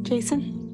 Jason?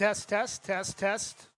Test, test, test, test.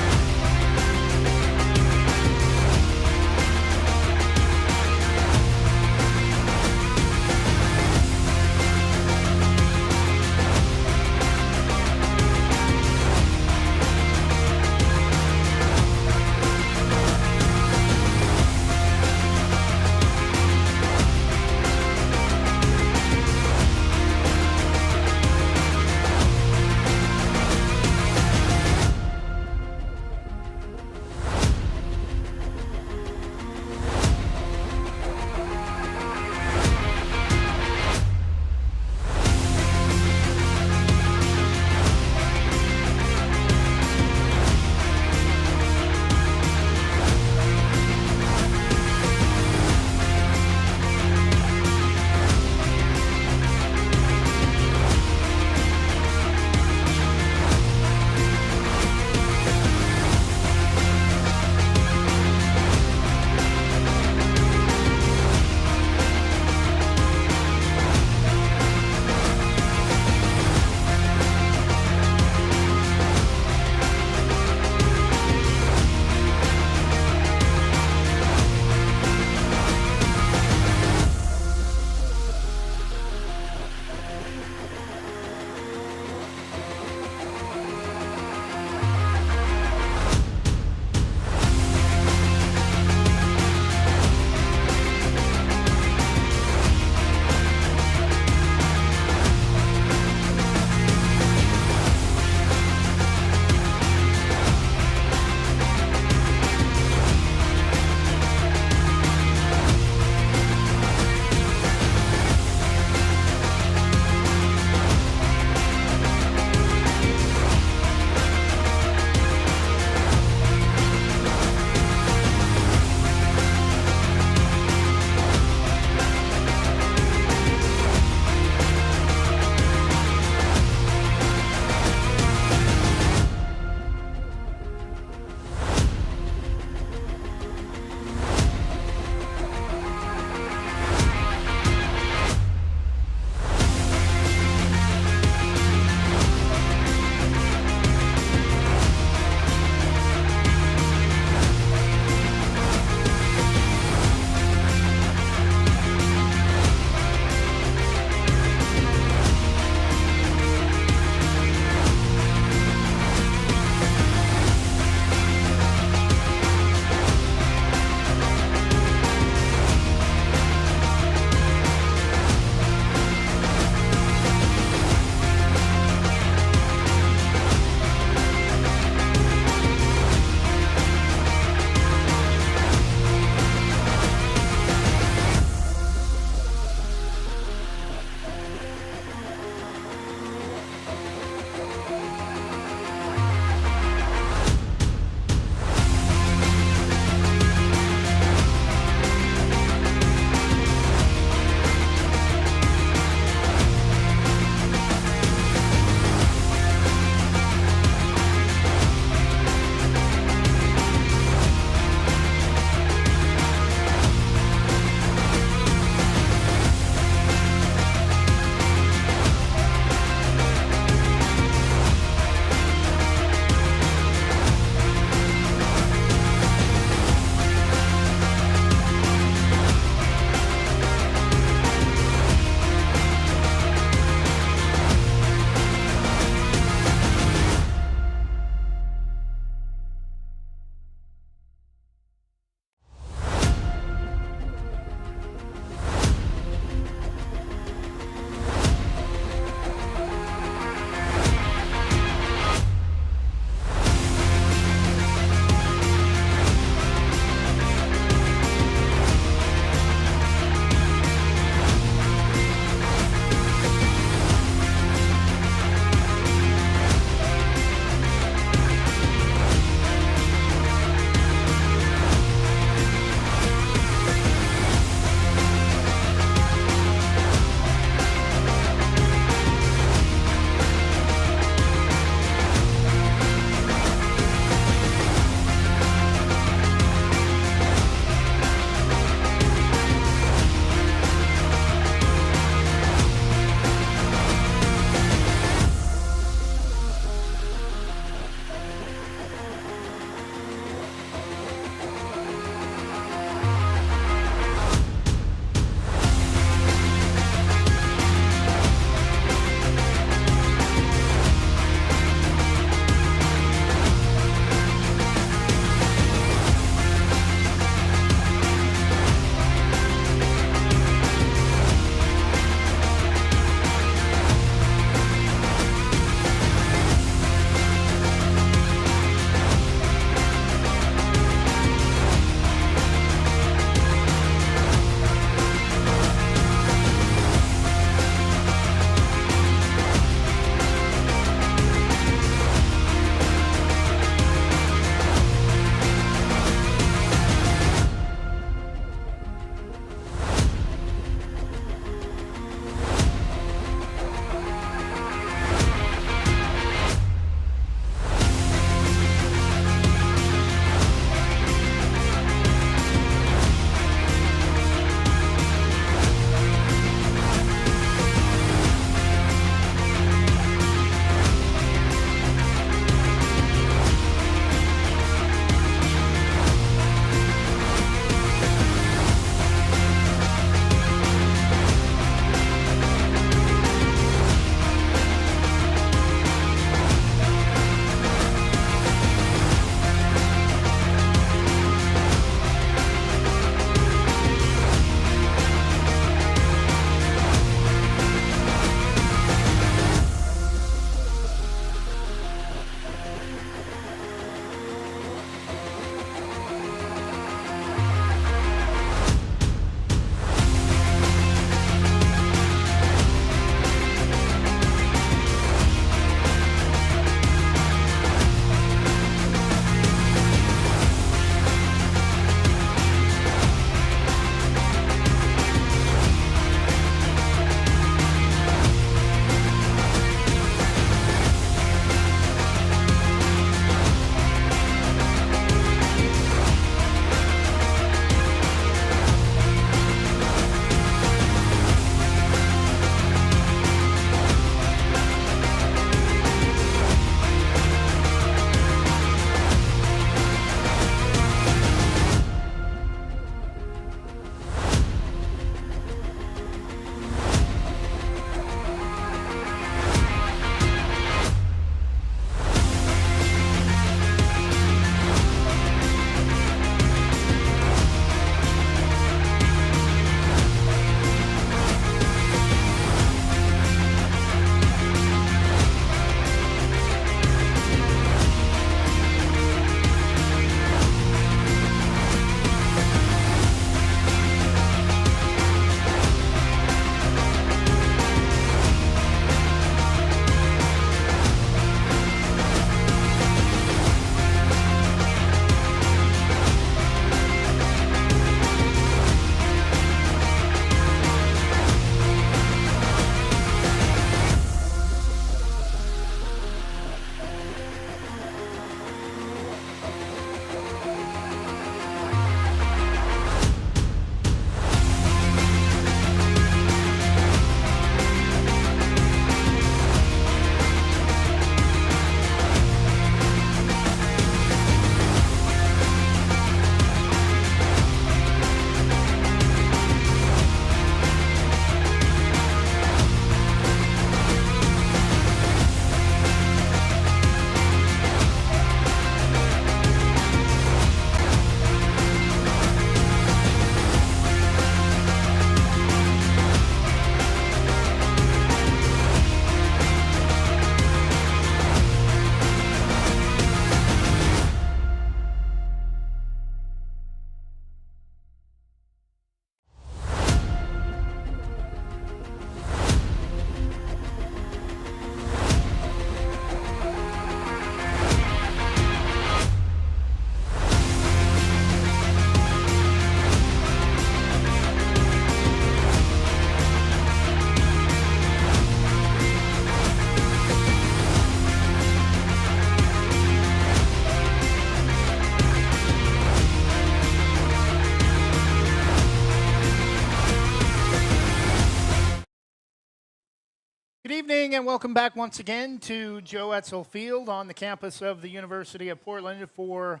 Good evening and welcome back once again to Joe ETZEL Field on the campus of the University of Portland for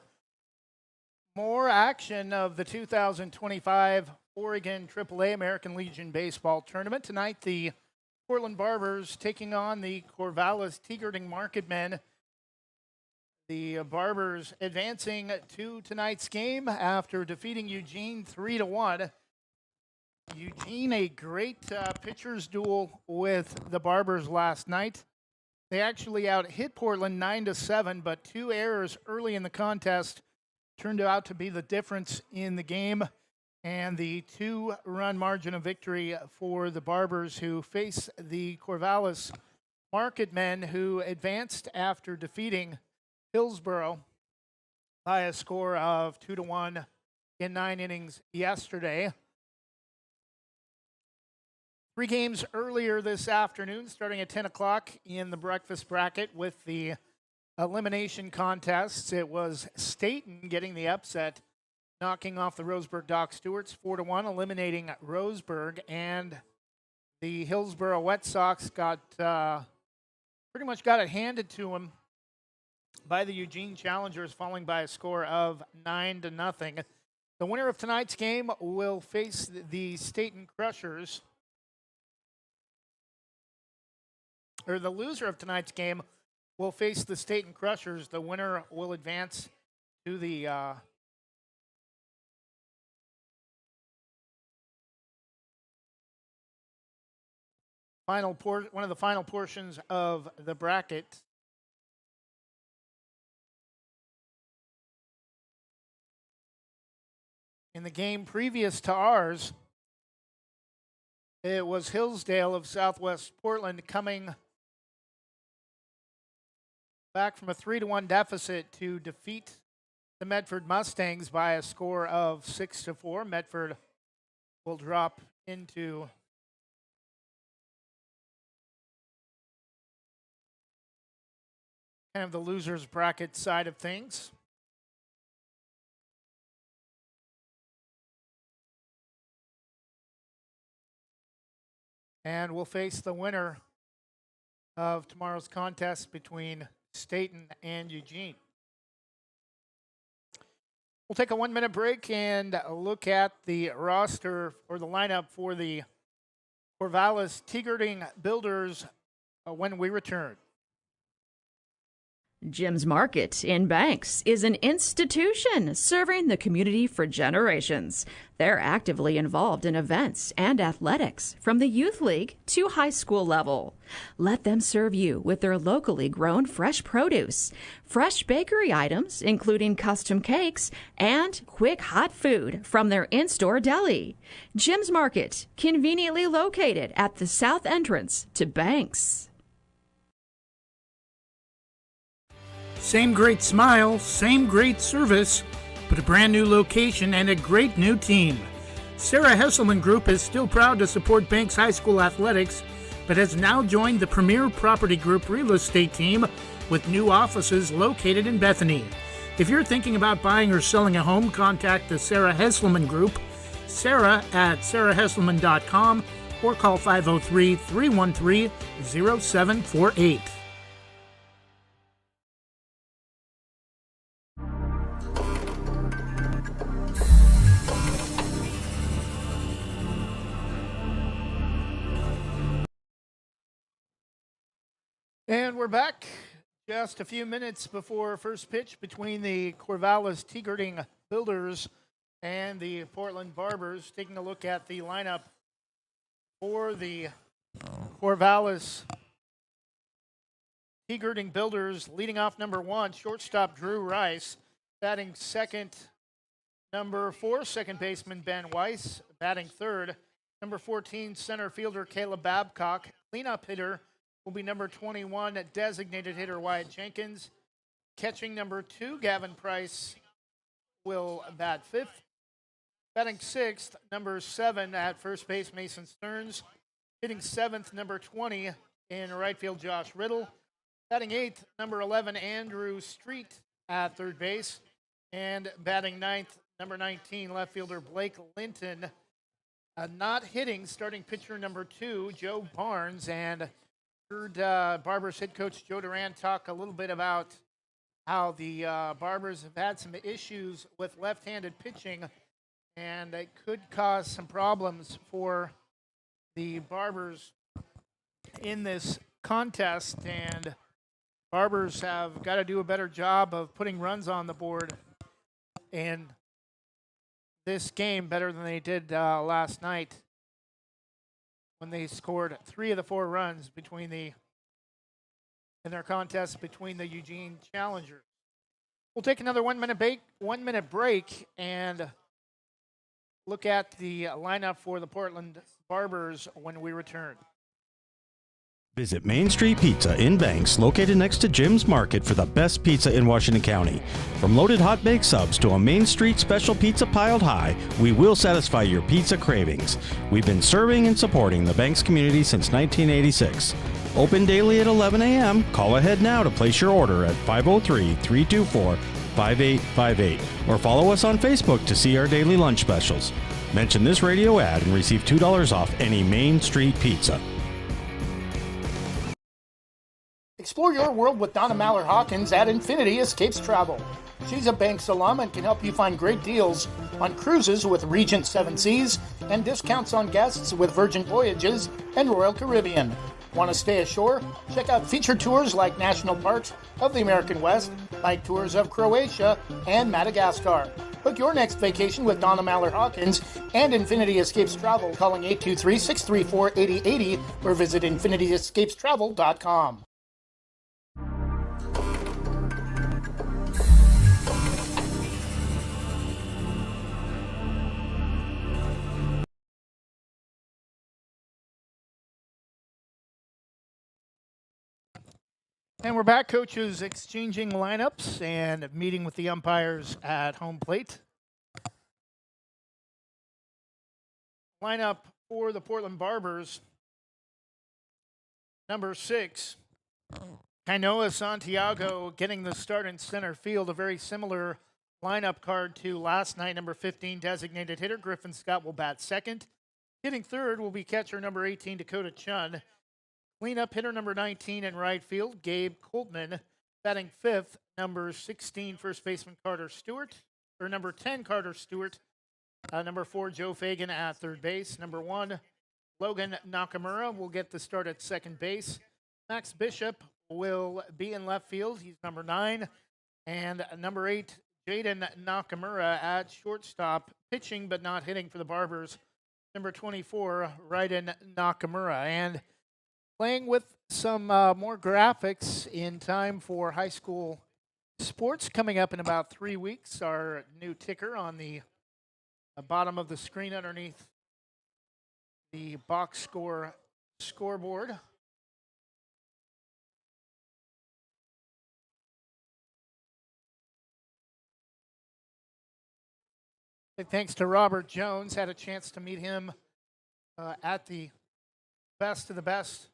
more action of the 2025 Oregon AAA American Legion Baseball Tournament. Tonight, the Portland Barbers taking on the Corvallis Gerding Marketmen. The Barbers advancing to tonight's game after defeating Eugene 3-1. Eugene, a great pitcher's duel with the Barbers last night. They actually out-hit Portland 9-7, but two errors early in the contest turned out to be the difference in the game, and the two-run margin of victory for the Barbers, who face the Corvallis Marketmen, who advanced after defeating Hillsborough by a score of 2-1 in 9 innings yesterday. 3 games earlier this afternoon, starting at 10 o'clock in the breakfast bracket with the elimination contests. It was Staten getting the upset, knocking off the Roseburg Dock Stewarts 4-1, eliminating Roseburg, and the Hillsborough Wet Sox got pretty much got it handed to them by the Eugene Challengers, falling by a score of 9-0. The winner of tonight's game will face the Staten Crushers. Or the loser of tonight's game will face the Staten Crushers. The winner will advance to the one of the final portions of the bracket. In the game previous to ours, it was Hillsdale of Southwest Portland coming back from a 3-1 deficit to defeat the Medford Mustangs by a score of 6-4. Medford will drop into kind of the losers bracket side of things. And we'll face the winner of tomorrow's contest between Staten and Eugene. We'll take a 1-minute break and look at the roster or the lineup for the Corvallis Gerding Builders when we return. Jim's Market in Banks is an institution serving the community for generations. They're actively involved in events and athletics from the youth league to high school level. Let them serve you with their locally grown fresh produce, fresh bakery items, including custom cakes, and quick hot food from their in-store deli. Jim's Market, conveniently located at the south entrance to Banks. Same great smile, same great service, but a brand new location and a great new team. Sarah Hesselman Group is still proud to support Banks High School athletics, but has now joined the Premier Property Group real estate team with new offices located in Bethany. If you're thinking about buying or selling a home, contact the Sarah Hesselman Group, Sarah at sarahhesselman.com, or call 503-313-0748. And we're back just a few minutes before first pitch between the Corvallis Gerding Builders and the Portland Barbers. Taking a look at the lineup for the Corvallis Gerding Builders. Leading off number 1, shortstop Drew Rice. Batting second, number 4, second baseman Ben Weiss. Batting third, number 14, center fielder Caleb Babcock. Cleanup hitter will be number 21, designated hitter Wyatt Jenkins. Catching number 2, Gavin Price will bat 5th. Batting 6th, number 7 at first base, Mason Stearns. Hitting 7th, number 20 in right field, Josh Riddle. Batting 8th, number 11, Andrew Street at third base. And batting 9th, number 19, left fielder Blake Linton. Not hitting, starting pitcher number 2, Joe Barnes. And Heard Barbers head coach Joe Duran talk a little bit about how the Barbers have had some issues with left-handed pitching, and it could cause some problems for the Barbers in this contest. And Barbers have got to do a better job of putting runs on the board in this game, better than they did last night when they scored 3 of the 4 runs in their contest between the Eugene Challengers. We'll take another 1 minute break and look at the lineup for the Portland Barbers when we return. Visit Main Street Pizza in Banks, located next to Jim's Market, for the best pizza in Washington County. From loaded hot baked subs to a Main Street special pizza piled high, we will satisfy your pizza cravings. We've been serving and supporting the Banks community since 1986. Open daily at 11 a.m. Call ahead now to place your order at 503-324-5858 or follow us on Facebook to see our daily lunch specials. Mention this radio ad and receive $2 off any Main Street pizza. Explore your world with Donna Mallard Hawkins at Infinity Escapes Travel. She's a Banks alum and can help you find great deals on cruises with Regent Seven Seas and discounts on guests with Virgin Voyages and Royal Caribbean. Want to stay ashore? Check out featured tours like National Parks of the American West, like tours of Croatia and Madagascar. Book your next vacation with Donna Mallard Hawkins and Infinity Escapes Travel, calling 823-634-8080 or visit infinityescapestravel.com. And we're back, coaches exchanging lineups and meeting with the umpires at home plate. Lineup for the Portland Barbers. Number 6, Kainoa Santiago getting the start in center field, a very similar lineup card to last night. Number 15, designated hitter Griffin Scott will bat second. Hitting third will be catcher number 18, Dakota Chun. Cleanup hitter number 19 in right field, Gabe Coltman. Batting fifth, number 16, first baseman Carter Stewart. Or number 10, Carter Stewart. Number 4, Joe Fagan at third base. Number 1, Logan Nakamura will get the start at second base. Max Bishop will be in left field. He's number 9. And number 8, Jaden Nakamura at shortstop, pitching but not hitting for the Barbers. Number 24, Raiden Nakamura. And playing with some more graphics in time for high school sports coming up in about 3 weeks. Our new ticker on the bottom of the screen underneath the box score scoreboard. Big thanks to Robert Jones. Had a chance to meet him at the best of the best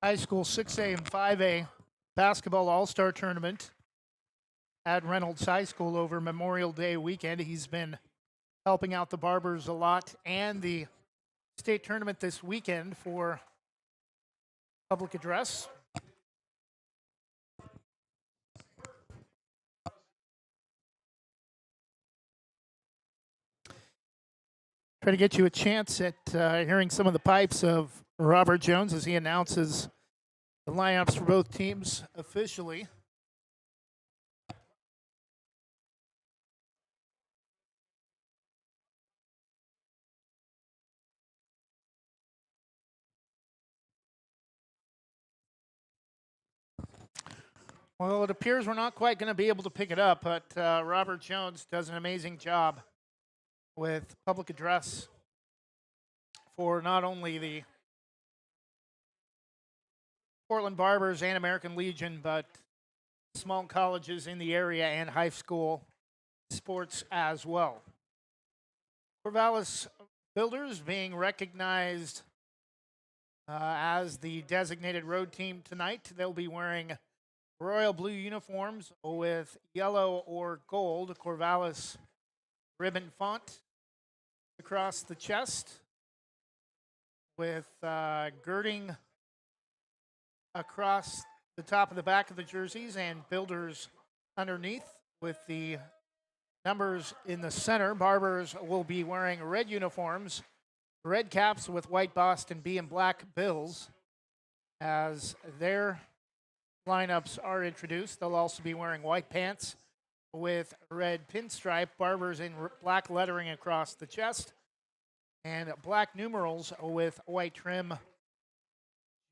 high school 6A and 5A basketball all-star tournament at Reynolds High School over Memorial Day weekend. He's been helping out the Barbers a lot and the state tournament this weekend for public address. Try to get you a chance at hearing some of the pipes of Robert Jones as he announces the lineups for both teams officially. Well, it appears we're not quite going to be able to pick it up, but Robert Jones does an amazing job with public address for not only the Portland Barbers and American Legion, but small colleges in the area and high school sports as well. Corvallis Builders being recognized as the designated road team tonight. They'll be wearing royal blue uniforms with yellow or gold Corvallis ribbon font across the chest. with Gerding across the top of the back of the jerseys and Builders underneath with the numbers in the center. Barbers will be wearing red uniforms, red caps with white Boston B and black bills as their lineups are introduced. They'll also be wearing white pants with red pinstripe, Barbers in black lettering across the chest, and black numerals with white trim.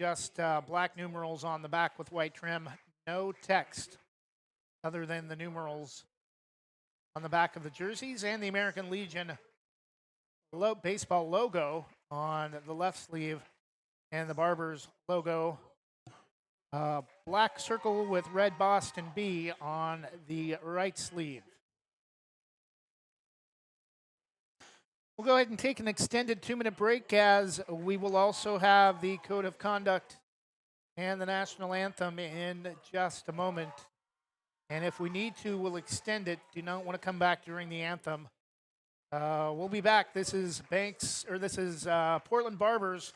Just black numerals on the back with white trim. No text other than the numerals on the back of the jerseys and the American Legion baseball logo on the left sleeve and the Barbers logo. Black circle with red Boston B on the right sleeve. We'll go ahead and take an extended 2-minute break as we will also have the code of conduct and the national anthem in just a moment. And if we need to, we'll extend it. Do not want to come back during the anthem. We'll be back. This is Portland Barbers,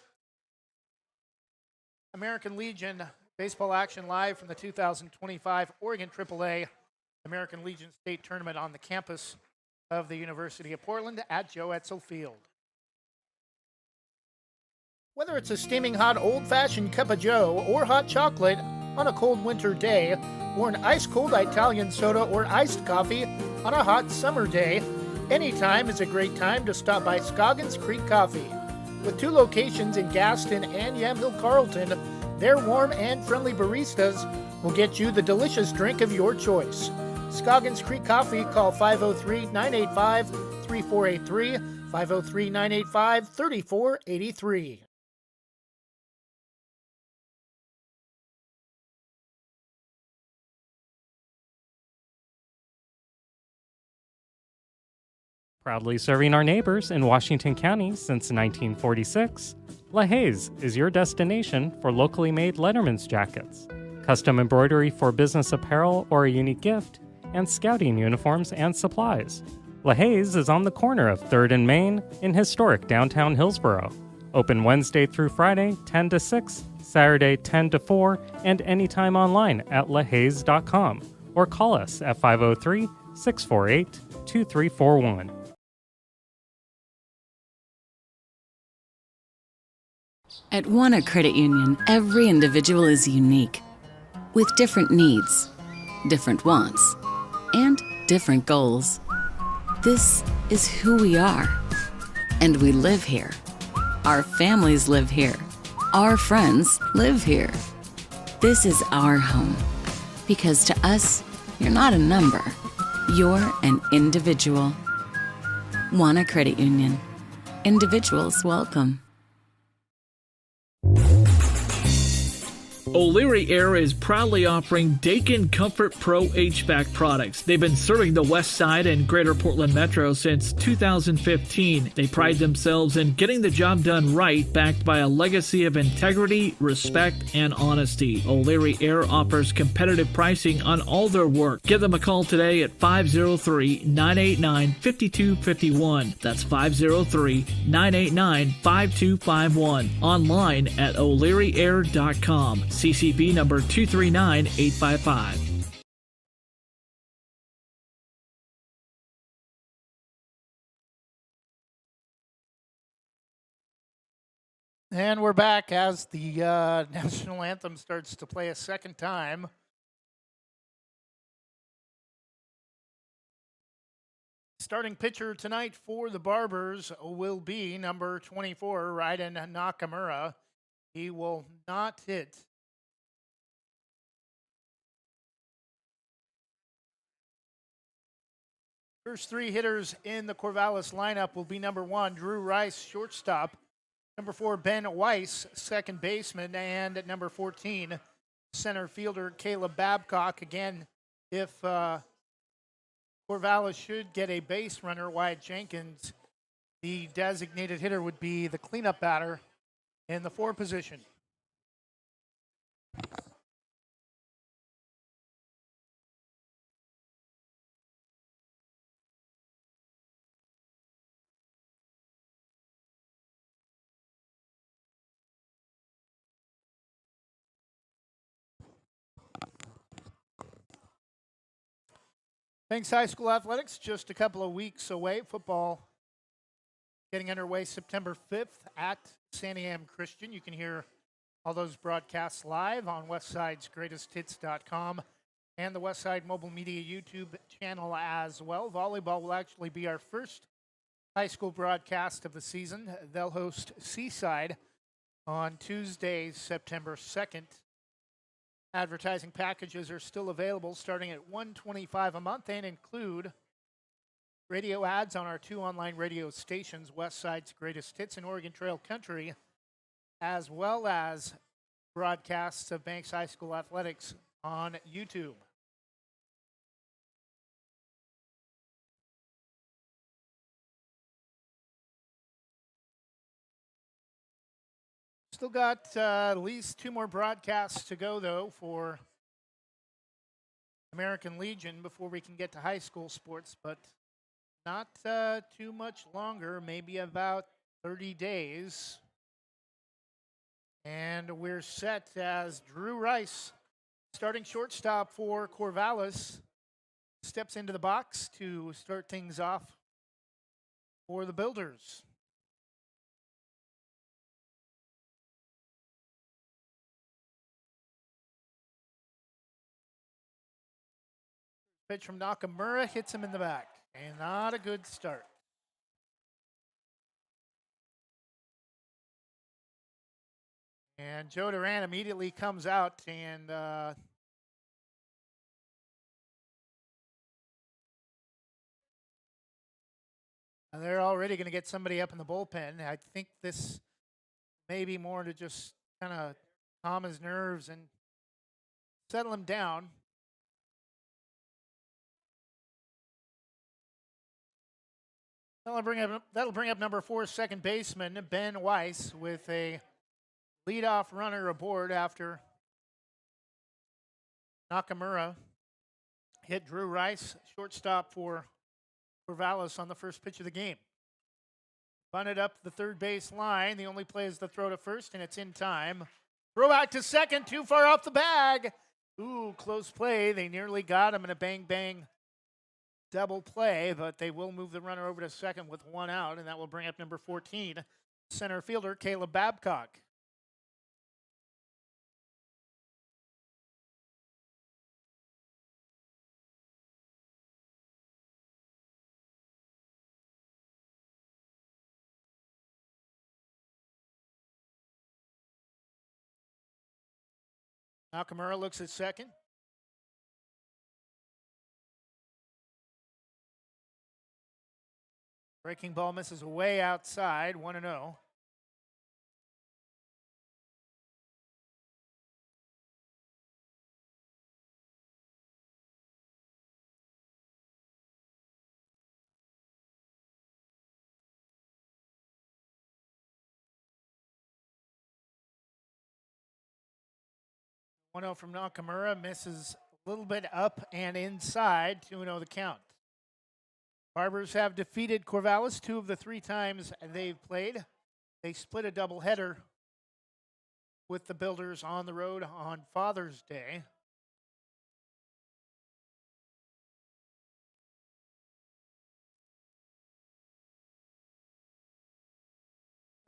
American Legion baseball action live from the 2025 Oregon AAA American Legion State Tournament on the campus of the University of Portland at Joe ETZEL Field. Whether it's a steaming hot old-fashioned cup of joe or hot chocolate on a cold winter day, or an ice-cold Italian soda or iced coffee on a hot summer day, any time is a great time to stop by Scoggins Creek Coffee. With 2 locations in Gaston and Yamhill Carlton, their warm and friendly baristas will get you the delicious drink of your choice. Scoggins Creek Coffee, call 503-985-3483, 503-985-3483. Proudly serving our neighbors in Washington County since 1946, LaHaye's is your destination for locally made Letterman's jackets, custom embroidery for business apparel or a unique gift, and scouting uniforms and supplies. LaHaye's is on the corner of 3rd and Main in historic downtown Hillsboro. Open Wednesday through Friday, 10 to 6, Saturday, 10 to 4, and anytime online at lahayes.com or call us at 503-648-2341. At Wana Credit Union, every individual is unique, with different needs, different wants, and different goals. This is who we are, and we live here. Our families live here. Our friends live here. This is our home, because to us, you're not a number. You're an individual. Wana Credit Union. Individuals welcome. O'Leary Air is proudly offering Dakin Comfort Pro HVAC products. They've been serving the West Side and Greater Portland Metro since 2015. They pride themselves in getting the job done right, backed by a legacy of integrity, respect, and honesty. O'Leary Air offers competitive pricing on all their work. Give them a call today at 503-989-5251. That's 503-989-5251. Online at o'learyair.com. CCB number 239855. And we're back as the national anthem starts to play a second time. Starting pitcher tonight for the Barbers will be number 24, Raiden Nakamura. He will not hit. First 3 hitters in the Corvallis lineup will be number 1, Drew Rice, shortstop. Number 4, Ben Weiss, second baseman. And at number 14, center fielder Caleb Babcock. Again, if Corvallis should get a base runner, Wyatt Jenkins, the designated hitter would be the cleanup batter in the 4 position. Banks High School athletics just a couple of weeks away. Football getting underway September 5th at Santiam Christian. You can hear all those broadcasts live on westsidesgreatesthits.com and the Westside Mobile Media YouTube channel as well. Volleyball will actually be our first high school broadcast of the season. They'll host Seaside on Tuesday, September 2nd. Advertising packages are still available starting at $125 a month and include radio ads on our 2 online radio stations, Westside's Greatest Hits and Oregon Trail Country, as well as broadcasts of Banks High School athletics on YouTube. Still got at least 2 more broadcasts to go, though, for American Legion before we can get to high school sports, but not too much longer, maybe about 30 days. And we're set as Drew Rice, starting shortstop for Corvallis, steps into the box to start things off for the Builders. Pitch from Nakamura hits him in the back, and not a good start. And Joe Duran immediately comes out, and they're already going to get somebody up in the bullpen. I think this may be more to just kind of calm his nerves and settle him down. That'll bring up number 4, second baseman Ben Weiss, with a leadoff runner aboard after Nakamura hit Drew Rice, shortstop for Corvallis, on the first pitch of the game. Bunted up the third base line. The only play is the throw to first, and it's in time. Throw out to second, too far off the bag. Ooh, close play. They nearly got him in a bang-bang double play, but they will move the runner over to second with 1 out, and that will bring up number 14, center fielder Caleb Babcock. Nakamura looks at second. Breaking ball misses way outside, 1-0. From Nakamura, misses a little bit up and inside, 2-0 the count. Barbers have defeated Corvallis 2 of the 3 times they've played. They split a doubleheader with the Builders on the road on Father's Day.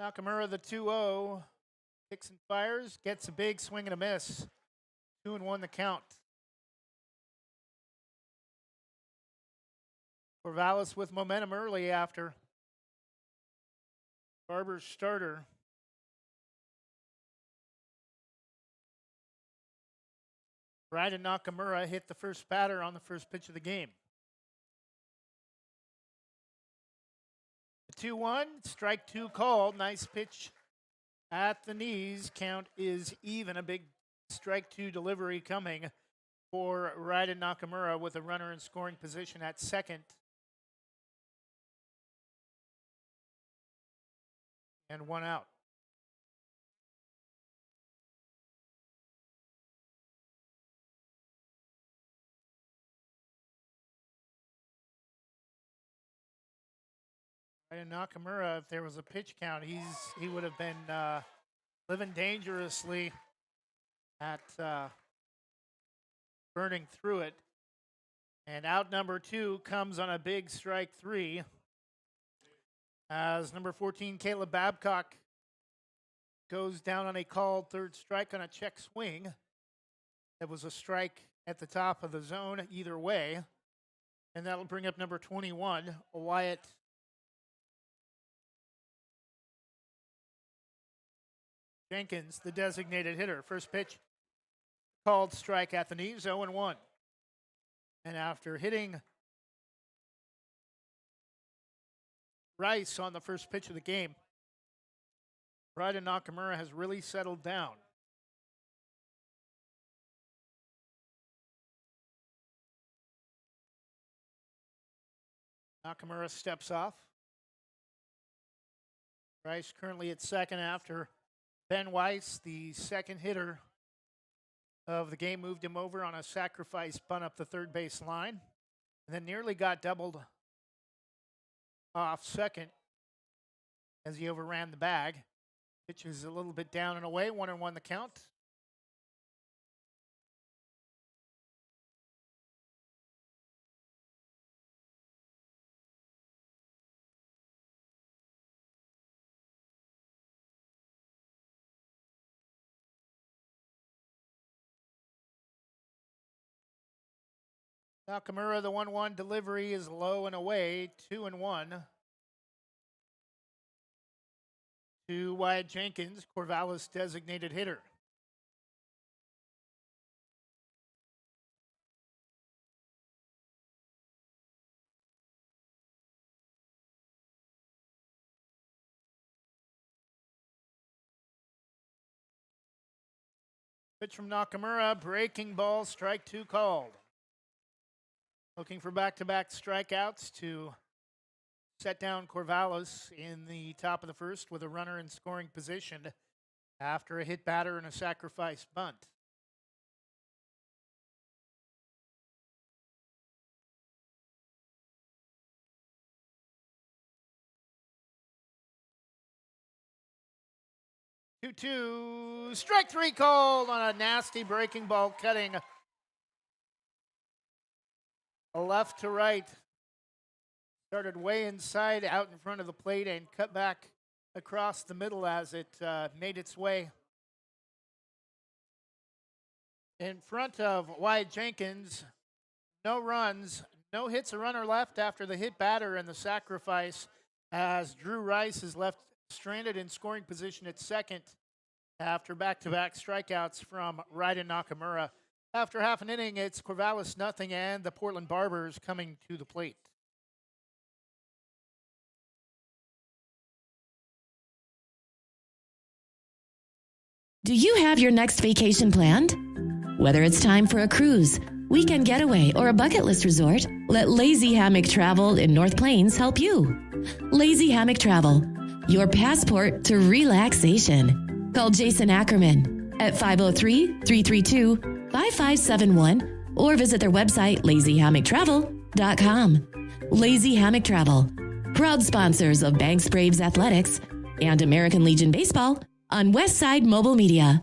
Nakamura, the 2-0, kicks and fires, gets a big swing and a miss. 2-1 the count. Corvallis with momentum early after Barbers' starter. Ryden Nakamura hit the first batter on the first pitch of the game. The 2-1, strike 2 called. Nice pitch at the knees. Count is even. A big strike 2 delivery coming for Ryden Nakamura with a runner in scoring position at second. And 1 out. And Nakamura, if there was a pitch count, he would have been living dangerously at burning through it. And out number 2 comes on a big strike 3 as number 14, Caleb Babcock, goes down on a called third strike on a check swing. That was a strike at the top of the zone either way. And that'll bring up number 21, Wyatt Jenkins, the designated hitter. First pitch, called strike at the knees, 0-1. And after hitting Rice on the first pitch of the game, Brydon Nakamura has really settled down. Nakamura steps off. Rice currently at second after Ben Weiss, the second hitter of the game, moved him over on a sacrifice bunt up the third base line, and then nearly got doubled off second as he overran the bag. Pitch is a little bit down and away, 1-1 the count. Nakamura, the 1-1 delivery is low and away, 2-1. To Wyatt Jenkins, Corvallis designated hitter. Pitch from Nakamura, breaking ball, strike 2 called. Looking for back-to-back strikeouts to set down Corvallis in the top of the first with a runner in scoring position after a hit batter and a sacrifice bunt. Two, strike 3 called on a nasty breaking ball cutting left to right. Started way inside, out in front of the plate, and cut back across the middle as it made its way in front of Wyatt Jenkins. No runs, no hits, a runner left after the hit batter and the sacrifice, as Drew Rice is left stranded in scoring position at second after back-to-back strikeouts from Brydon Nakamura. After half an inning, it's Corvallis nothing and the Portland Barbers coming to the plate. Do you have your next vacation planned? Whether it's time for a cruise, weekend getaway, or a bucket list resort, let Lazy Hammock Travel in North Plains help you. Lazy Hammock Travel, your passport to relaxation. Call Jason Ackerman at 503-332-5571 or visit their website, lazyhammocktravel.com. Lazy Hammock Travel, proud sponsors of Banks Braves Athletics and American Legion Baseball on Westside Mobile Media.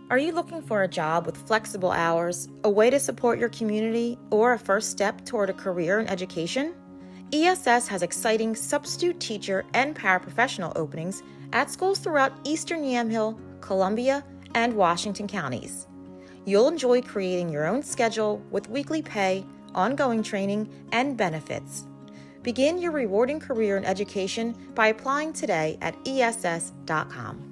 Are you looking for a job with flexible hours, a way to support your community, or a first step toward a career in education? ESS has exciting substitute teacher and paraprofessional openings at schools throughout Eastern Yamhill, Columbia, and Washington counties. You'll enjoy creating your own schedule with weekly pay, ongoing training, and benefits. Begin your rewarding career in education by applying today at ess.com.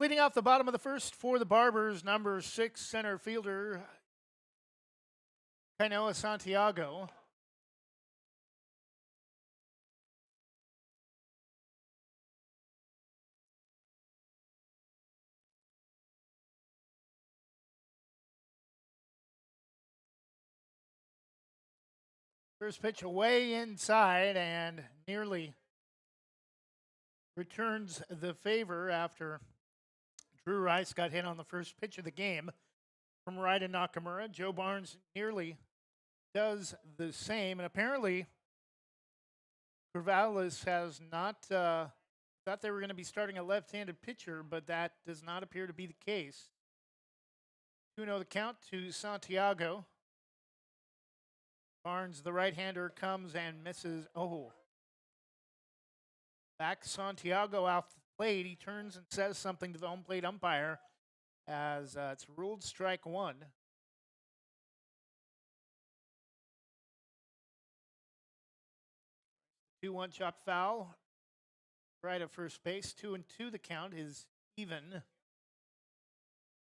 Leading off the bottom of the first for the Barbers, number 6 center fielder, Kainoa Santiago. First pitch away inside and nearly returns the favor after Drew Rice got hit on the first pitch of the game from Raiden Nakamura. Joe Barnes nearly does the same. And apparently, Corvallis has not thought they were going to be starting a left-handed pitcher, but that does not appear to be the case. 2-0 the count to Santiago. Barnes, the right-hander, comes and misses. Oh. Back Santiago off the plate. He turns and says something to the home plate umpire as it's ruled strike one. 2-1 chop foul. Right at first base. 2-2 the count is even.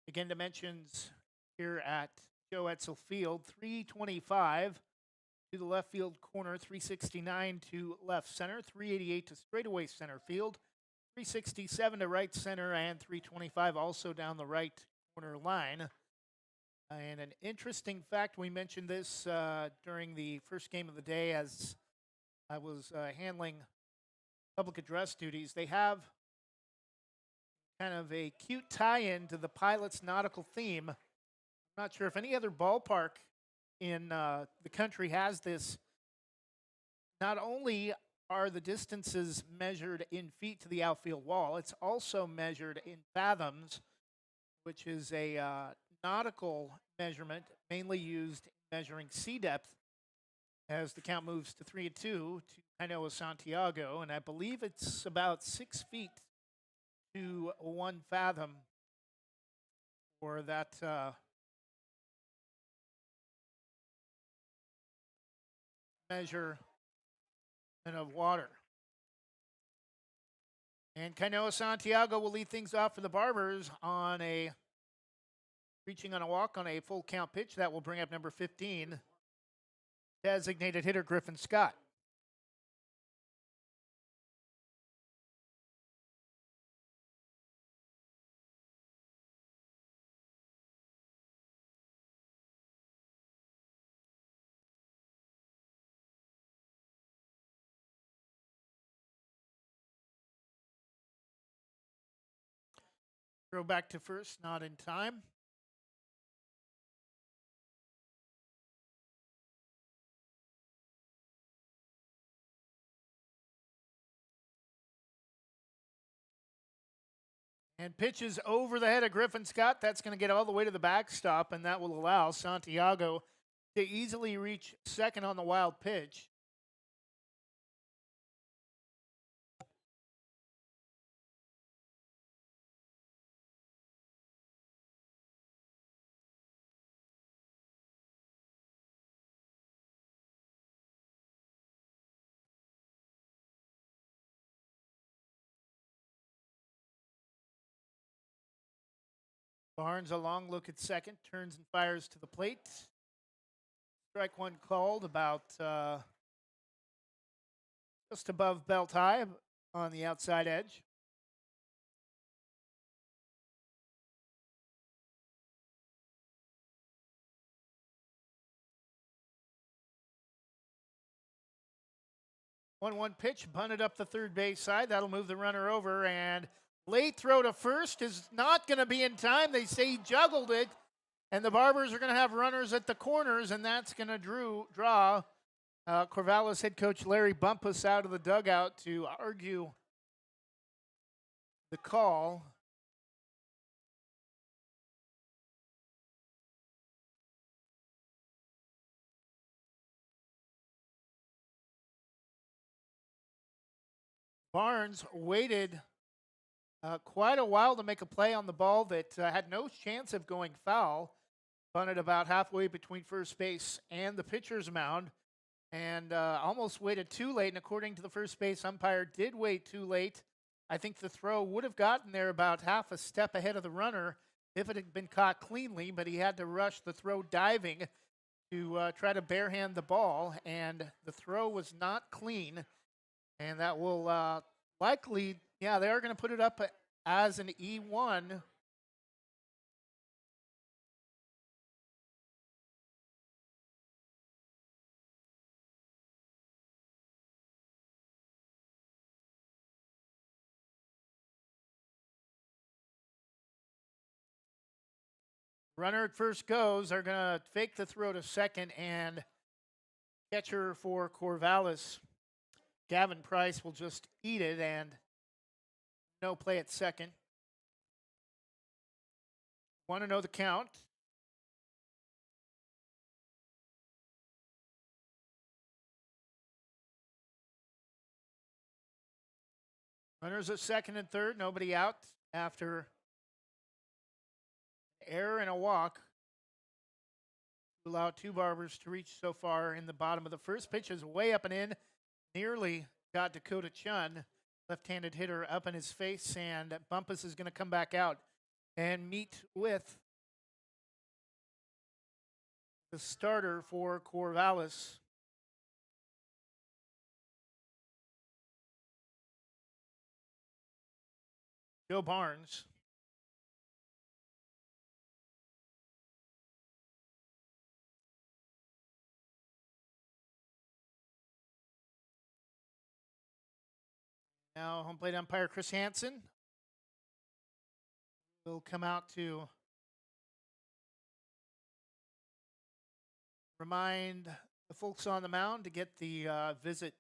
Again, dimensions here at Joe ETZEL Field. 325 to the left field corner. 369 to left center. 388 to straightaway center field. 367 to right center. And 325 also down the right corner line. And an interesting fact, we mentioned this during the first game of the day as I was handling public address duties. They have kind of a cute tie-in to the pilot's nautical theme. I'm not sure if any other ballpark in the country has this. Not only are the distances measured in feet to the outfield wall, it's also measured in fathoms, which is a nautical measurement mainly used in measuring sea depth as the count moves to 3-2 to Kainoa Santiago, and I believe it's about 6 feet to 1 fathom for that measure of water. And Kainoa Santiago will lead things off for the Barbers on reaching on a walk on a full count pitch. That will bring up number 15, designated hitter Griffin Scott. Throw back to first, not in time. And pitches over the head of Griffin Scott. That's going to get all the way to the backstop, and that will allow Santiago to easily reach second on the wild pitch. Barnes, a long look at second, turns and fires to the plate. Strike one called about just above belt high on the outside edge. One pitch, bunted up the third base side. That'll move the runner over, and late throw to first is not going to be in time. They say he juggled it, and the Barbers are going to have runners at the corners, and that's going to draw Corvallis head coach Larry Bumpus out of the dugout to argue the call. Barnes waited quite a while to make a play on the ball that had no chance of going foul. Bunted about halfway between first base and the pitcher's mound, and almost waited too late. And according to the first base umpire, did wait too late. I think the throw would have gotten there about half a step ahead of the runner if it had been caught cleanly, but he had to rush the throw diving to try to barehand the ball, and the throw was not clean. And that will likely, they are going to put it up as an E1. Runner at first goes. They're going to fake the throw to second, and catcher for Corvallis, Gavin Price, will just eat it, and no play at second. 1-0 the count. Runners at second and third, nobody out after error and a walk. Allowed two Barbers to reach so far in the bottom of the first. Pitch is way up and in. Nearly got Dakota Chun, left-handed hitter, up in his face, and Bumpus is going to come back out and meet with the starter for Corvallis. Joe Barnes. Now home plate umpire Chris Hansen will come out to remind the folks on the mound to get the visit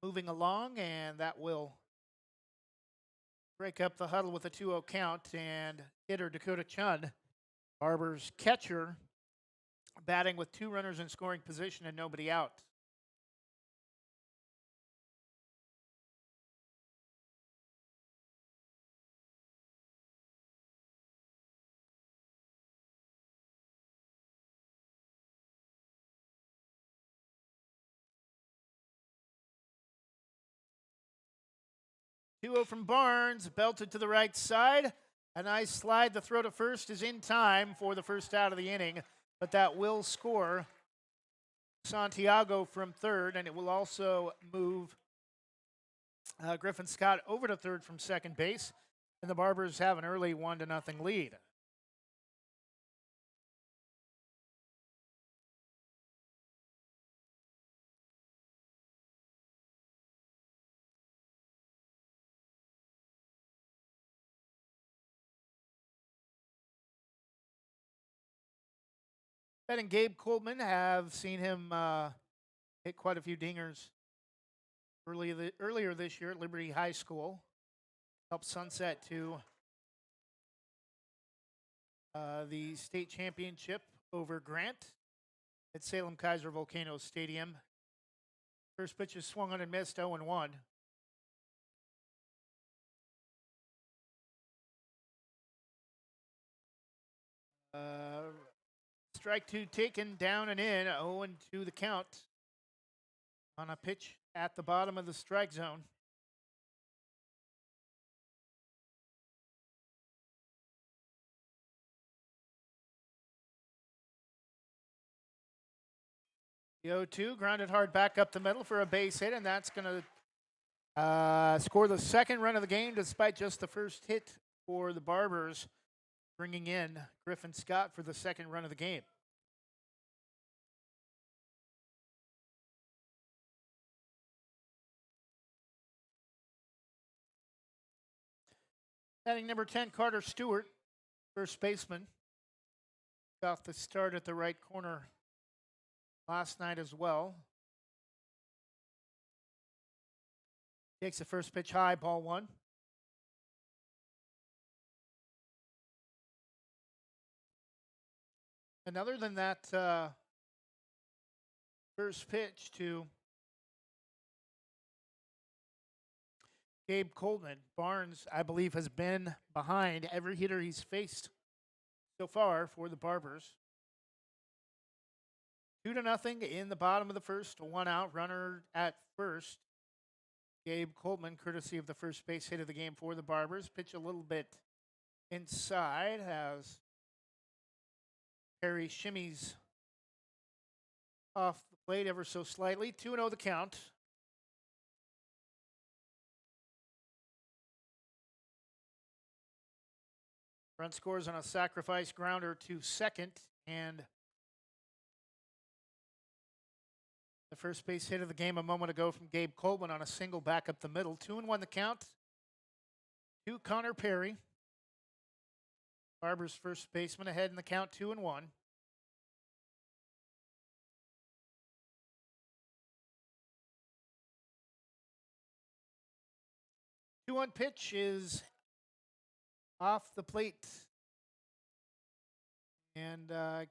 moving along, and that will break up the huddle with a 2-0 count. And hitter Dakota Chun, Barbers catcher, batting with two runners in scoring position and nobody out. From Barnes, belted to the right side. A nice slide. The throw to first is in time for the first out of the inning, but that will score Santiago from third, and it will also move Griffin Scott over to third from second base, and the Barbers have an early 1-0 lead. Ben and Gabe Coleman have seen him hit quite a few dingers earlier this year at Liberty High School. Helped Sunset to the state championship over Grant at Salem Kaiser Volcano Stadium. First pitch is swung on and missed, 0-1. Strike two taken, down and in, 0-2 the count on a pitch at the bottom of the strike zone. The 0-2 grounded hard back up the middle for a base hit, and that's going to score the second run of the game despite just the first hit for the Barbers, bringing in Griffin Scott for the second run of the game. Batting number 10, Carter Stewart, first baseman. Got the start at the right corner last night as well. Takes the first pitch high, ball one. And other than that first pitch to Gabe Coleman, Barnes, I believe, has been behind every hitter he's faced so far for the Barbers. 2-0 in the bottom of the first, one out, runner at first. Gabe Coleman, courtesy of the first base hit of the game for the Barbers. Pitch a little bit inside as Perry shimmies off the plate ever so slightly. 2-0 the count. Run scores on a sacrifice grounder to second, and the first base hit of the game a moment ago from Gabe Coleman on a single back up the middle. 2-1 the count to Connor Perry. Barbers first baseman ahead in the count 2-1. 2-1 pitch is off the plate. And not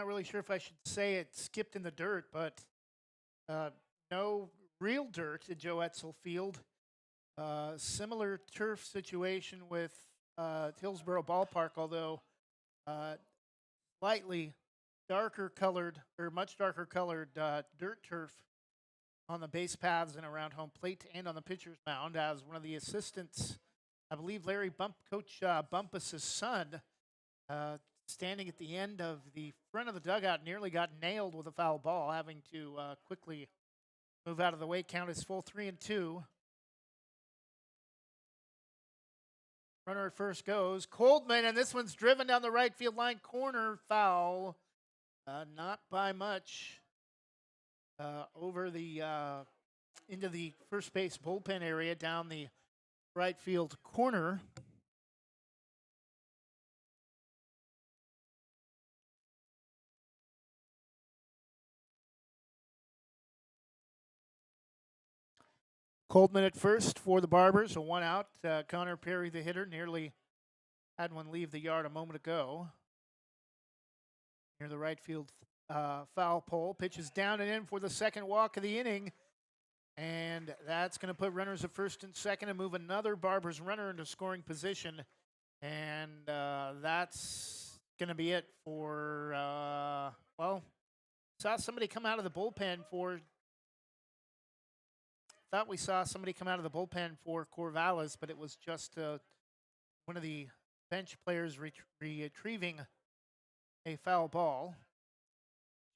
really sure if I should say it skipped in the dirt, but no real dirt at Joe ETZEL Field. Similar turf situation with Hillsborough Ballpark, although slightly darker colored, or much darker colored dirt turf on the base paths and around home plate and on the pitcher's mound, as one of the assistants, I believe Coach Bumpus's son, standing at the end of the front of the dugout, nearly got nailed with a foul ball, having to quickly move out of the way. Count is full 3-2. Runner at first goes. Coldman, and this one's driven down the right field line. Corner foul. Not by much. Over the into the first base bullpen area down the right field corner. Coldman at first for the Barbers, a 1 out. Connor Perry, the hitter, nearly had one leave the yard a moment ago. Near the right field foul pole. Pitches down and in for the second walk of the inning. And that's going to put runners at first and second and move another Barbers runner into scoring position. And that's going to be it for, saw somebody come out of the bullpen for Thought we saw somebody come out of the bullpen for Corvallis, but it was just one of the bench players retrieving a foul ball.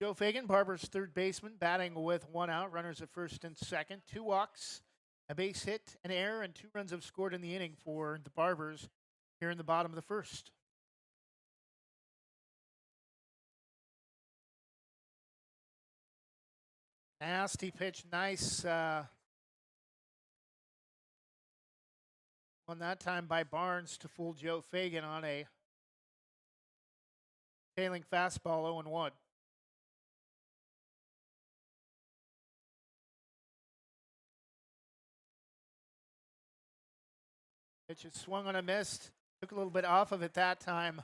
Joe Fagan, Barbers third baseman, batting with 1 out, runners at first and second, 2 walks, a base hit, an error, and 2 runs have scored in the inning for the Barbers here in the bottom of the first. Nasty pitch, nice one that time by Barnes to fool Joe Fagan on a tailing fastball, 0-1. Pitch is swung on a miss, took a little bit off of it that time,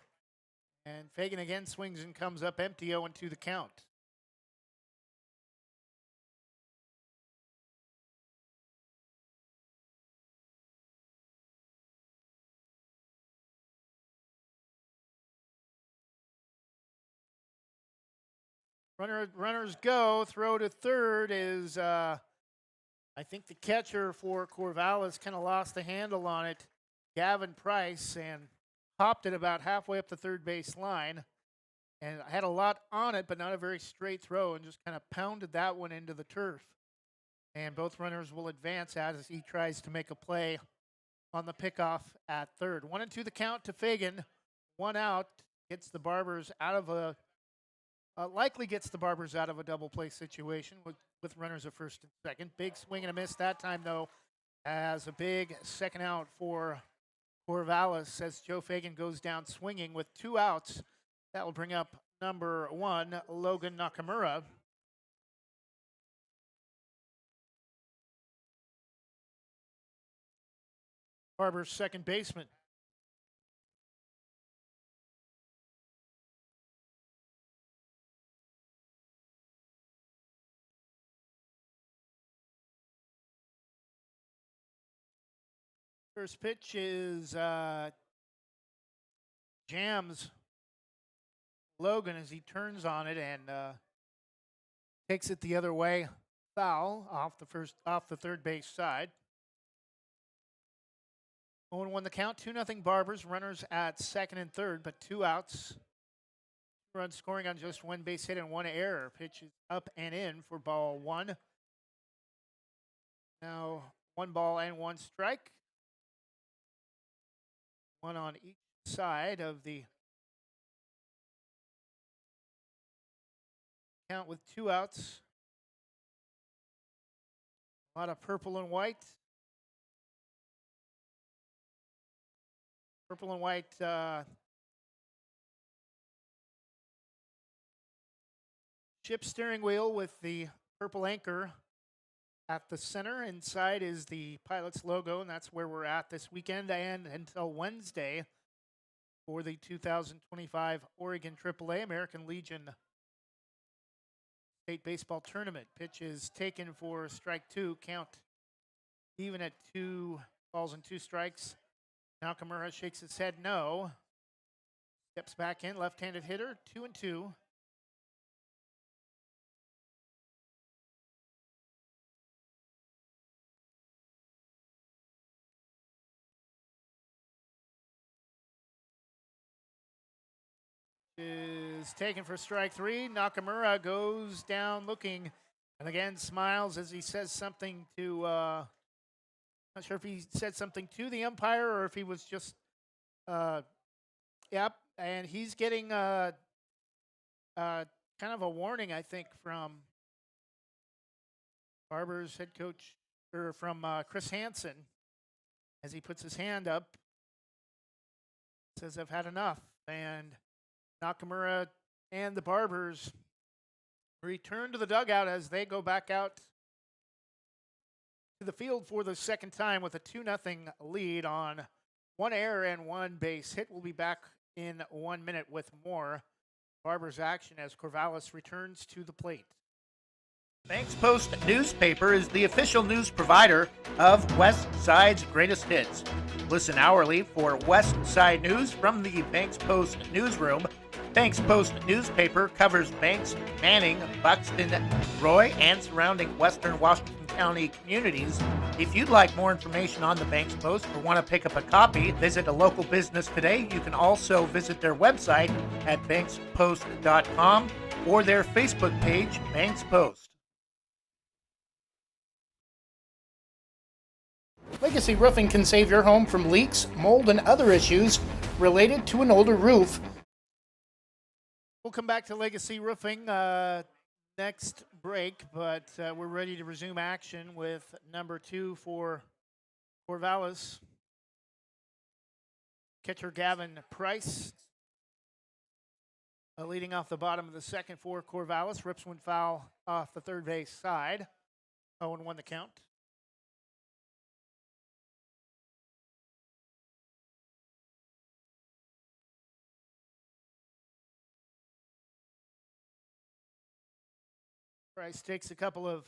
and Fagan again swings and comes up empty, 0-2 the count. Runners go. Throw to third is, I think the catcher for Corvallis kind of lost the handle on it, Gavin Price, and popped it about halfway up the third base line. And had a lot on it, but not a very straight throw, and just kind of pounded that one into the turf. And both runners will advance as he tries to make a play on the pickoff at third. 1-2 the count to Fagan. 1 out, gets the Barbers out of a likely gets the Barbers out of a double play situation with runners at first and second. Big swing and a miss that time, though, as a big second out for Corvallis as Joe Fagan goes down swinging with 2 outs. That will bring up number 1, Logan Nakamura. Barbers second baseman. First pitch is jams Logan as he turns on it and takes it the other way. Foul off the third base side. 0-1 the count. 2-0 Barbers. Runners at second and third, but 2 outs. 2 runs scoring on just 1 base hit and 1 error. Pitch is up and in for ball 1. Now 1 ball and 1 strike. 1 on each side of the count with 2 outs. A lot of purple and white. purple and white ship steering wheel with the purple anchor at the center. Inside is the Pilot's logo, and that's where we're at this weekend and until Wednesday for the 2025 Oregon AAA American Legion State Baseball Tournament. Pitch is taken for strike two. Count even at 2 balls and 2 strikes. Nakamura shakes his head no. Steps back in, left-handed hitter, 2-2. Is taken for strike 3. Nakamura goes down looking and again smiles as he says something to, not sure if he said something to the umpire or if he was just, yep. And he's getting kind of a warning, I think, from Barbers head coach, or from Chris Hansen, as he puts his hand up, says, I've had enough. And Nakamura and the Barbers return to the dugout as they go back out to the field for the second time with a 2-0 lead on 1 error and 1 base hit. We'll be back in 1 minute with more Barbers action as Corvallis returns to the plate. Banks Post newspaper is the official news provider of West Side's greatest hits. Listen hourly for West Side news from the Banks Post newsroom. Banks Post newspaper covers Banks, Manning, Buxton, Roy, and surrounding western Washington County communities. If you'd like more information on the Banks Post or want to pick up a copy, visit a local business today. You can also visit their website at bankspost.com or their Facebook page, Banks Post. Legacy Roofing can save your home from leaks, mold, and other issues related to an older roof. We'll come back to Legacy Roofing next break, but we're ready to resume action with number 2 for Corvallis. Catcher Gavin Price leading off the bottom of the second for Corvallis. Rips one foul off the third base side. 0-1 the count. Price takes a couple of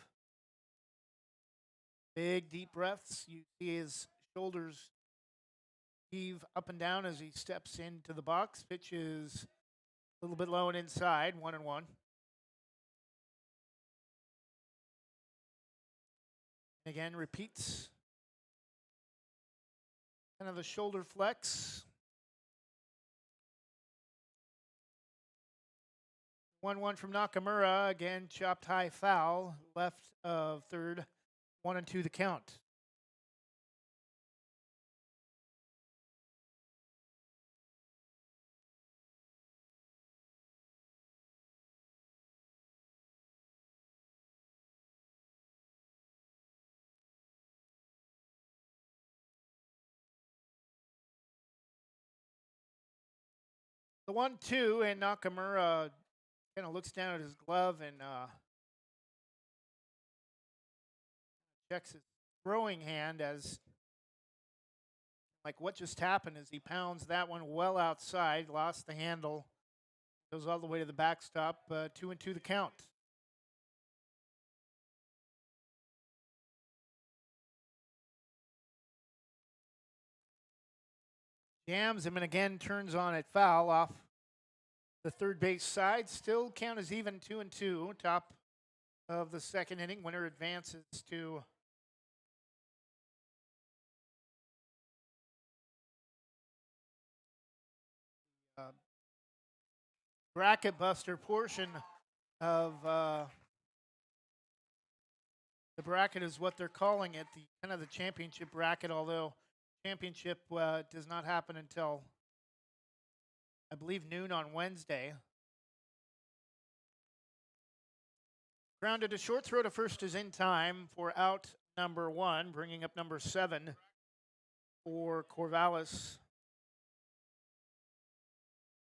big, deep breaths. You see his shoulders heave up and down as he steps into the box. Pitch is a little bit low and inside, 1-1. Again, repeats. Kind of the shoulder flex. 1-1 from Nakamura. Again, chopped high foul. Left of third. 1-2 the count. The 1-2, and Nakamura kind of looks down at his glove and checks his throwing hand as, like, what just happened as he pounds that one well outside, lost the handle, goes all the way to the backstop, 2-2 the count. Jams him and again turns on it foul off the third base side. Still count is even, 2-2. Top of the second inning. Winner advances to bracket buster portion of the bracket is what they're calling it, the kind of the championship bracket, although championship does not happen until, I believe, noon on Wednesday. Grounded to short, throw to first is in time for out number 1, bringing up number 7 for Corvallis.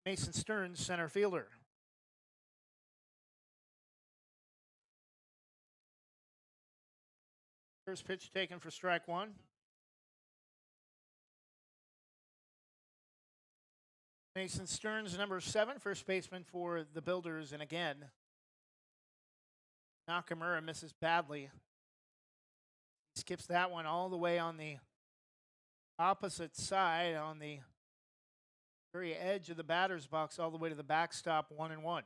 Mason Stearns, center fielder. First pitch taken for strike one. Mason Stearns, number 7, first baseman for the Builders. And again, Nakamura misses badly. He skips that one all the way on the opposite side, on the very edge of the batter's box, all the way to the backstop, 1-1.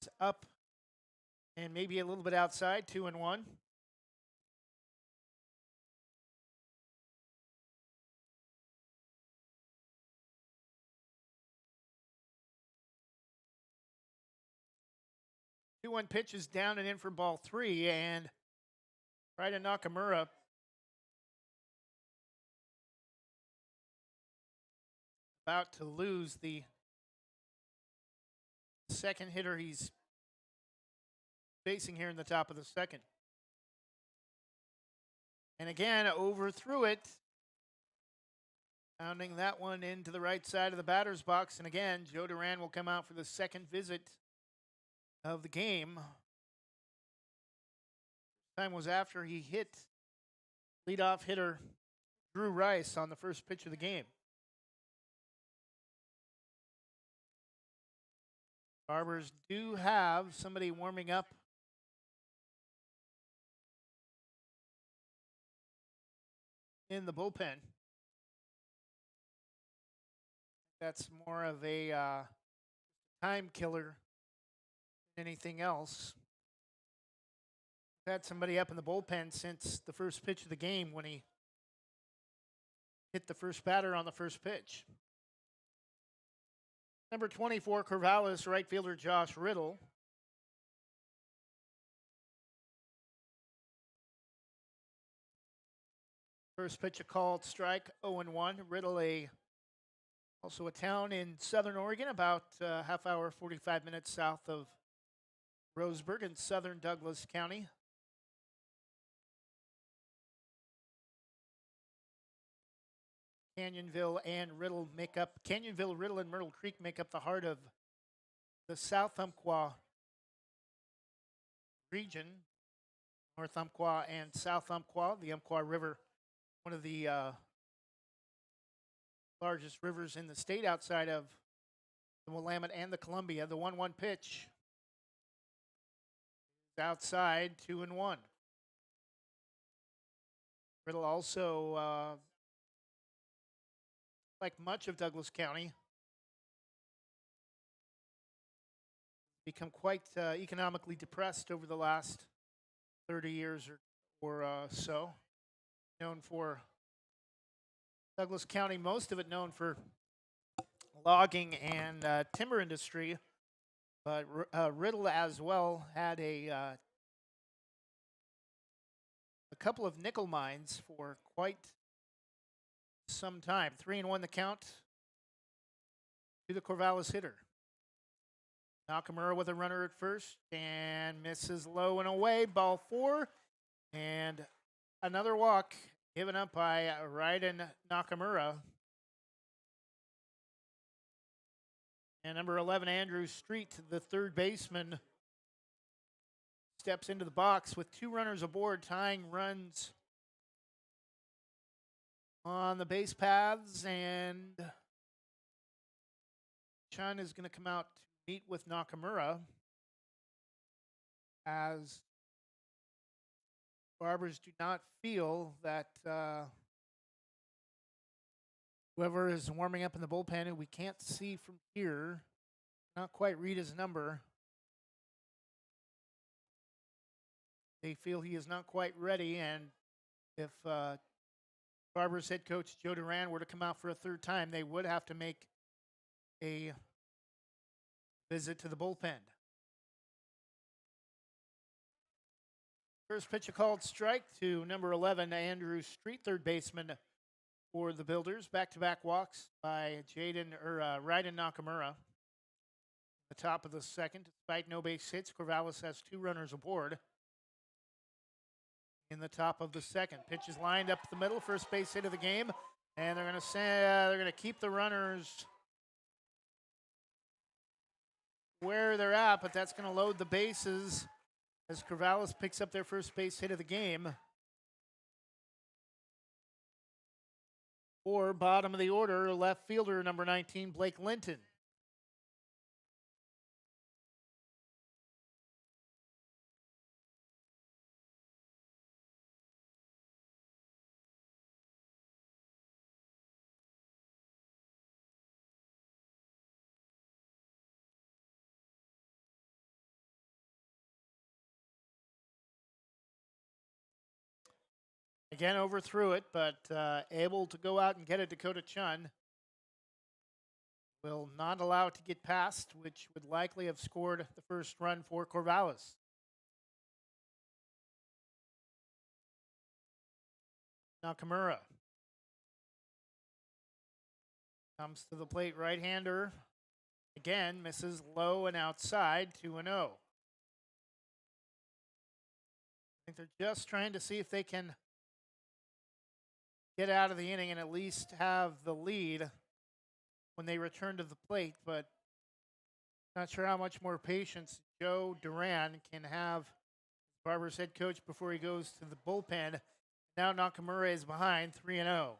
It's up and maybe a little bit outside, 2-1. Two-one pitch is down and in for ball 3, and Ryden Nakamura about to lose the second hitter he's facing here in the top of the second. And again, overthrew it, pounding that one into the right side of the batter's box. And again, Joe Duran will come out for the second visit of the game. Time was after he hit leadoff hitter Drew Rice on the first pitch of the game. Barbers do have somebody warming up in the bullpen. That's more of a time killer than anything else. We've had somebody up in the bullpen since the first pitch of the game when he hit the first batter on the first pitch. Number 24, Corvallis, right fielder Josh Riddle. First pitch a called strike, 0-1. Riddle, also a town in southern Oregon, about half hour, 45 minutes south of Roseburg in southern Douglas County. Canyonville, Riddle, and Myrtle Creek make up the heart of the South Umpqua region. North Umpqua and South Umpqua, the Umpqua River, one of the largest rivers in the state outside of the Willamette and the Columbia. The 1-1 pitch is outside, 2-1. Riddle also, like much of Douglas County, become quite economically depressed over the last 30 years or so. Known for Douglas County, most of it known for logging and timber industry, but Riddle as well had a couple of nickel mines for quite some time. 3-1 the count to the Corvallis hitter. Nakamura with a runner at first and misses low and away. Ball 4, and another walk given up by Ryden Nakamura. And number 11, Andrew Street, the third baseman, steps into the box with 2 runners aboard, tying runs on the base paths, and Chun is going to come out to meet with Nakamura as Barbers do not feel that whoever is warming up in the bullpen, who we can't see from here, not quite read his number, they feel he is not quite ready, and if Barbers head coach Joe Duran were to come out for a third time, they would have to make a visit to the bullpen. First pitch a called strike to number 11, Andrew Street, third baseman for the Builders. Back-to-back walks by Ryden Nakamura. The top of the second, despite no base hits, Corvallis has 2 runners aboard in the top of the second. Pitch is lined up the middle, first base hit of the game, and they're going to keep the runners where they're at, but that's going to load the bases as Corvallis picks up their first base hit of the game. For bottom of the order, left fielder number 19, Blake Linton. Again, overthrew it, but able to go out and get it. Dakota Chun will not allow it to get past, which would likely have scored the first run for Corvallis. Nakamura comes to the plate, right-hander. Again, misses low and outside, 2-0. I think they're just trying to see if they can get out of the inning and at least have the lead when they return to the plate, but not sure how much more patience Joe Duran can have, Barbers head coach, before he goes to the bullpen. Now Nakamura is behind, 3-0.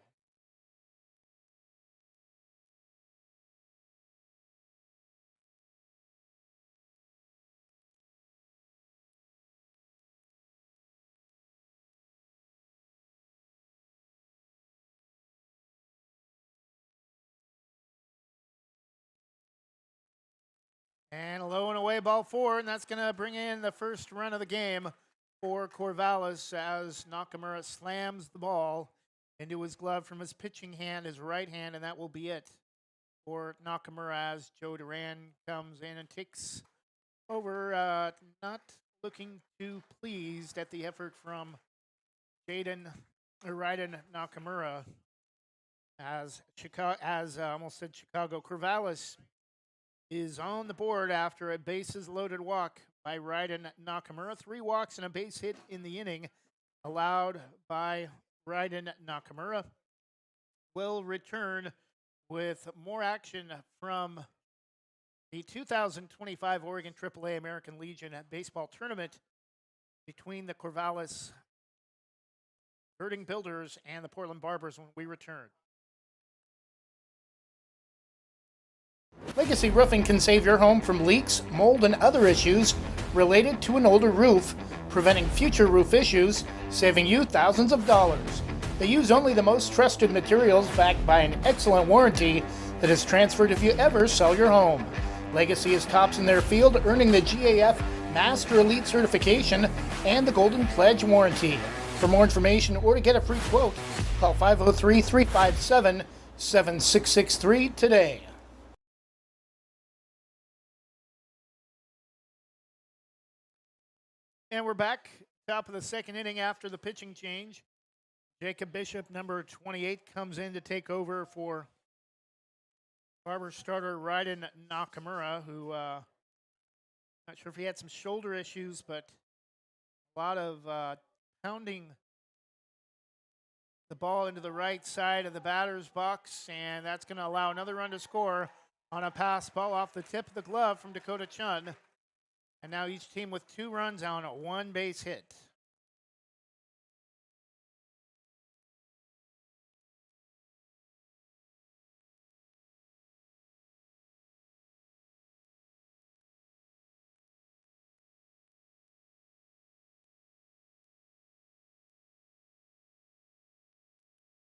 And a low and away, ball 4, and that's going to bring in the first run of the game for Corvallis as Nakamura slams the ball into his glove from his pitching hand, his right hand, and that will be it for Nakamura as Joe Duran comes in and takes over, not looking too pleased at the effort from Raiden Nakamura as Chicago Corvallis is on the board after a bases-loaded walk by Raiden Nakamura. 3 walks and a base hit in the inning allowed by Raiden Nakamura. Will return with more action from the 2025 Oregon AAA American Legion Baseball Tournament between the Corvallis Gerding Builders and the Portland Barbers when we return. Legacy Roofing can save your home from leaks, mold, and other issues related to an older roof, preventing future roof issues, saving you thousands of dollars. They use only the most trusted materials backed by an excellent warranty that is transferred if you ever sell your home. Legacy is tops in their field, earning the GAF Master Elite certification and the Golden Pledge warranty. For more information or to get a free quote, call 503-357-7663 today. And we're back, top of the second inning after the pitching change. Jacob Bishop, number 28, comes in to take over for Barber starter Raiden Nakamura, who not sure if he had some shoulder issues, but a lot of pounding the ball into the right side of the batter's box, and that's going to allow another run to score on a pass ball off the tip of the glove from Dakota Chun. And now each team with 2 runs on a 1 base hit.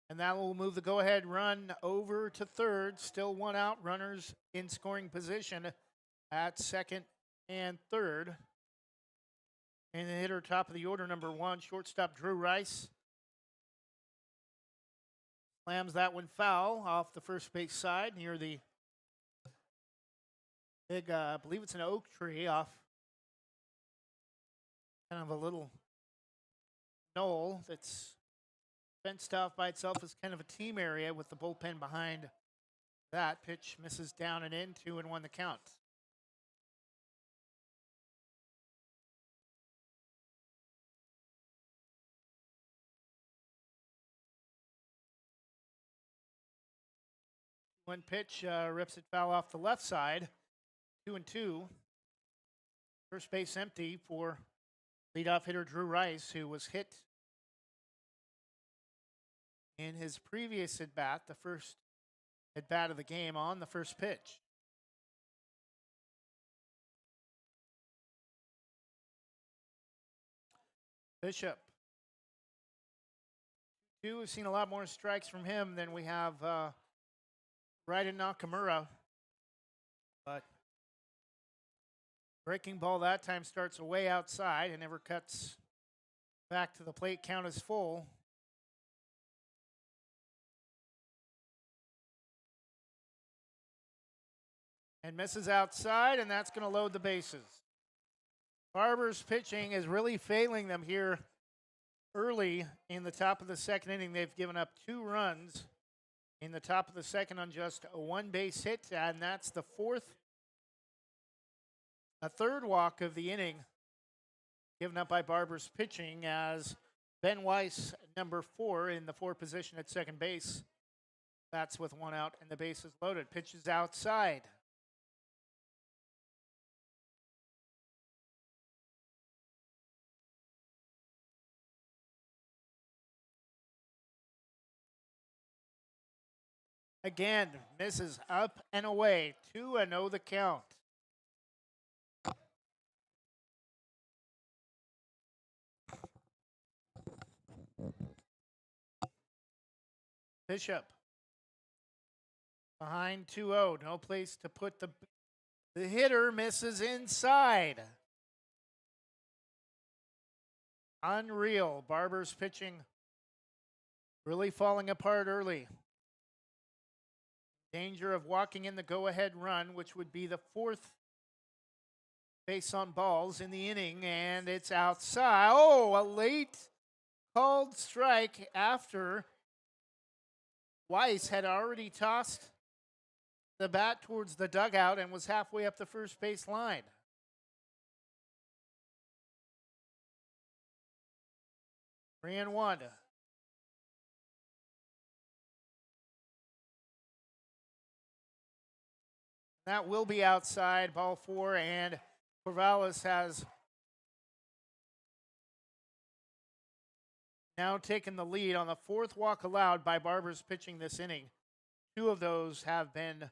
And that will move the go-ahead run over to third. Still 1 out, runners in scoring position at second and third. And the hitter top of the order, number 1, shortstop Drew Rice. Slams that one foul off the first base side near the big, I believe it's an oak tree off kind of a little knoll that's fenced off by itself as kind of a team area with the bullpen behind that. Pitch misses down and in, 2-1 the count. One pitch, rips it foul off the left side. 2-2. First base empty for leadoff hitter Drew Rice, who was hit in his previous at bat, the first at bat of the game, on the first pitch. Bishop. We've seen a lot more strikes from him than we have Raiden Nakamura. But breaking ball that time starts away outside and never cuts back to the plate. Count is full. And misses outside, and that's going to load the bases. Barbers pitching is really failing them here early in the top of the second inning. They've given up 2 runs in the top of the second on just a 1 base hit, and that's the third walk of the inning given up by Barbers pitching, as Ben Weiss, number 4 in the 4 position at second base. That's with 1 out and the base is loaded. Pitches outside. Again, misses up and away. 2-0 the count. Bishop behind 2-0. No place to put the hitter. Misses inside. Unreal. Barbers pitching really falling apart early. Danger of walking in the go-ahead run, which would be the 4th base on balls in the inning, and it's outside. Oh, a late called strike after Weiss had already tossed the bat towards the dugout and was halfway up the first base line. Three and one. That will be outside, ball 4, and Corvallis has now taken the lead on the 4th walk allowed by Barbers pitching this inning. 2 of those have been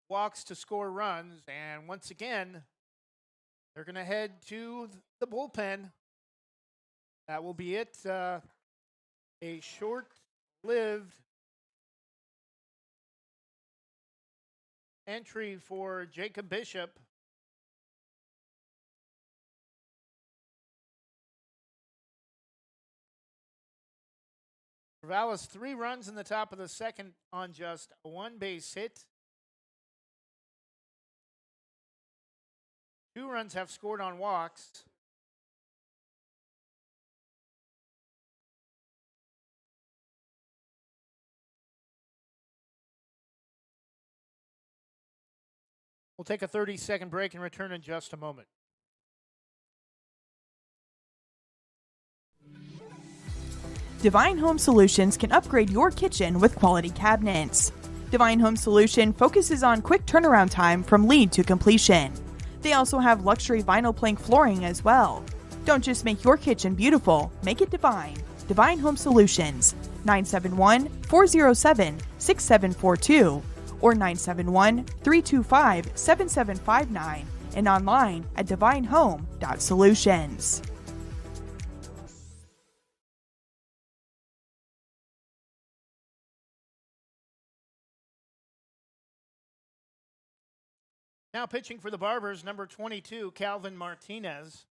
walks to score runs, and once again, they're going to head to the bullpen. That will be it. A short-lived entry for Jacob Bishop. Corvallis 3 runs in the top of the second on just a 1 base hit. 2 runs have scored on walks. We'll take a 30-second break and return in just a moment. Divine Home Solutions can upgrade your kitchen with quality cabinets. Divine Home Solution focuses on quick turnaround time from lead to completion. They also have luxury vinyl plank flooring as well. Don't just make your kitchen beautiful, make it divine. Divine Home Solutions, 971-407-6742 or 971-325-7759 and online at divinehome.solutions. Now pitching for the Barbers, number 22, Calvin Martinez.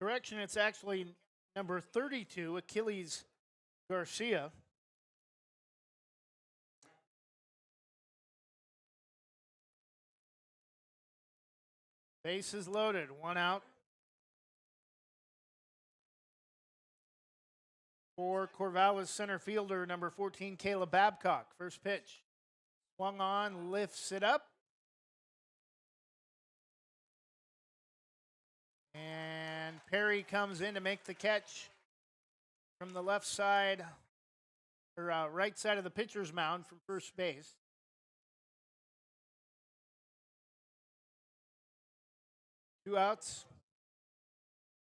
Correction, it's actually number 32, Achilles Garcia. Bases loaded, 1 out. For Corvallis center fielder, number 14, Caleb Babcock. First pitch. Swung on, lifts it up. And Perry comes in to make the catch from the left side, or right side of the pitcher's mound from first base. Two outs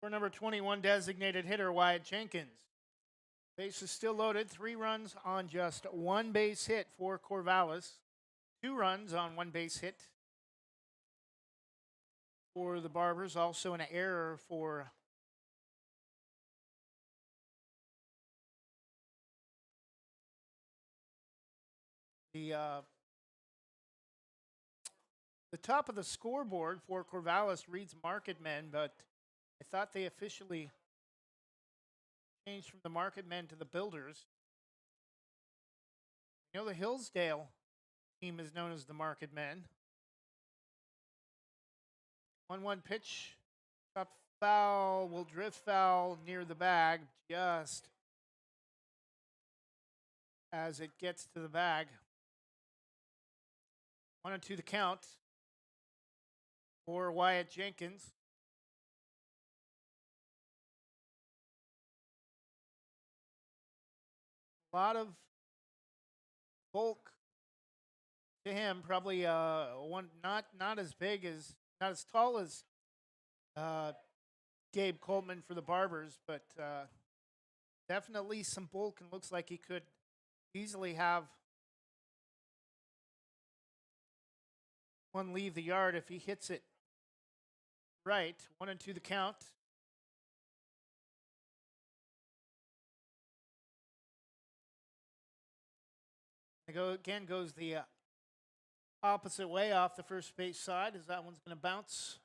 for number 21 designated hitter, Wyatt Jenkins. Base is still loaded. 3 runs on just 1 base hit for Corvallis. 2 runs on 1 base hit for the Barbers. Also an error for the top of the scoreboard for Corvallis reads Marketmen, but I thought they officially changed from the Marketmen to the Builders. You know, the Hillsdale team is known as the Marketmen. 1-1 pitch. Up foul, will drift foul near the bag just as it gets to the bag. 1-2 the count for Wyatt Jenkins. A lot of bulk to him, probably one not as big as, not as tall as Gabe Coltman for the Barbers, but definitely some bulk, and looks like he could easily have one leave the yard if he hits it right. 1-2 the count. Again goes the opposite way off the first base side, as that one's going to bounce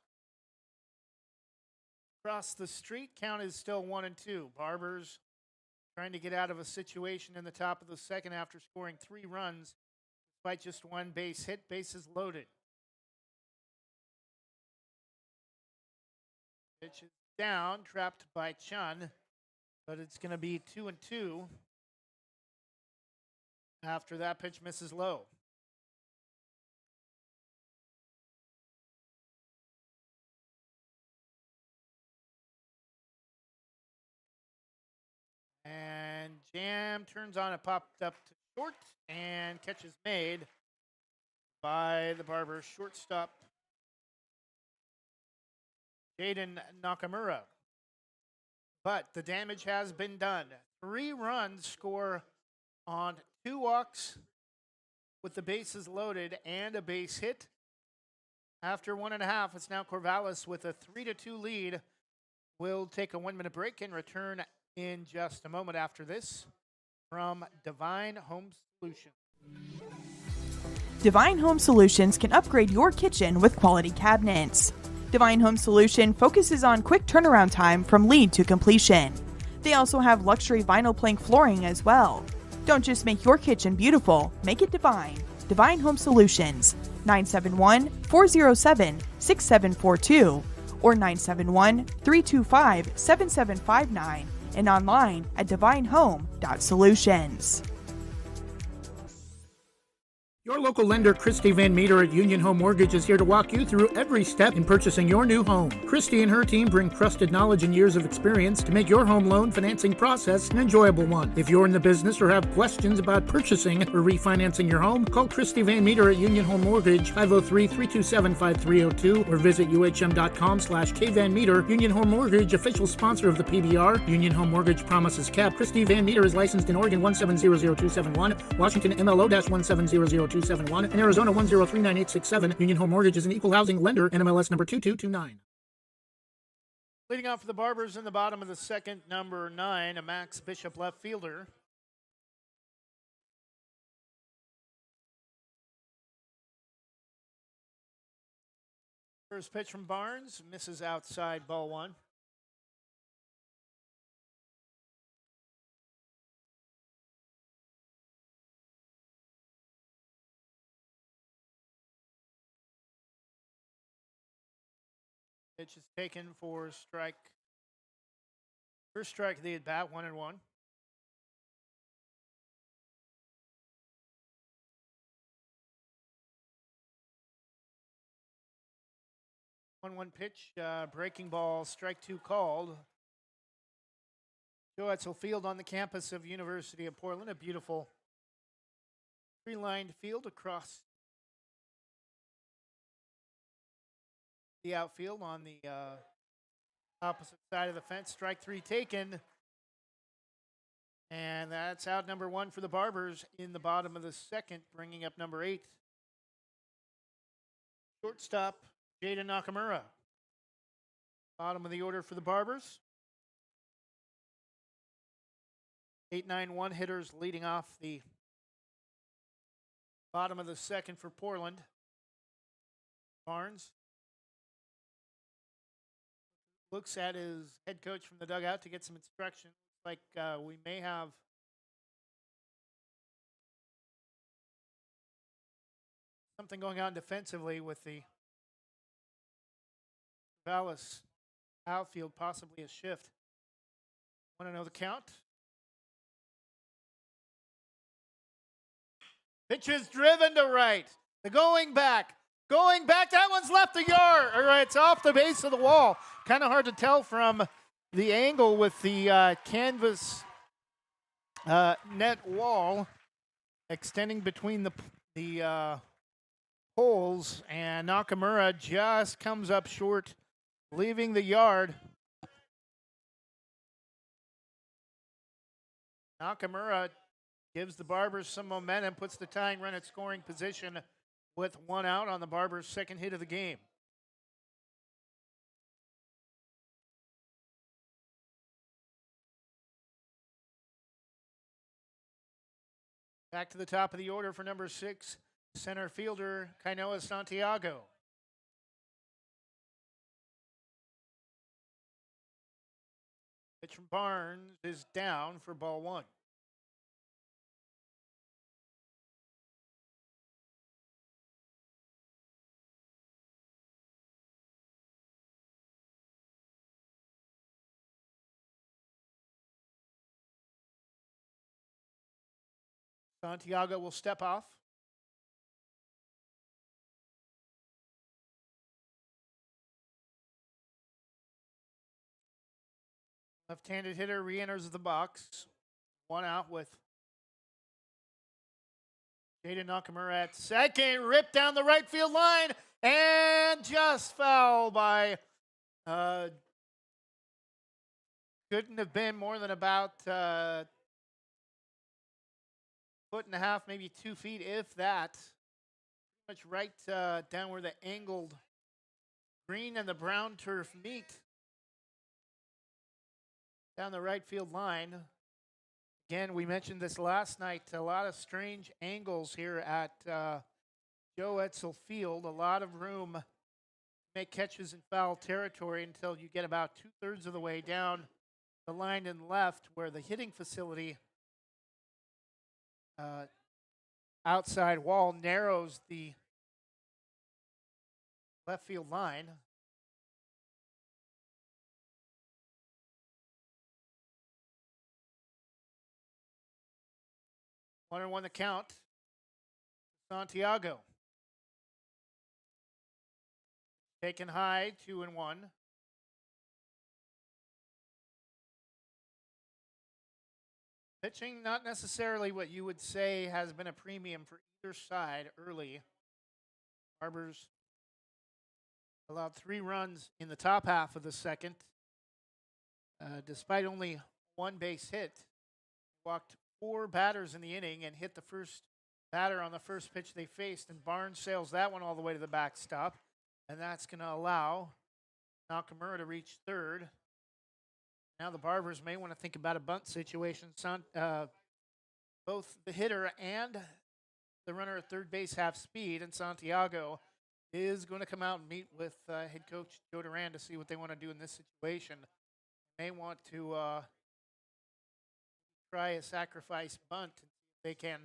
across the street. Count is still 1-2. Barbers trying to get out of a situation in the top of the second after scoring 3 runs despite just 1 base hit. Bases loaded. Pitch is down, trapped by Chun, but it's going to be 2-2 after that pitch misses low. And jam turns on, it popped up to short, and catch is made by the Barbers shortstop, Jaden Nakamura. But the damage has been done. 3 runs score on 2 walks with the bases loaded and a base hit. After 1.5, it's now Corvallis with a 3-2 lead. We'll take a 1-minute break and return in just a moment after this from Divine Home Solutions. Divine Home Solutions can upgrade your kitchen with quality cabinets. Divine Home Solution focuses on quick turnaround time from lead to completion. They also have luxury vinyl plank flooring as well. Don't just make your kitchen beautiful, make it divine. Divine Home Solutions, 971-407-6742 or 971-325-7759 and online at divinehome.solutions. Your local lender, Christy Van Meter at Union Home Mortgage, is here to walk you through every step in purchasing your new home. Christy and her team bring trusted knowledge and years of experience to make your home loan financing process an enjoyable one. If you're in the business or have questions about purchasing or refinancing your home, call Christy Van Meter at Union Home Mortgage, 503-327-5302, or visit uhm.com/kvanmeter. Union Home Mortgage, official sponsor of the PBR. Union Home Mortgage promises cap. Christy Van Meter is licensed in Oregon 1700271, Washington MLO-1700271, and Arizona 1039867. Union Home Mortgage is an equal housing lender, NMLS number 2229. Leading off for the Barbers in the bottom of the second, number 9, a Max Bishop left fielder. First pitch from Barnes, misses outside, ball 1. Pitch is taken for strike. First strike of the at bat, 1-1. 1-1 pitch, breaking ball, strike 2 called. Joe ETZEL Field on the campus of University of Portland, a beautiful tree-lined field across the outfield on the opposite side of the fence. Strike 3 taken. And that's out number 1 for the Barbers in the bottom of the second, bringing up number 8. Shortstop, Jada Nakamura. Bottom of the order for the Barbers. 8-9-1 hitters leading off the bottom of the second for Portland. Barnes looks at his head coach from the dugout to get some instruction. Like we may have something going on defensively with the Corvallis outfield, possibly a shift. Want to know the count? Pitch is driven to right. The going back. That one's left the yard. All right, it's off the base of the wall. Kind of hard to tell from the angle with the canvas net wall extending between the poles, and Nakamura just comes up short, leaving the yard. Nakamura gives the Barbers some momentum, puts the tying run at scoring position with 1 out on the Barbers' second hit of the game. Back to the top of the order for number 6, center fielder Kainoa Santiago. Pitch from Barnes is down for ball 1. Santiago will step off. Left-handed hitter re-enters the box. 1 out with Jada Nakamura at second. Ripped down the right field line and just foul by couldn't have been more than about foot and a half, maybe 2 feet, if that. Pretty much right down where the angled green and the brown turf meet. Down the right field line. Again, we mentioned this last night. A lot of strange angles here at Joe ETZEL Field. A lot of room to make catches in foul territory until you get about 2/3 of the way down the line and left, where the hitting facility outside wall narrows the left field line. One and 1 the count. Santiago. Taken high, 2-1. Pitching, not necessarily what you would say has been a premium for either side early. Barbers allowed 3 runs in the top half of the second. Despite only 1 base hit, walked 4 batters in the inning and hit the first batter on the first pitch they faced, and Barnes sails that one all the way to the backstop, and that's going to allow Nakamura to reach third. Now the Barbers may want to think about a bunt situation. Both the hitter and the runner at third base have speed, and Santiago is going to come out and meet with head coach Joe Duran to see what they want to do in this situation. They want to try a sacrifice bunt and see if they can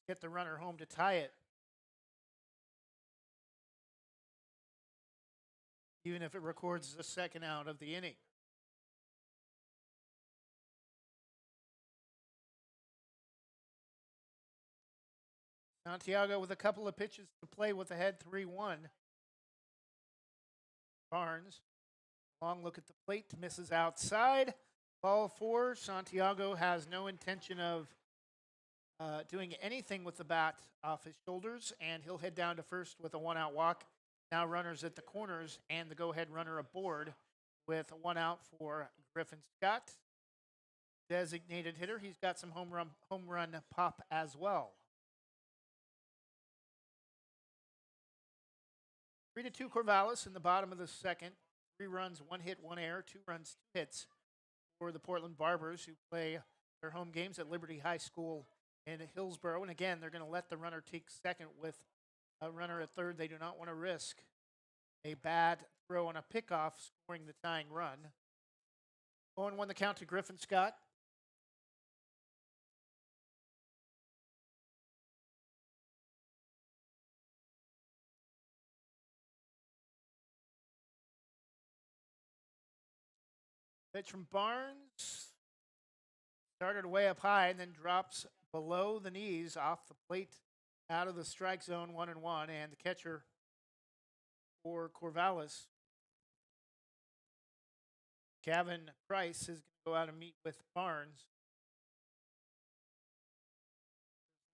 get the runner home to tie it. Even if it records the second out of the inning. Santiago with a couple of pitches to play with ahead 3-1. Barnes. Long look at the plate, misses outside. Ball 4. Santiago has no intention of doing anything with the bat off his shoulders, and he'll head down to first with a 1-out walk. Now runners at the corners and the go-ahead runner aboard with a 1 out for Griffin Scott. Designated hitter. He's got some home run pop as well. 3-2 Corvallis in the bottom of the second. 3 runs, 1 hit, 1 error, 2 runs, 2 hits for the Portland Barbers, who play their home games at Liberty High School in Hillsborough. And again, they're going to let the runner take second with a runner at third. They do not want to risk a bad throw on a pickoff scoring the tying run. 0-1 the count to Griffin Scott. Pitch from Barnes. Started way up high and then drops below the knees off the plate out of the strike zone, 1-1. And the catcher for Corvallis, Gavin Price, is going to go out and meet with Barnes.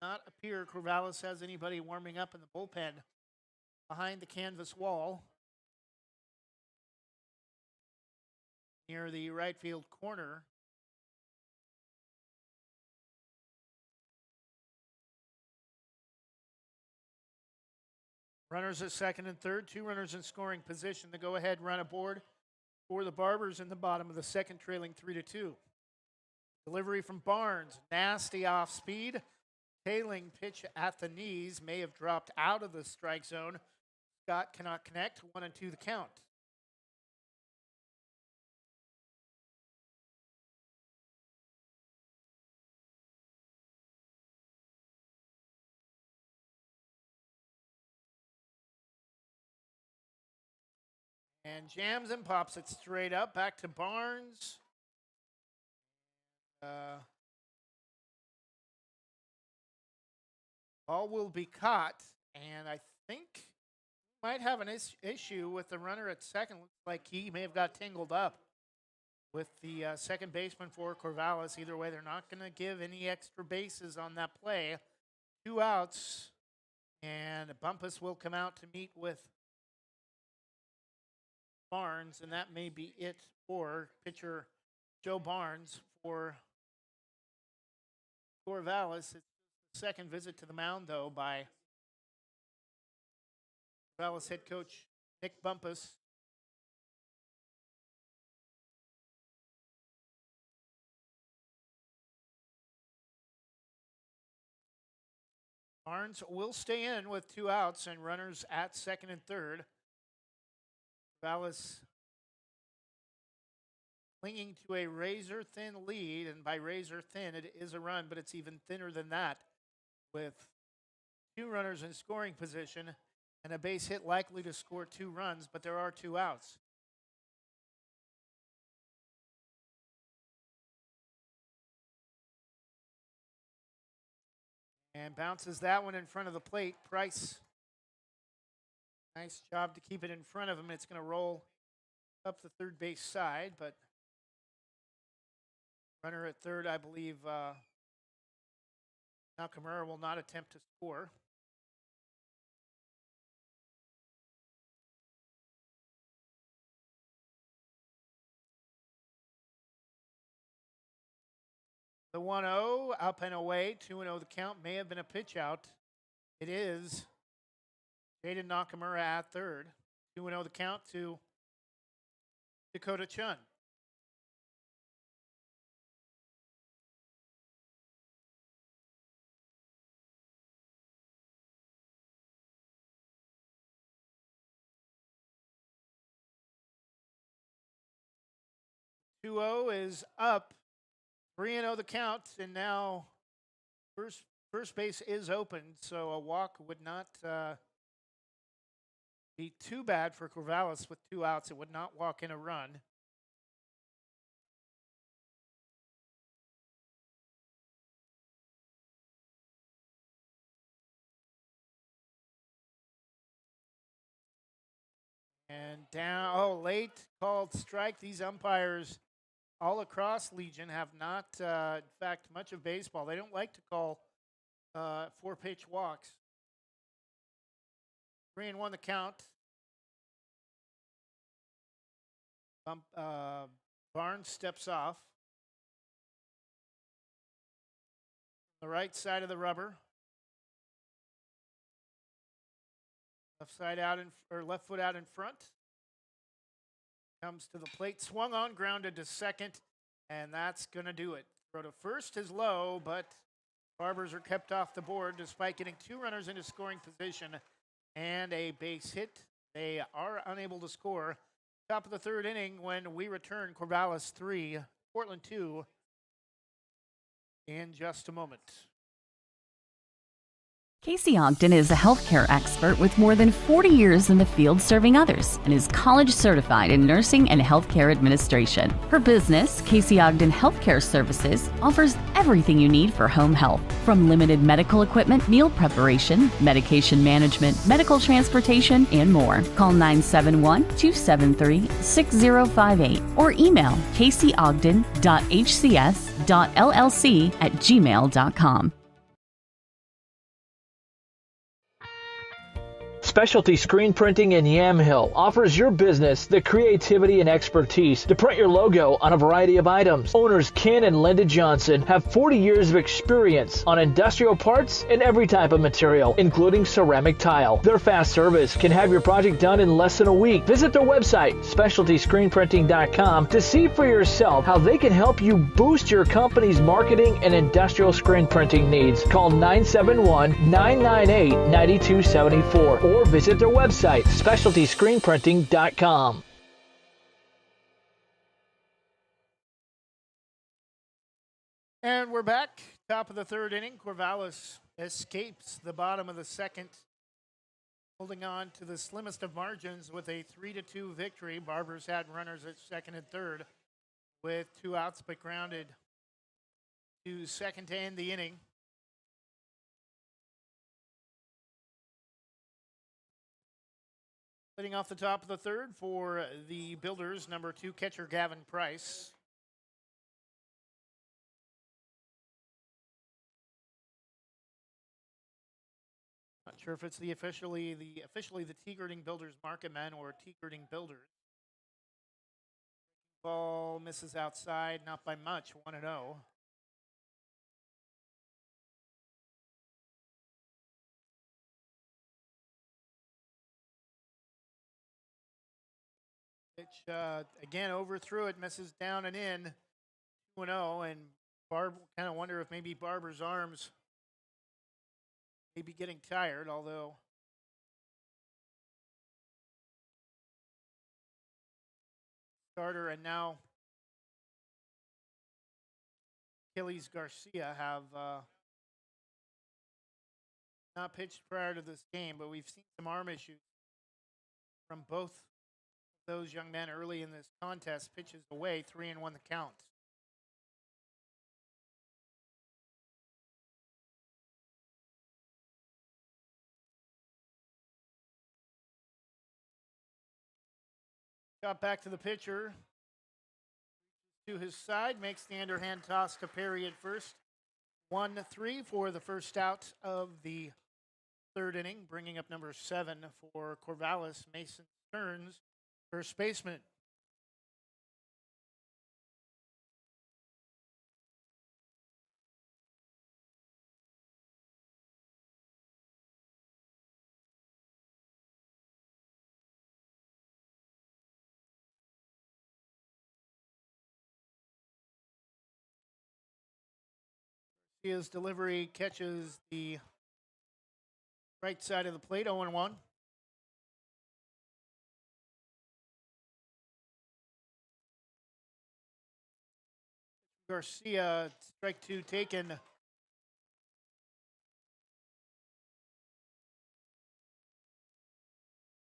Does not appear Corvallis has anybody warming up in the bullpen behind the canvas wall near the right field corner. Runners at second and third, 2 runners in scoring position. The go-ahead run aboard for the Barbers in the bottom of the second, trailing 3-2. Delivery from Barnes, nasty off speed. Tailing pitch at the knees, may have dropped out of the strike zone. Scott cannot connect, 1-2 the count. And jams and pops it straight up. Back to Barnes. Ball will be caught. And I think might have an issue with the runner at second. Looks like he may have got tangled up with the second baseman for Corvallis. Either way, they're not going to give any extra bases on that play. 2 outs. And Bumpus will come out to meet with Barnes, and that may be it for pitcher Joe Barnes for Corvallis. It's the second visit to the mound, though, by Corvallis head coach Nick Bumpus. Barnes will stay in with 2 outs and runners at second and third. Corvallis clinging to a razor-thin lead, and by razor-thin, it is a run, but it's even thinner than that with 2 runners in scoring position and a base hit likely to score 2 runs, but there are 2 outs. And bounces that one in front of the plate. Price, nice job to keep it in front of him. It's going to roll up the third base side, but runner at third, I believe Nakamura will not attempt to score. The 1-0 up and away, 2-0 the count. May have been a pitch out. It is Jaden Nakamura at third. 2-0 the count to Dakota Chun. Is up. 3-0 the count, and now first base is open, so a walk would not be too bad for Corvallis with 2 outs. It would not walk in a run. And down, late called strike. These umpires all across Legion have not, in fact, much of baseball. They don't like to call 4-pitch walks. 3-1 the count. Barnes steps off. The right side of the rubber. Left side out or left foot out in front. Comes to the plate, swung on, grounded to second, and that's going to do it. Throw to first is low, but Barbers are kept off the board despite getting 2 runners into scoring position and a base hit. They are unable to score. Top of the 3rd inning when we return. Corvallis 3, Portland 2 in just a moment. Casey Ogden is a healthcare expert with more than 40 years in the field serving others and is college certified in nursing and healthcare administration. Her business, Casey Ogden Healthcare Services, offers everything you need for home health, from limited medical equipment, meal preparation, medication management, medical transportation, and more. Call 971-273-6058 or email caseyogden.hcs.llc@gmail.com. Specialty Screen Printing in Yamhill offers your business the creativity and expertise to print your logo on a variety of items. Owners Ken and Linda Johnson have 40 years of experience on industrial parts and every type of material, including ceramic tile. Their fast service can have your project done in less than a week. Visit their website, specialtyscreenprinting.com, to see for yourself how they can help you boost your company's marketing and industrial screen printing needs. Call 971-998-9274 or visit their website, specialtyscreenprinting.com. And we're back. Top of the 3rd inning. Corvallis escapes the bottom of the 2nd, holding on to the slimmest of margins with a 3-2 victory. Barbers had runners at 2nd and 3rd with 2 outs, but grounded to 2nd to end the inning. Leading off the top of the 3rd for the Builders, number 2 catcher Gavin Price. Not sure if it's officially the T. Gerding Builders Market Men or T. Gerding Builders. Ball misses outside, not by much, 1-0. Pitch, again, overthrew it, misses down and in, 2-0, and Barb kind of wonder if maybe Barber's arms may be getting tired, although starter and now Achilles Garcia have not pitched prior to this game, but we've seen some arm issues from both those young men early in this contest. Pitches away, 3-1 the count. Got back to the pitcher. To his side, makes the underhand toss to Perry at first. 1-3 for the first out of the 3rd inning, bringing up number 7 for Corvallis, Mason Stearns, first baseman. His delivery catches the right side of the plate, 0-1. Garcia, strike 2 taken.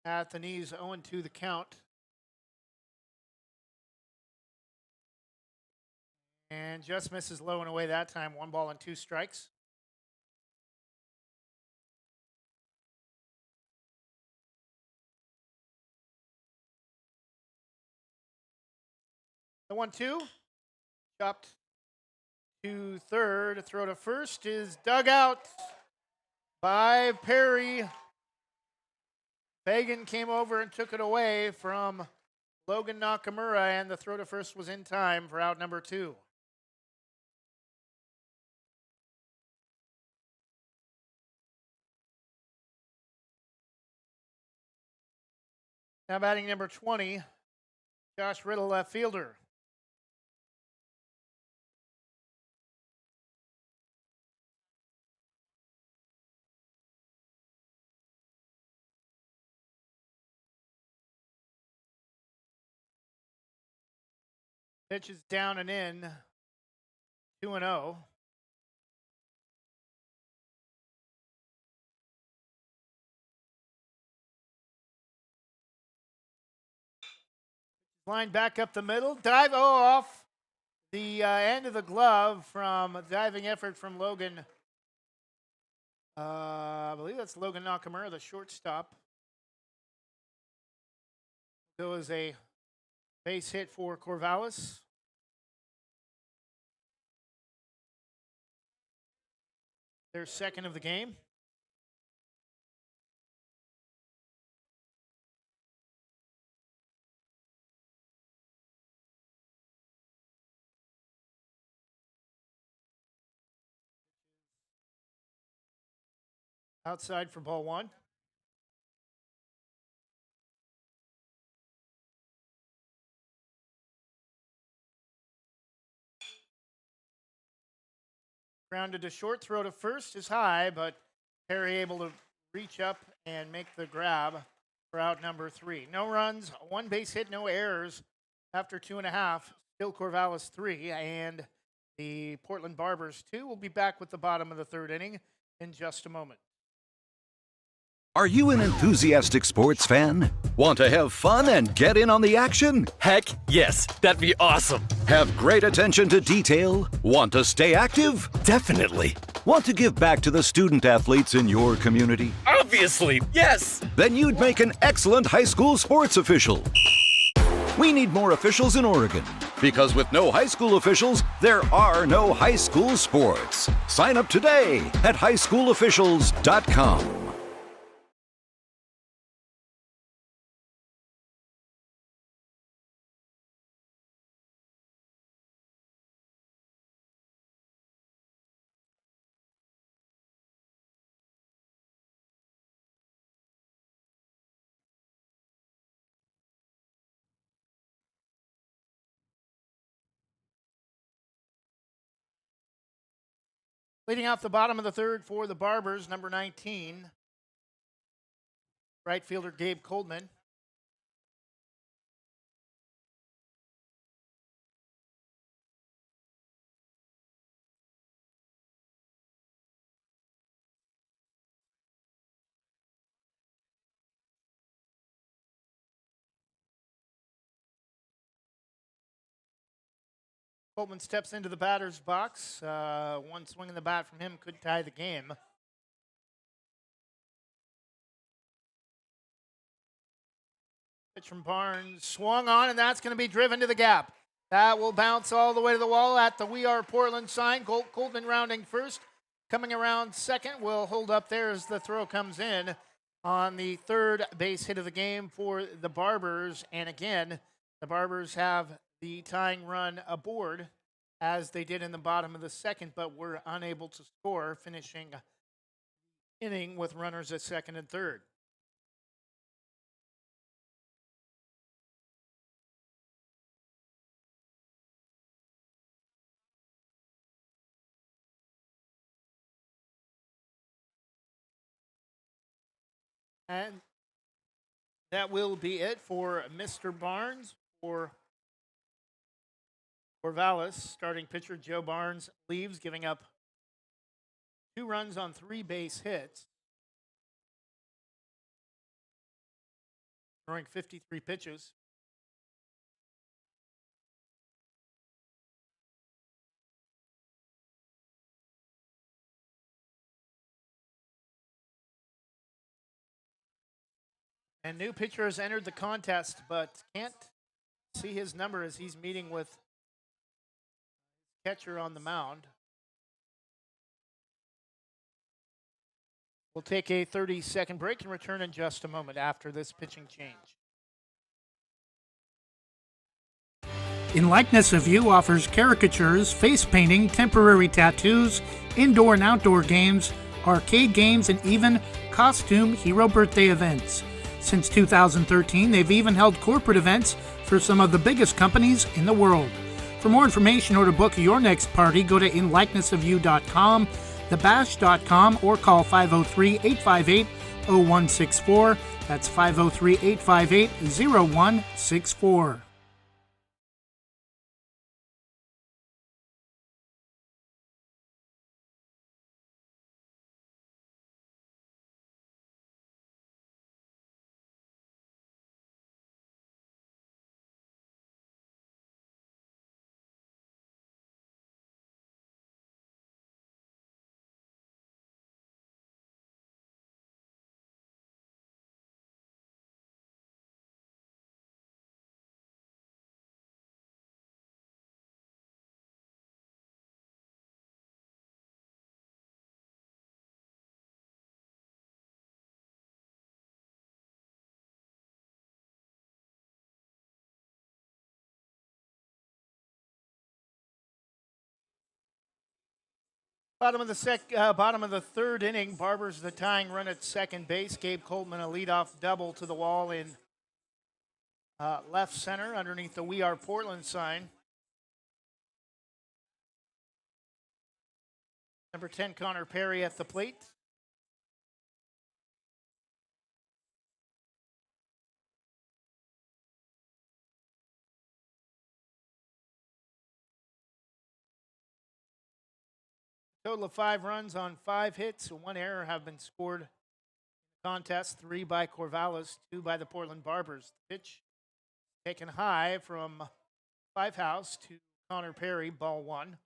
At the knees, 0-2 the count. And just misses low and away that time. 1 ball and 2 strikes. The 1-2. Chopped to third. Throw to first is dug out by Perry. Fagan came over and took it away from Logan Nakamura, and the throw to first was in time for out number 2. Now batting number 20, Josh Riddle, left fielder. Pitch is down and in, 2-0. Line back up the middle, dive off the end of the glove from a diving effort from Logan. I believe that's Logan Nakamura, the shortstop. There was a base hit for Corvallis. Their second of the game. Outside for ball 1. Grounded to short, throw to first is high, but Perry able to reach up and make the grab for out number 3. No runs, 1 base hit, no errors after 2.5. Still Corvallis 3, and the Portland Barbers 2. We'll be back with the bottom of the 3rd inning in just a moment. Are you an enthusiastic sports fan? Want to have fun and get in on the action? Heck, yes, that'd be awesome. Have great attention to detail? Want to stay active? Definitely. Want to give back to the student athletes in your community? Obviously, yes. Then you'd make an excellent high school sports official. We need more officials in Oregon, because with no high school officials, there are no high school sports. Sign up today at highschoolofficials.com. Leading off the bottom of the 3rd for the Barbers, number 19, right fielder Gabe Coldman. Coldman steps into the batter's box. One swing in the bat from him could tie the game. Pitch from Barnes, swung on, and that's going to be driven to the gap. That will bounce all the way to the wall at the We Are Portland sign. Coldman rounding first, coming around second, will hold up there as the throw comes in on the 3rd base hit of the game for the Barbers. And again, the Barbers have the tying run aboard, as they did in the bottom of the 2nd, but were unable to score, finishing inning with runners at 2nd and 3rd. And that will be it for Mr. Barnes. For Corvallis, starting pitcher Joe Barnes leaves, giving up 2 runs on 3 base hits, throwing 53 pitches. And new pitcher has entered the contest, but can't See his number as he's meeting with catcher on the mound. We'll take a 30-second break and return in just a moment after this pitching change. In Likeness of You offers caricatures, face painting, temporary tattoos, indoor and outdoor games, arcade games, and even costume hero birthday events. Since 2013, they've even held corporate events for some of the biggest companies in the world. For more information or to book your next party, go to inlikenessofyou.com, thebash.com, or call 503-858-0164. That's 503-858-0164. Bottom of the third inning, Barbers the tying run at second base. Gabe Coltman a leadoff double to the wall in left center underneath the We Are Portland sign. Number 10, Connor Perry at the plate. Total of 5 runs on 5 hits. 1 error have been scored in the contest. 3 by Corvallis, 2 by the Portland Barbers. The pitch taken high from Five House to Connor Perry, ball 1.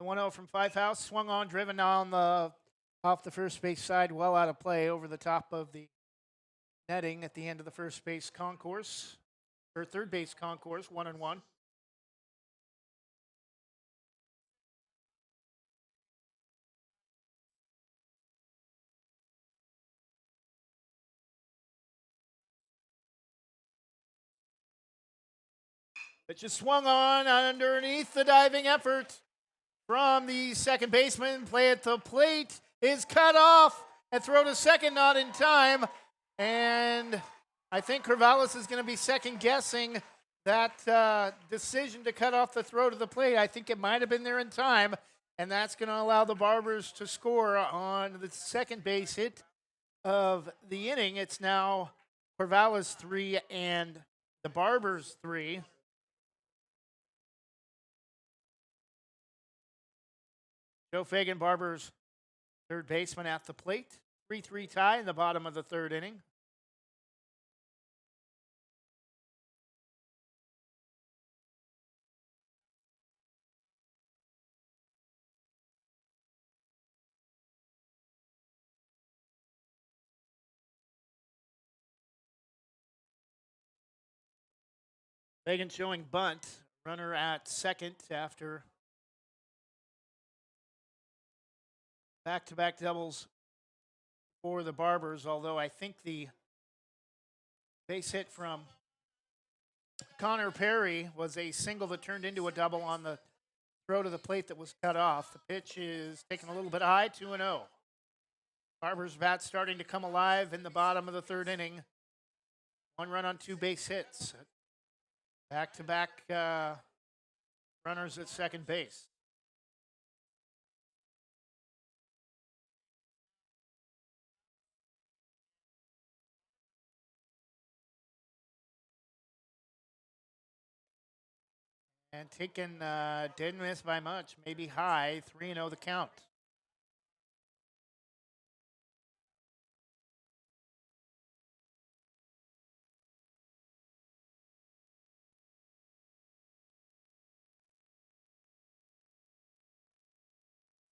The 1-0 from Five House, swung on, driven on off the first base side, well out of play over the top of the netting at the end of the first base concourse, or third base concourse, 1-1. It just swung on underneath the diving effort from the second baseman. Play at the plate is cut off and throw to second, not in time. And I think Corvallis is going to be second guessing that decision to cut off the throw to the plate. I think it might have been there in time, and that's going to allow the Barbers to score on the second base hit of the inning. It's now Corvallis 3 and the Barbers 3. Joe Fagan, Barbers third baseman at the plate. 3-3 tie in the bottom of the third inning. Fagan showing bunt. Runner at second after back-to-back doubles for the Barbers, although I think the base hit from Connor Perry was a single that turned into a double on the throw to the plate that was cut off. The pitch is taken a little bit high, 2-0. Barbers bat starting to come alive in the bottom of the third inning. 1 run on 2 base hits. Back-to-back runners at second base. And taken, didn't miss by much, maybe high, 3-0 the count.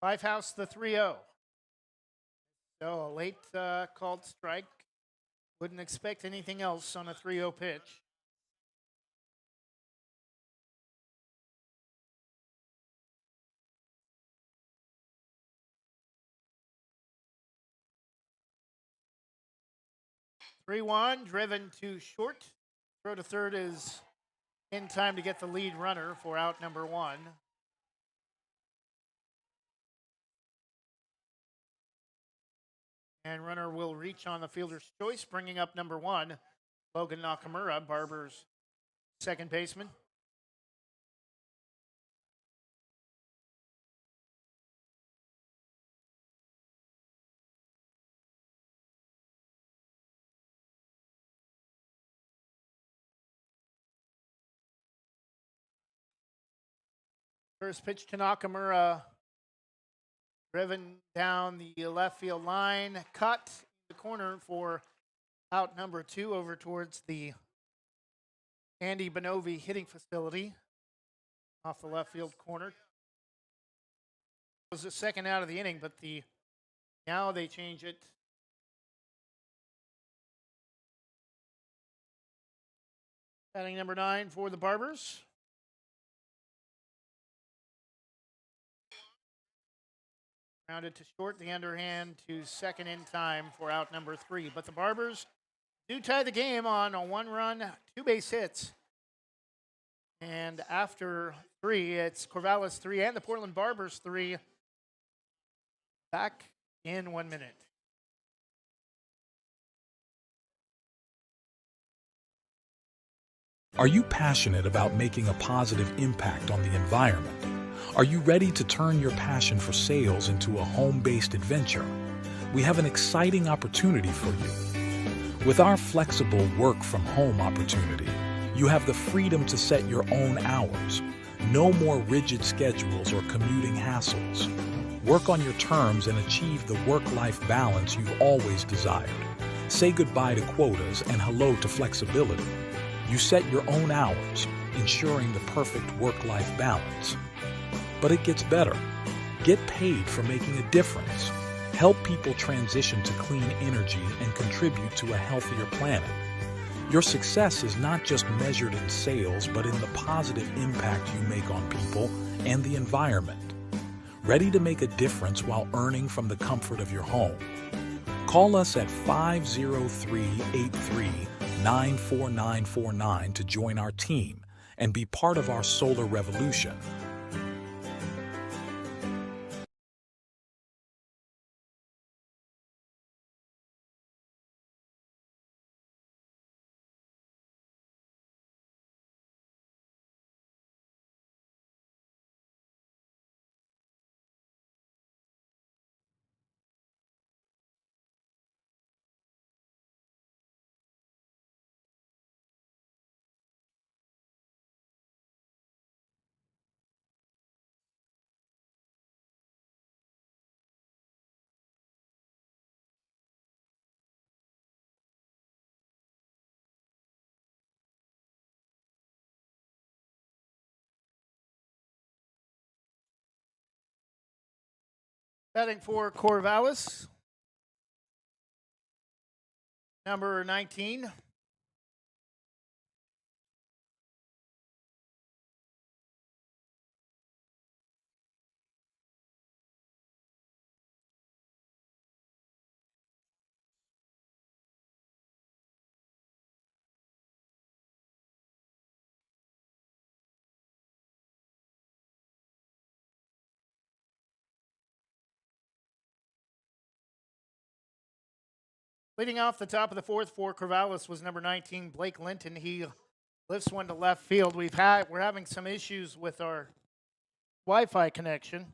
Five house the 3-0. So a late called strike. Wouldn't expect anything else on a 3-0 pitch. Three-one, driven to short. Throw to third is in time to get the lead runner for out number one. And runner will reach on the fielder's choice, bringing up number one, Logan Nakamura, Barbers' second baseman. First pitch to Nakamura, driven down the left field line, cut in the corner for out number two over towards the Andy Benovi hitting facility off the left field corner. It was the second out of the inning, but now they change it. Batting number 9 for the Barbers. Rounded to short, the underhand to second in time for out number 3. But the Barbers do tie the game on a 1-run, 2 base hits. And after 3, it's Corvallis 3 and the Portland Barbers 3. Back in 1 minute. Are you passionate about making a positive impact on the environment? Are you ready to turn your passion for sales into a home-based adventure? We have an exciting opportunity for you. With our flexible work-from-home opportunity, you have the freedom to set your own hours. No more rigid schedules or commuting hassles. Work on your terms and achieve the work-life balance you've always desired. Say goodbye to quotas and hello to flexibility. You set your own hours, ensuring the perfect work-life balance. But it gets better. Get paid for making a difference. Help people transition to clean energy and contribute to a healthier planet. Your success is not just measured in sales, but in the positive impact you make on people and the environment. Ready to make a difference while earning from the comfort of your home? Call us at 503-83-94949 to join our team and be part of our solar revolution. Batting for Corvallis, number 19. Leading off the top of the fourth for Corvallis was number 19, Blake Linton. He lifts one to left field. We're having some issues with our Wi-Fi connection.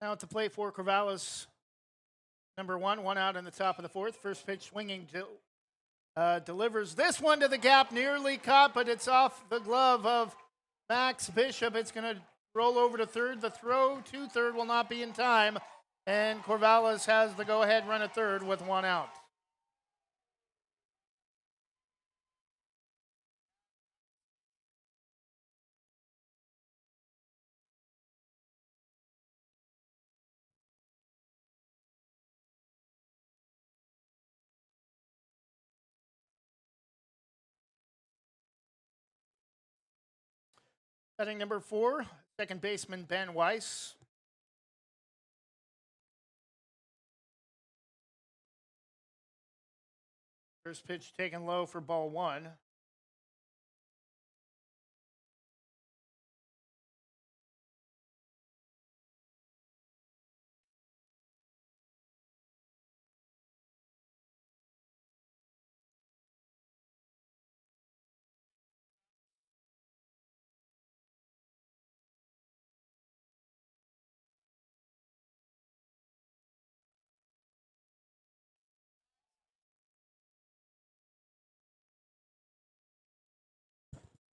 Now at the plate for Corvallis, number one out in the top of the fourth. First pitch swinging, delivers this one to the gap, nearly caught, but it's off the glove of Max Bishop. It's going to roll over to third. The throw to third will not be in time, and Corvallis has the go-ahead run at third with one out. Batting number 4, second baseman Ben Weiss. First pitch taken low for ball 1.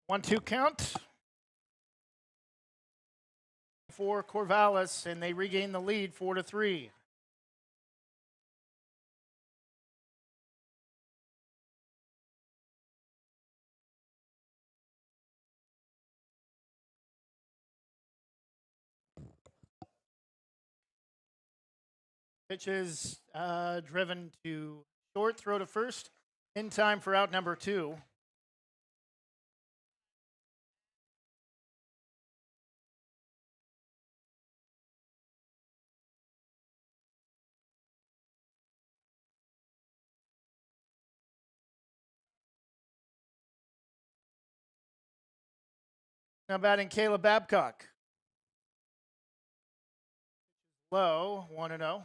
One-two count for Corvallis, and they regain the lead 4-3. Pitch is driven to short, throw to first, in time for out number 2. Now batting Caleb Babcock. Low, 1-0.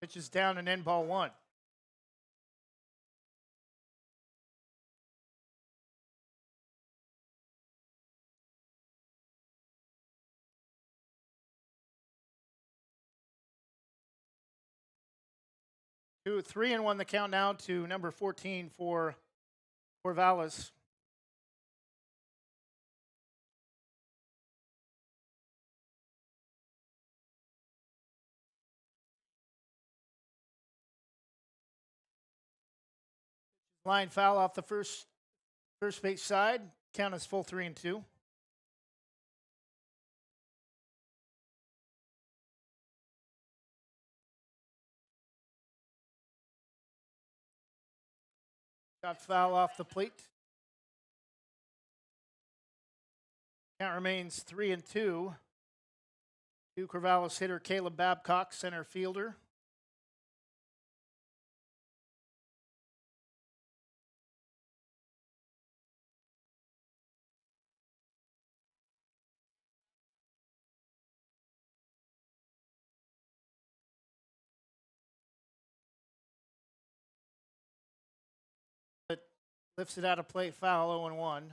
Pitch is down and in, ball 1. Two, 3-1 the count now to number 14 for Corvallis. Line foul off the first base side. Count is full 3-2. Got foul off the plate. Count remains 3-2. To Corvallis hitter Caleb Babcock, center fielder. Lifts it out of play, foul, 0-1.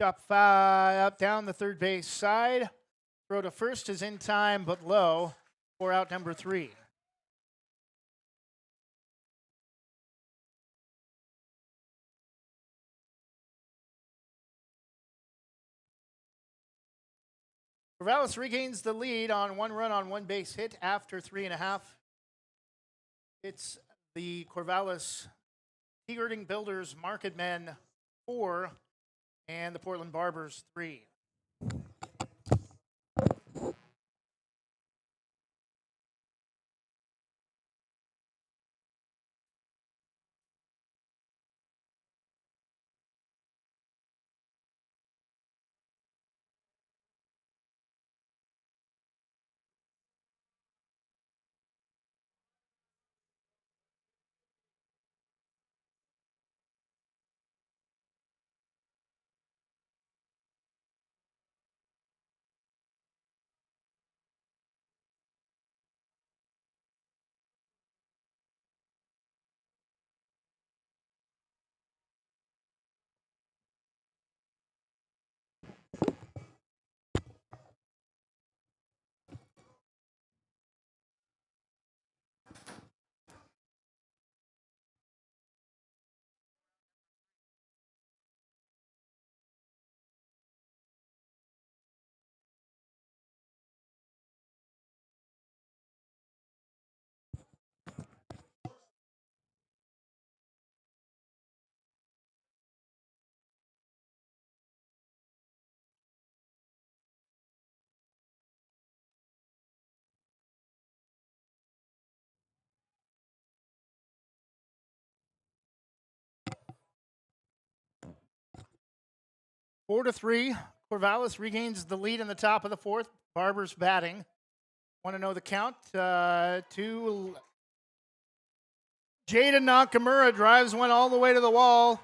Chop up down the third base side. Throw to first is in time, but low for out number 3. Corvallis regains the lead on 1 run on 1 base hit after 3.5. It's the Corvallis Gerding Builders Market Men 4 and the Portland Barbers 3. 4-3. Corvallis regains the lead in the top of the fourth. Barbers batting. Want to know the count? To Jada Nakamura drives one all the way to the wall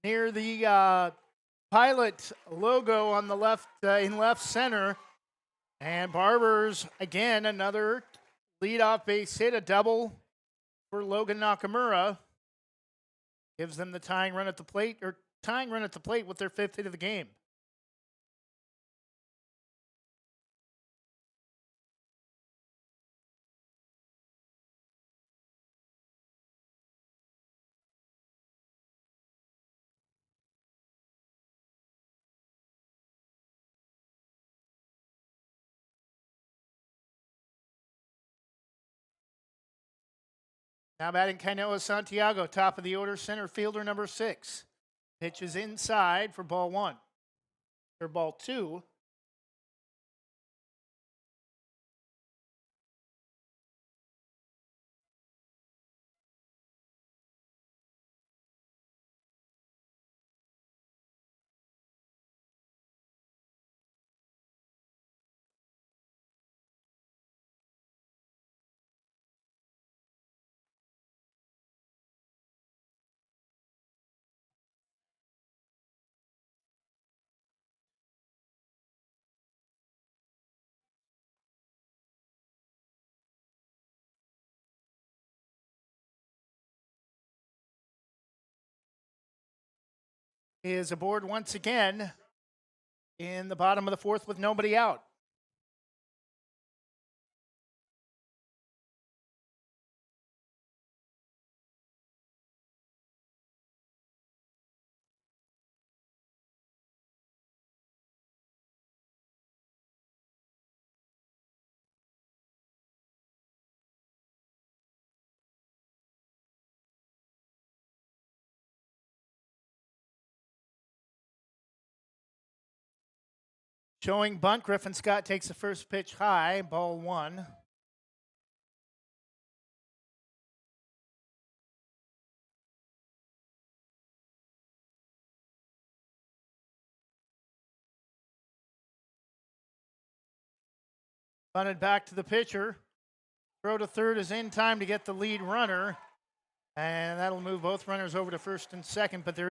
near the Pilot logo on the left in left center. And Barbers, again, another leadoff base hit, a double for Logan Nakamura. Gives them the tying run at the plate with their fifth hit of the game. Now batting Kainoa Santiago, top of the order, center fielder number 6. Pitches inside for ball 1. Or ball 2. Is aboard once again in the bottom of the fourth with nobody out. Showing bunt, Griffin Scott takes the first pitch high, ball 1. Bunted back to the pitcher. Throw to third is in time to get the lead runner. And that'll move both runners over to first and second, but there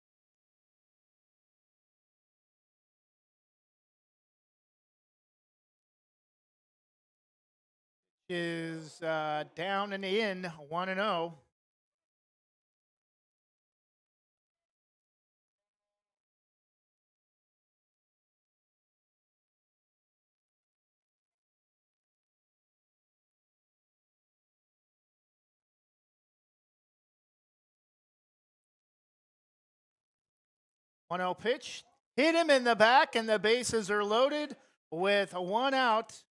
is down and in, 1-0. One-zero pitch, hit him in the back, and the bases are loaded with 1 out.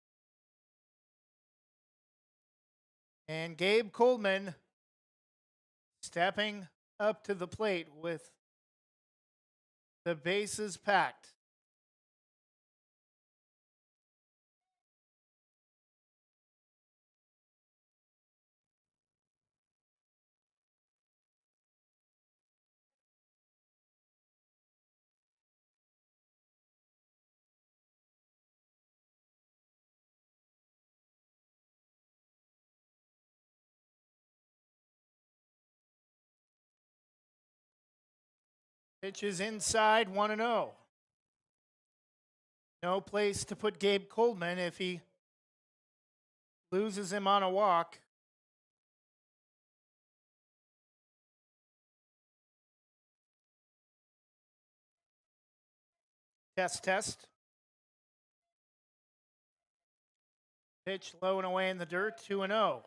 And Gabe Coleman stepping up to the plate with the bases packed. Pitch is inside, 1-0. No place to put Gabe Coleman if he loses him on a walk. Test. Pitch low and away in the dirt, 2-0.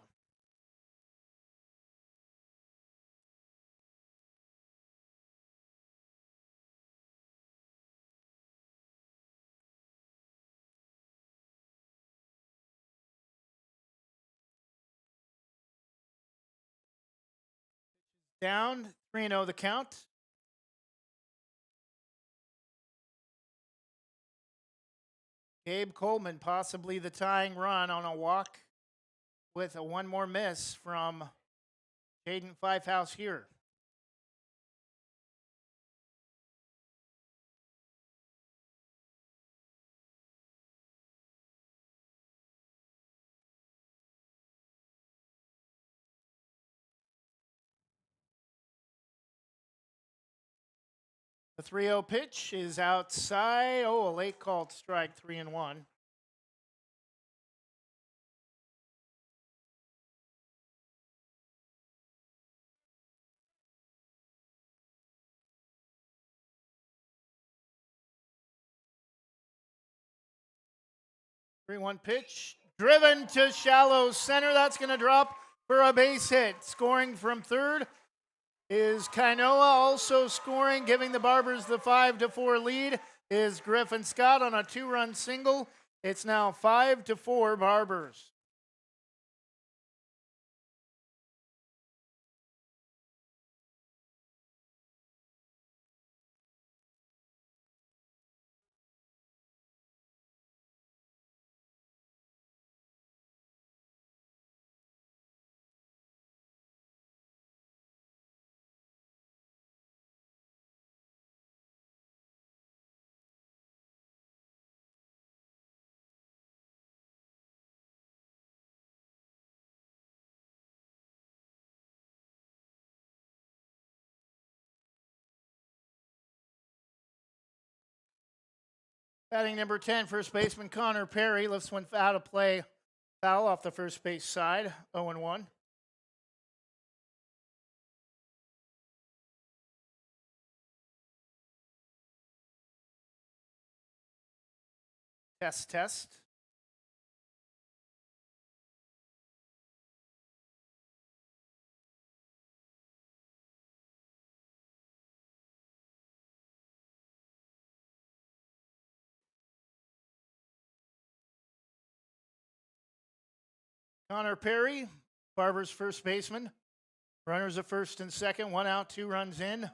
Down, 3-0 the count. Gabe Coleman, possibly the tying run on a walk with a one more miss from Jaden Fivehouse here. The 3-0 pitch is outside. Oh, a late called strike, 3-1. Three-one pitch, driven to shallow center. That's going to drop for a base hit. Scoring from third is Kainoa, also scoring, giving the Barbers the 5-4 lead is Griffin Scott on a 2-run single. It's now 5-4 Barbers. Batting number 10, first baseman Connor Perry lifts one out of play. Foul off the first base side, 0-1. Test. Connor Perry, Barbers first baseman. Runners at first and second, 1 out, 2 runs in.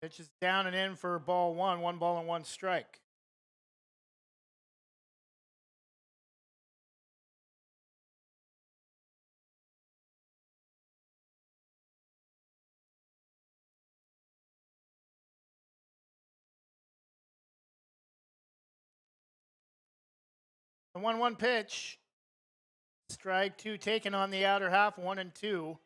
Pitch is down and in for ball 1, 1 ball and 1 strike. The 1-1 pitch. Strike 2 taken on the outer half, 1-2.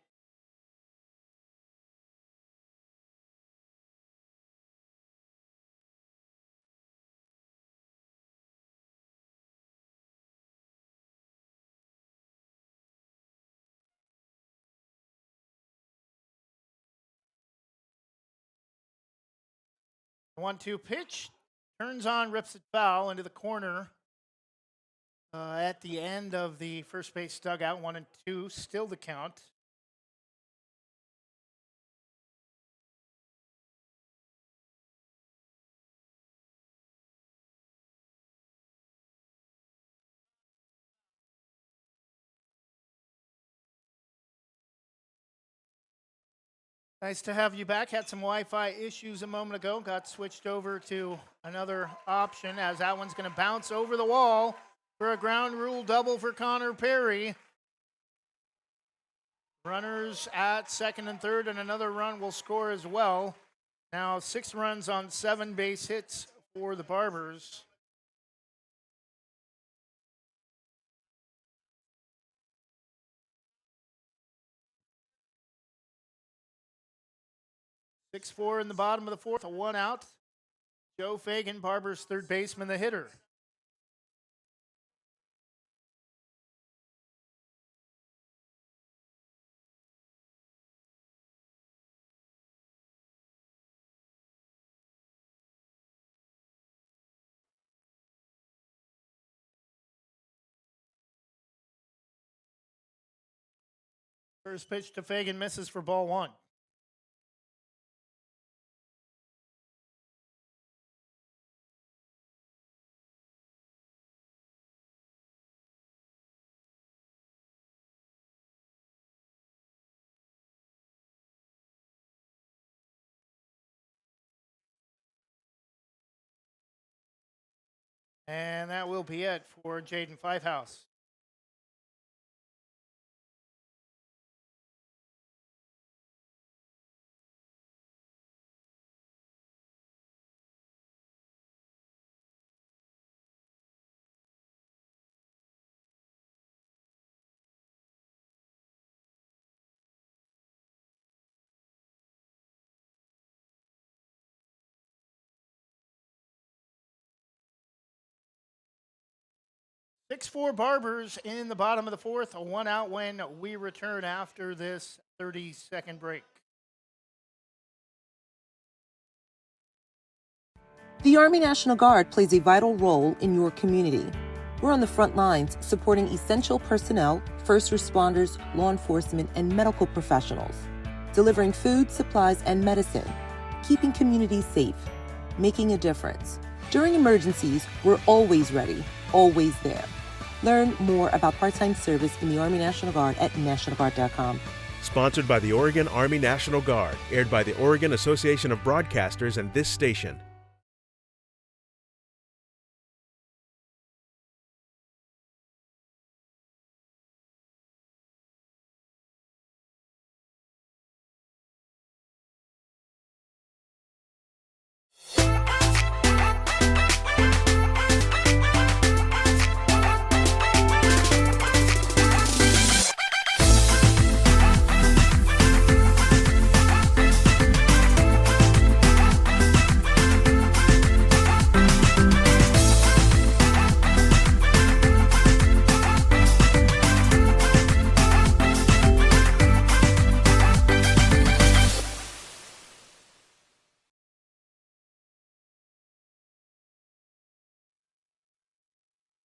The 1-2 pitch turns on, rips it foul into the corner. At the end of the first base dugout, 1-2, still the count. Nice to have you back. Had some Wi-Fi issues a moment ago. Got switched over to another option as that one's going to bounce over the wall for a ground rule double for Connor Perry. Runners at second and third, and another run will score as well. Now 6 runs on 7 base hits for the Barbers. Six-4 in the bottom of the fourth, a 1 out. Joe Fagan, Barbers third baseman, the hitter. First pitch to Fagan misses for ball 1. And that will be it for Jaden Fivehouse. 6-4 Barbers in the bottom of the fourth, a 1 out when we return after this 30-second break. The Army National Guard plays a vital role in your community. We're on the front lines supporting essential personnel, first responders, law enforcement, and medical professionals, delivering food, supplies, and medicine, keeping communities safe, making a difference. During emergencies, we're always ready, always there. Learn more about part-time service in the Army National Guard at nationalguard.com. Sponsored by the Oregon Army National Guard, aired by the Oregon Association of Broadcasters and this station.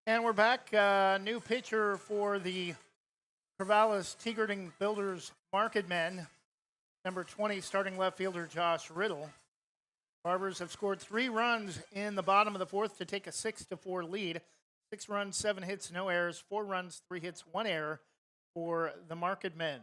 And we're back. New pitcher for the Corvallis Gerding Builders Market Men, number 20, starting left fielder Josh Riddle. Barbers have scored 3 runs in the bottom of the fourth to take a 6-4 lead. 6 runs, 7 hits, no errors. 4 runs, 3 hits, 1 error for the Market Men.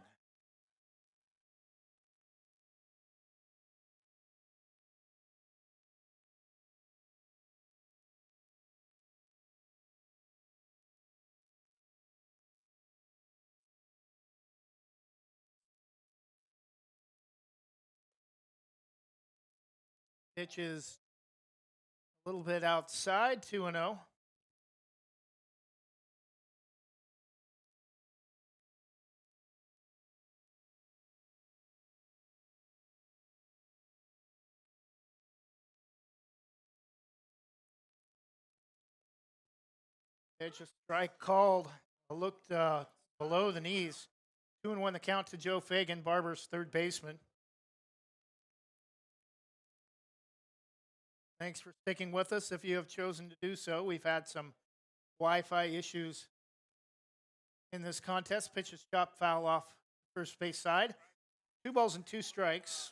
Pitch is a little bit outside, 2-0. Pitch, a strike called. Looked below the knees. 2-1 the count to Joe Fagan, Barbers' third baseman. Thanks for sticking with us if you have chosen to do so. We've had some Wi-Fi issues in this contest. Pitch is chopped foul off first base side. 2 balls and 2 strikes.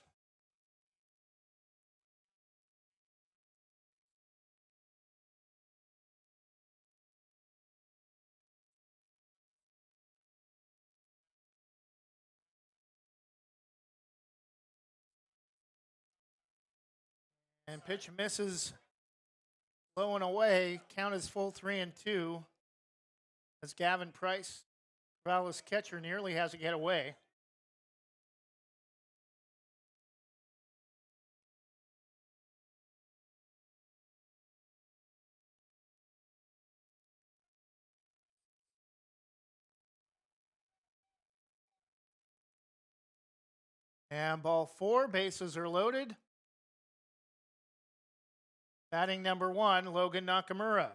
And pitch misses low and away. Count is full 3-2. As Gavin Price, Corvallis catcher, nearly has to get away. And ball 4, bases are loaded. Batting number 1, Logan Nakamura.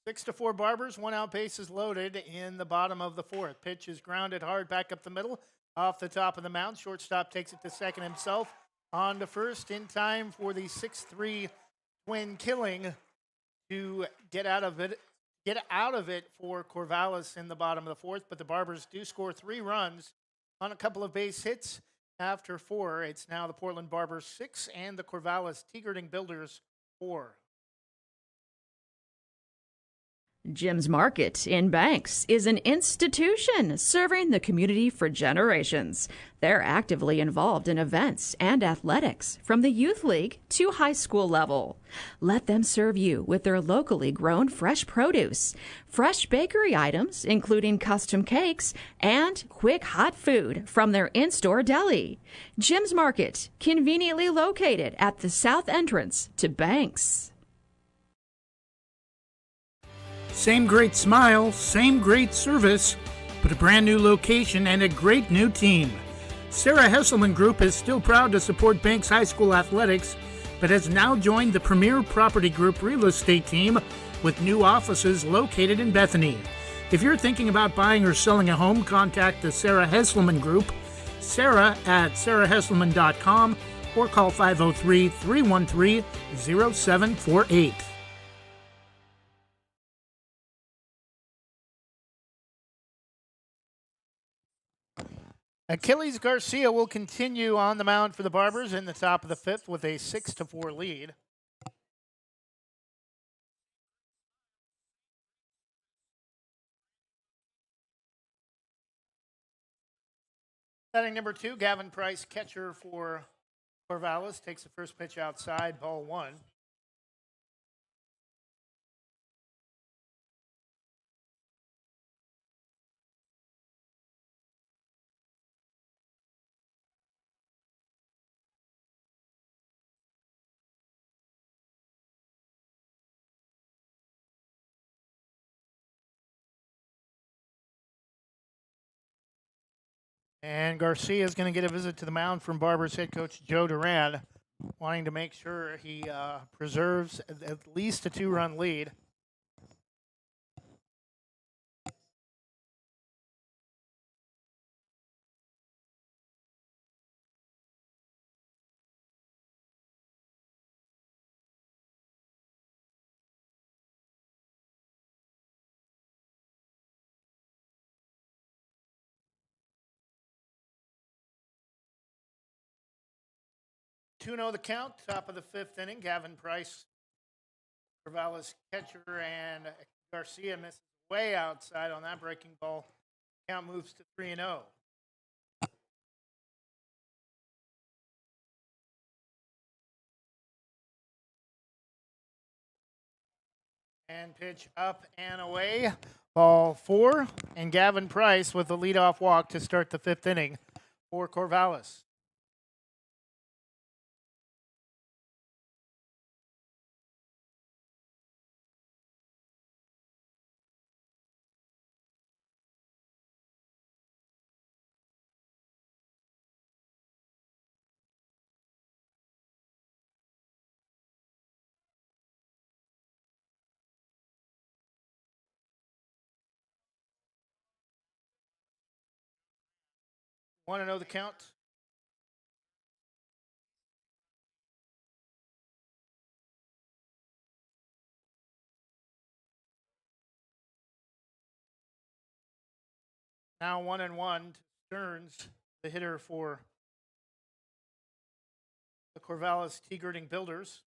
Six to 4 Barbers, 1 out, bases loaded in the bottom of the fourth. Pitch is grounded hard back up the middle, off the top of the mound. Shortstop takes it to second himself. On to first in time for the 6-3 twin killing to get out of it for Corvallis in the bottom of the fourth. But the Barbers do score 3 runs on a couple of base hits after 4. It's now the Portland Barbers 6 and the Corvallis Gerding Builders 4. Jim's Market in Banks is an institution serving the community for generations. They're actively involved in events and athletics from the youth league to high school level. Let them serve you with their locally grown fresh produce, fresh bakery items, including custom cakes, and quick hot food from their in-store deli. Jim's Market, conveniently located at the south entrance to Banks. Same great smile, same great service, but a brand new location and a great new team. Sarah Hesselman Group is still proud to support Banks High School athletics, but has now joined the Premier Property Group real estate team with new offices located in Bethany. If you're thinking about buying or selling a home, contact the Sarah Hesselman Group, Sarah at sarahhesselman.com, or call 503-313-0748. Achilles Garcia will continue on the mound for the Barbers in the top of the fifth with a 6-4 lead. Batting number 2, Gavin Price, catcher for Corvallis, takes the first pitch outside, ball 1. And Garcia is going to get a visit to the mound from Barbers head coach Joe Duran, wanting to make sure he preserves at least a 2-run lead. The count, top of the fifth inning. Gavin Price, Corvallis catcher, and Garcia misses way outside on that breaking ball. Count moves to 3-0. And pitch up and away. Ball 4, and Gavin Price with the leadoff walk to start the fifth inning for Corvallis. Want to know the count? Now 1-1 to Stearns, the hitter for the Corvallis Gerding Builders.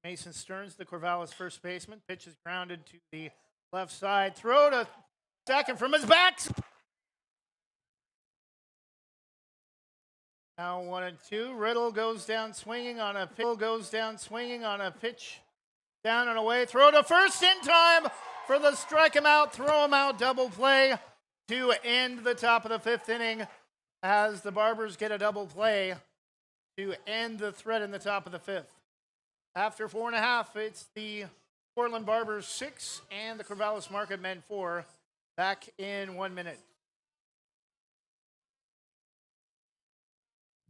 Mason Stearns, the Corvallis first baseman, pitch is grounded to the left side. Throw to second from his back. Now 1-2. Riddle goes down swinging on a pitch. Down and away. Throw to first in time for the strike him out, throw him out double play to end the top of the fifth inning as the Barbers get a double play to end the threat in the top of the fifth. After 4.5, it's the Portland Barbers 6 and the Corvallis Market Men 4. Back in 1 minute.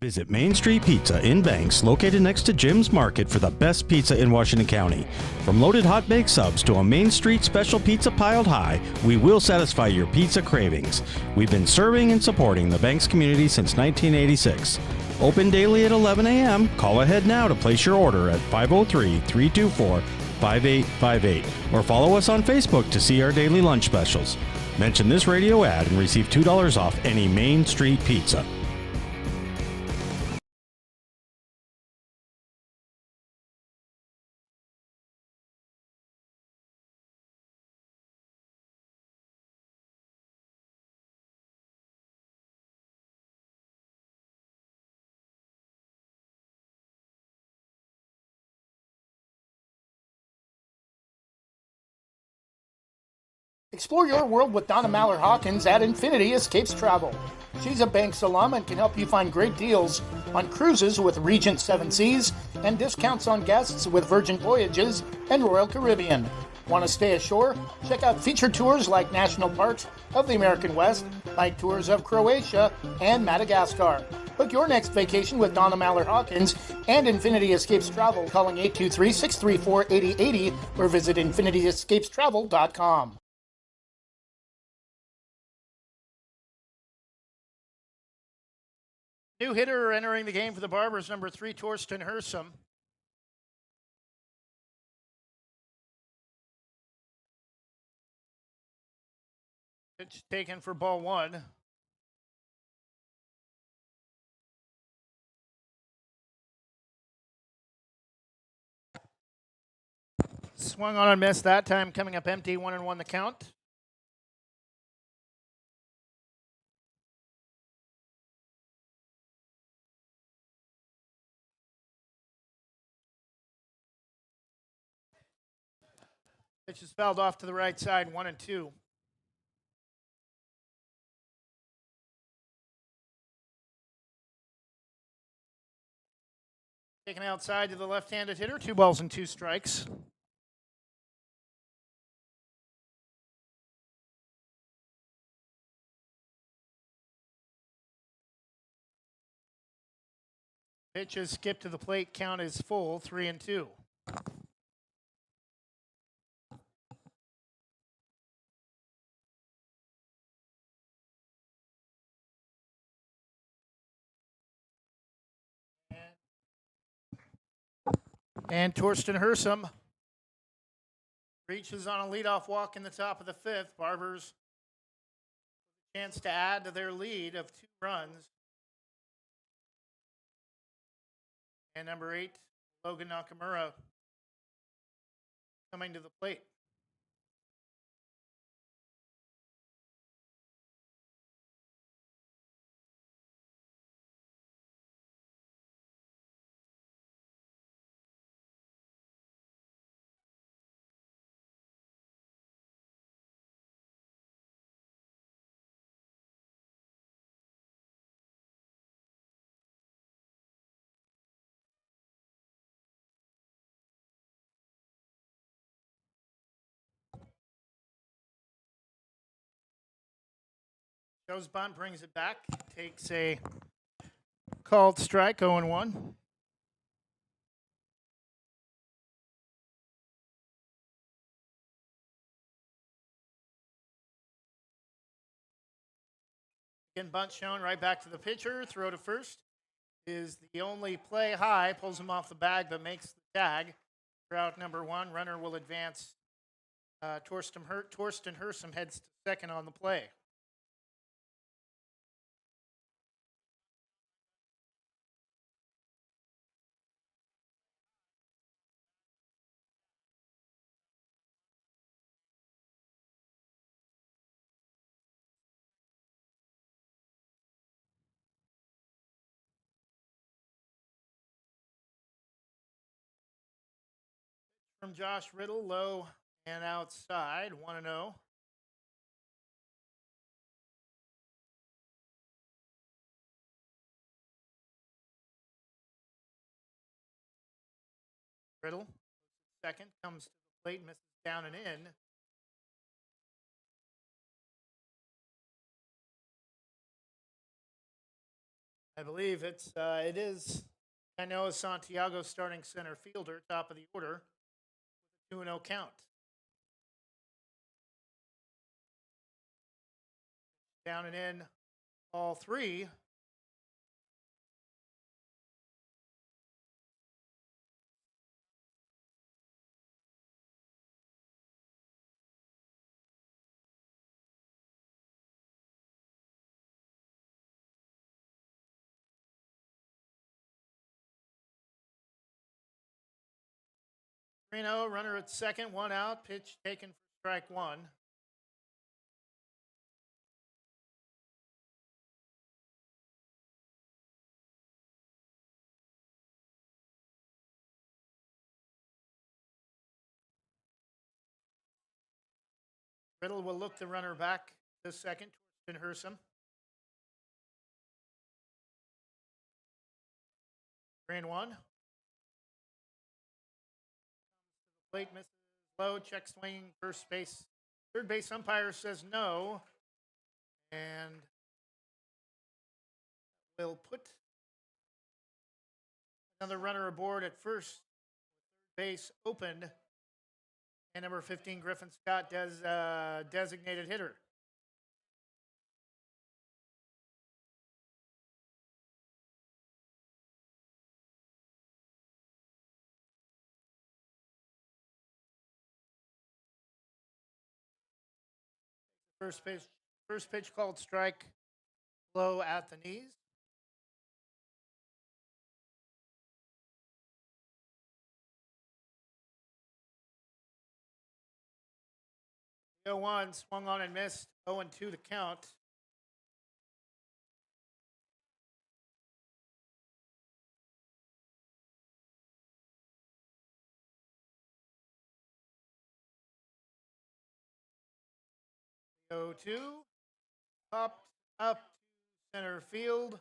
Visit Main Street Pizza in Banks, located next to Jim's Market, for the best pizza in Washington County. From loaded hot baked subs to a Main Street special pizza piled high, we will satisfy your pizza cravings. We've been serving and supporting the Banks community since 1986. Open daily at 11 a.m. Call ahead now to place your order at 503-324-5858 or follow us on Facebook to see our daily lunch specials. Mention this radio ad and receive $2 off any Main Street pizza. Explore your world with Donna Maller Hawkins at Infinity Escapes Travel. She's a Banks alum and can help you find great deals on cruises with Regent Seven Seas and discounts on guests with Virgin Voyages and Royal Caribbean. Want to stay ashore? Check out featured tours like National Parks of the American West, night tours of Croatia and Madagascar. Book your next vacation with Donna Maller Hawkins and Infinity Escapes Travel, calling 823-634-8080 or visit infinityescapestravel.com. New hitter entering the game for the Barbers, number 3, Torsten Hersom. Pitch taken for ball 1. Swung on and missed that time, coming up empty, 1-1 the count. Pitch is fouled off to the right side, 1-2. Taken outside to the left-handed hitter, 2 balls and 2 strikes. Pitch is skipped to the plate, count is full, 3-2. And Torsten Hersom reaches on a leadoff walk in the top of the 5th. Barbers chance to add to their lead of 2 runs. And number 8, Logan Nakamura, coming to the plate. Joe's bunt brings it back, takes a called strike, 0-1. Again, bunt shown right back to the pitcher. Throw to first is the only play high. Pulls him off the bag, but makes the tag. For out number 1, runner will advance. Torsten Hersom heads to second on the play. From Josh Riddle, low and outside, 1-0. Riddle, second, comes to the plate, misses down and in. I believe it is Canoa Santiago starting center fielder, top of the order, with a 2-0 count. Down and in, all 3. Runner at second, 1 out, pitch taken for strike 1. Riddle will look the runner back this second. Torsten Hersom. Green one. Plate misses low. Check swing. First base. Third base umpire says no. And will put another runner aboard at first. Third base opened. And number 15, Griffin Scott, does designated hitter. First pitch called strike, low at the knees. The 0-1 swung on and missed. 0-2 to count. The 0-2 popped up to center field.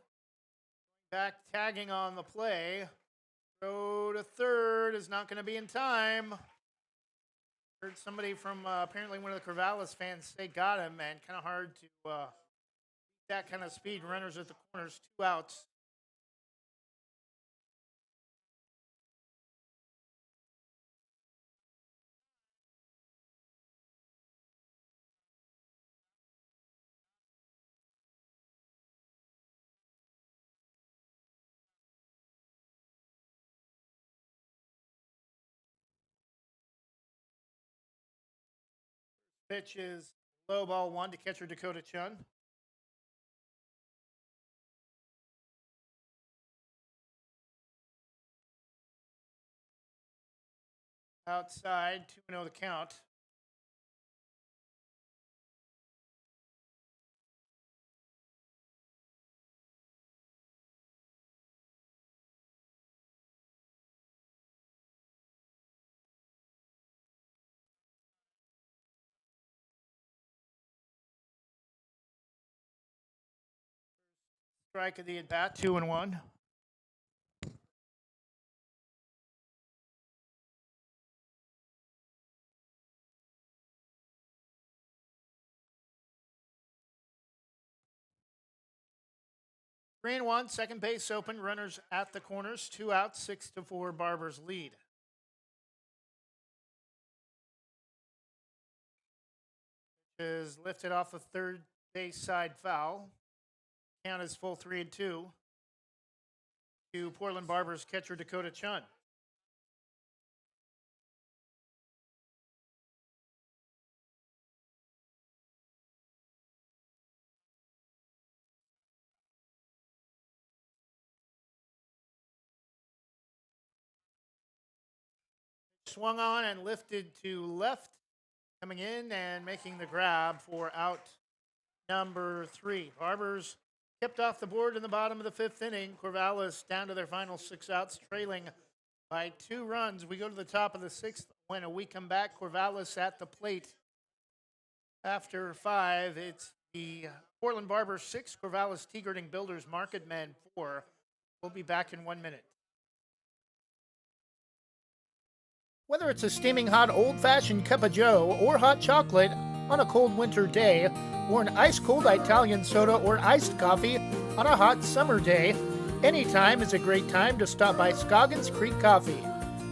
Back tagging on the play. Throw to third is not going to be in time. Heard somebody from apparently one of the Corvallis fans say got him, man. Kind of hard to that kind of speed. Runners at the corners, 2 outs. Pitch is low ball 1 to catcher Dakota Chun. Outside, 2-0 the count. Strike of the at-bat, 2-1. Green one, second base open, runners at the corners, 2 outs, 6-4, Barbers lead. Is lifted off the third base side foul. Count is full 3-2 to Portland Barbers catcher Dakota Chun. Swung on and lifted to left, coming in and making the grab for out number 3. Barbers kept off the board in the bottom of the 5th inning. Corvallis down to their final 6 outs, trailing by 2 runs. We go to the top of the 6th. When we come back, Corvallis at the plate. After 5, it's the Portland Barbers 6, Corvallis Gerding Builders Marketmen 4. We'll be back in 1 minute. Whether it's a steaming hot old-fashioned cup of joe or hot chocolate on a cold winter day, or an ice-cold Italian soda or iced coffee on a hot summer day, anytime is a great time to stop by Scoggins Creek Coffee.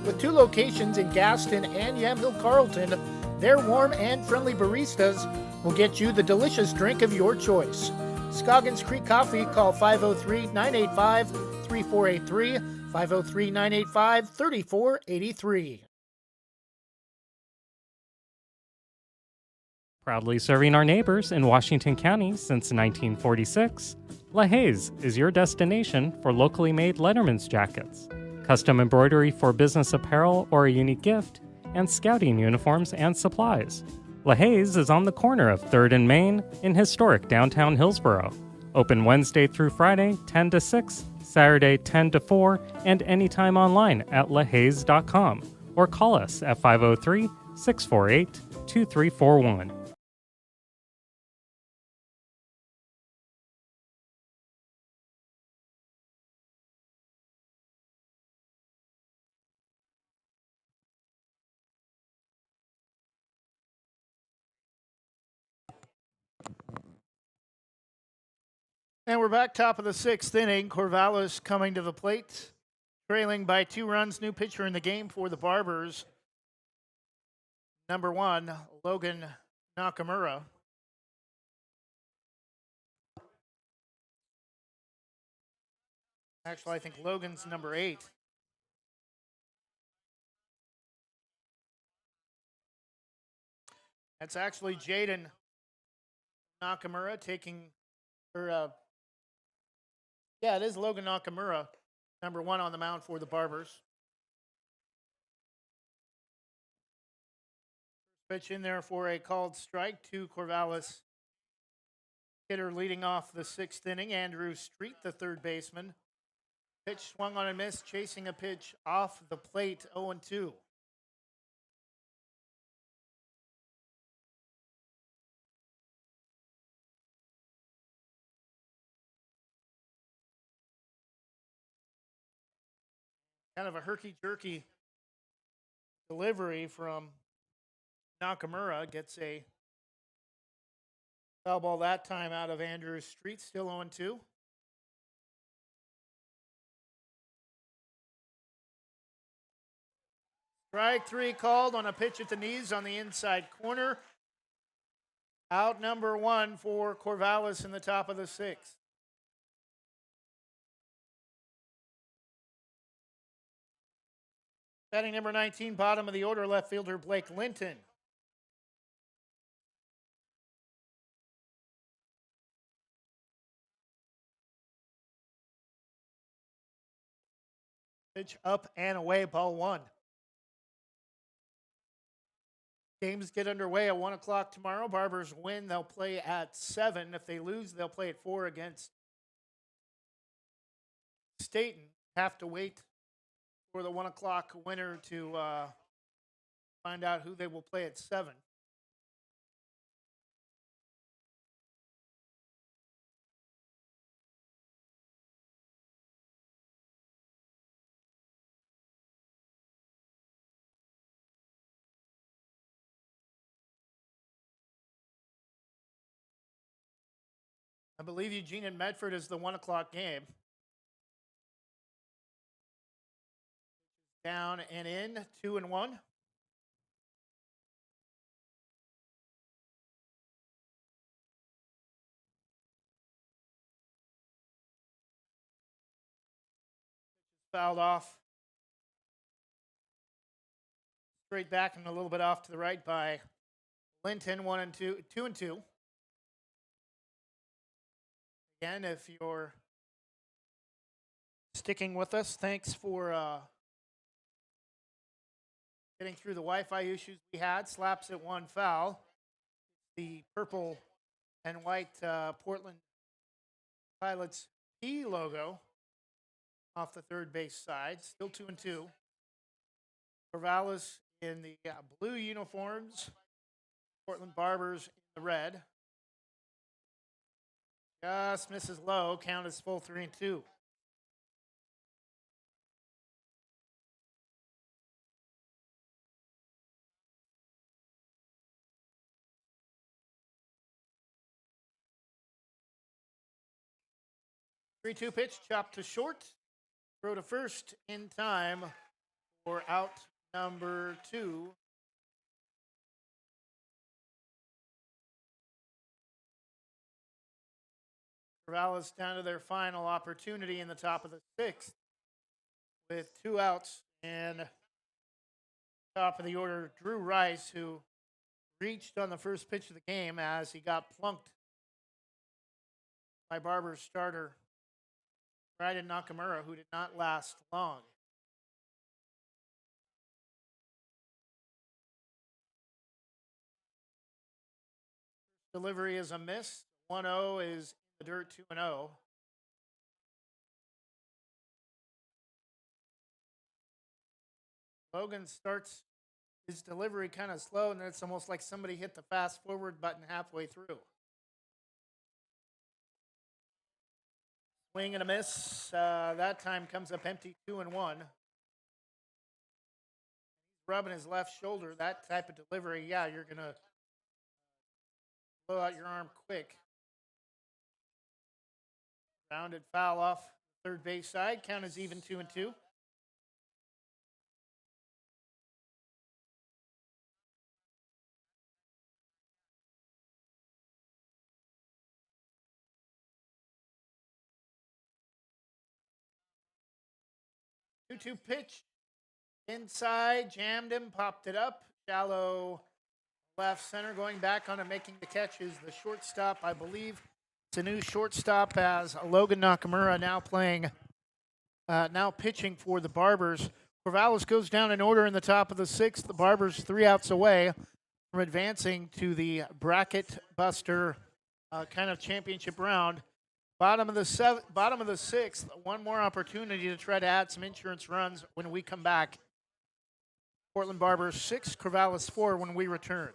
With 2 locations in Gaston and Yamhill Carlton, their warm and friendly baristas will get you the delicious drink of your choice. Scoggins Creek Coffee, call 503-985-3483, 503-985-3483. Proudly serving our neighbors in Washington County since 1946, LaHaye's is your destination for locally made Letterman's jackets, custom embroidery for business apparel or a unique gift, and scouting uniforms and supplies. LaHaye's is on the corner of 3rd and Main in historic downtown Hillsborough. Open Wednesday through Friday, 10 to 6, Saturday, 10 to 4, and anytime online at lahayes.com or call us at 503-648-2341. And we're back top of the sixth inning. Corvallis coming to the plate, trailing by 2 runs. New pitcher in the game for the Barbers, number 1, Logan Nakamura. Actually, I think Logan's number 8. That's actually Jaden Nakamura taking, it is Logan Nakamura, number 1 on the mound for the Barbers. Pitch in there for a called strike to Corvallis. Hitter leading off the 6th inning, Andrew Street, the third baseman. Pitch swung on and missed, chasing a pitch off the plate, 0-2. Kind of a herky-jerky delivery from Nakamura. Gets a foul ball that time out of Andrew Street, still 0-2. Strike 3 called on a pitch at the knees on the inside corner. Out number 1 for Corvallis in the top of the 6th. Batting number 19, bottom of the order, left fielder Blake Linton. Pitch up and away, ball 1. Games get underway at 1 o'clock tomorrow. Barbers win, they'll play at 7. If they lose, they'll play at 4 against Staten. Have to wait for the 1 o'clock winner to find out who they will play at 7. I believe Eugene and Medford is the 1 o'clock game. Down and in, 2-1. Fouled off. Straight back and a little bit off to the right by Linton, 2-2. Again, if you're sticking with us, thanks for getting through the Wi-Fi issues we had. Slaps at 1 foul. The purple and white Portland Pilots P logo off the third base side. Still 2-2. Corvallis in the blue uniforms. Portland Barbers in the red. Just misses low. Count is full 3-2. Three-two pitch, chopped to short. Throw to first in time for out number 2. Corvallis down to their final opportunity in the top of the 6th with 2 outs, and top of the order Drew Rice, who reached on the first pitch of the game as he got plunked by Barbers starter Brandon Nakamura, who did not last long. Delivery is a miss. 1-0 is in the dirt, 2-0. Logan starts his delivery kind of slow, and then it's almost like somebody hit the fast forward button halfway through. Swing and a miss. That time comes up empty, 2-1. Rubbing his left shoulder. That type of delivery, yeah, you're going to blow out your arm quick. Rounded foul off third base side. Count is even 2-2. Two pitch inside, jammed him, popped it up. Shallow left center, going back on and making the catch is the shortstop. I believe it's a new shortstop as Logan Nakamura now pitching for the Barbers. Corvallis goes down in order in the top of the sixth. The Barbers 3 outs away from advancing to the bracket buster kind of championship round. Bottom of the sixth, one more opportunity to try to add some insurance runs when we come back. Portland Barbers 6, Corvallis 4 when we return.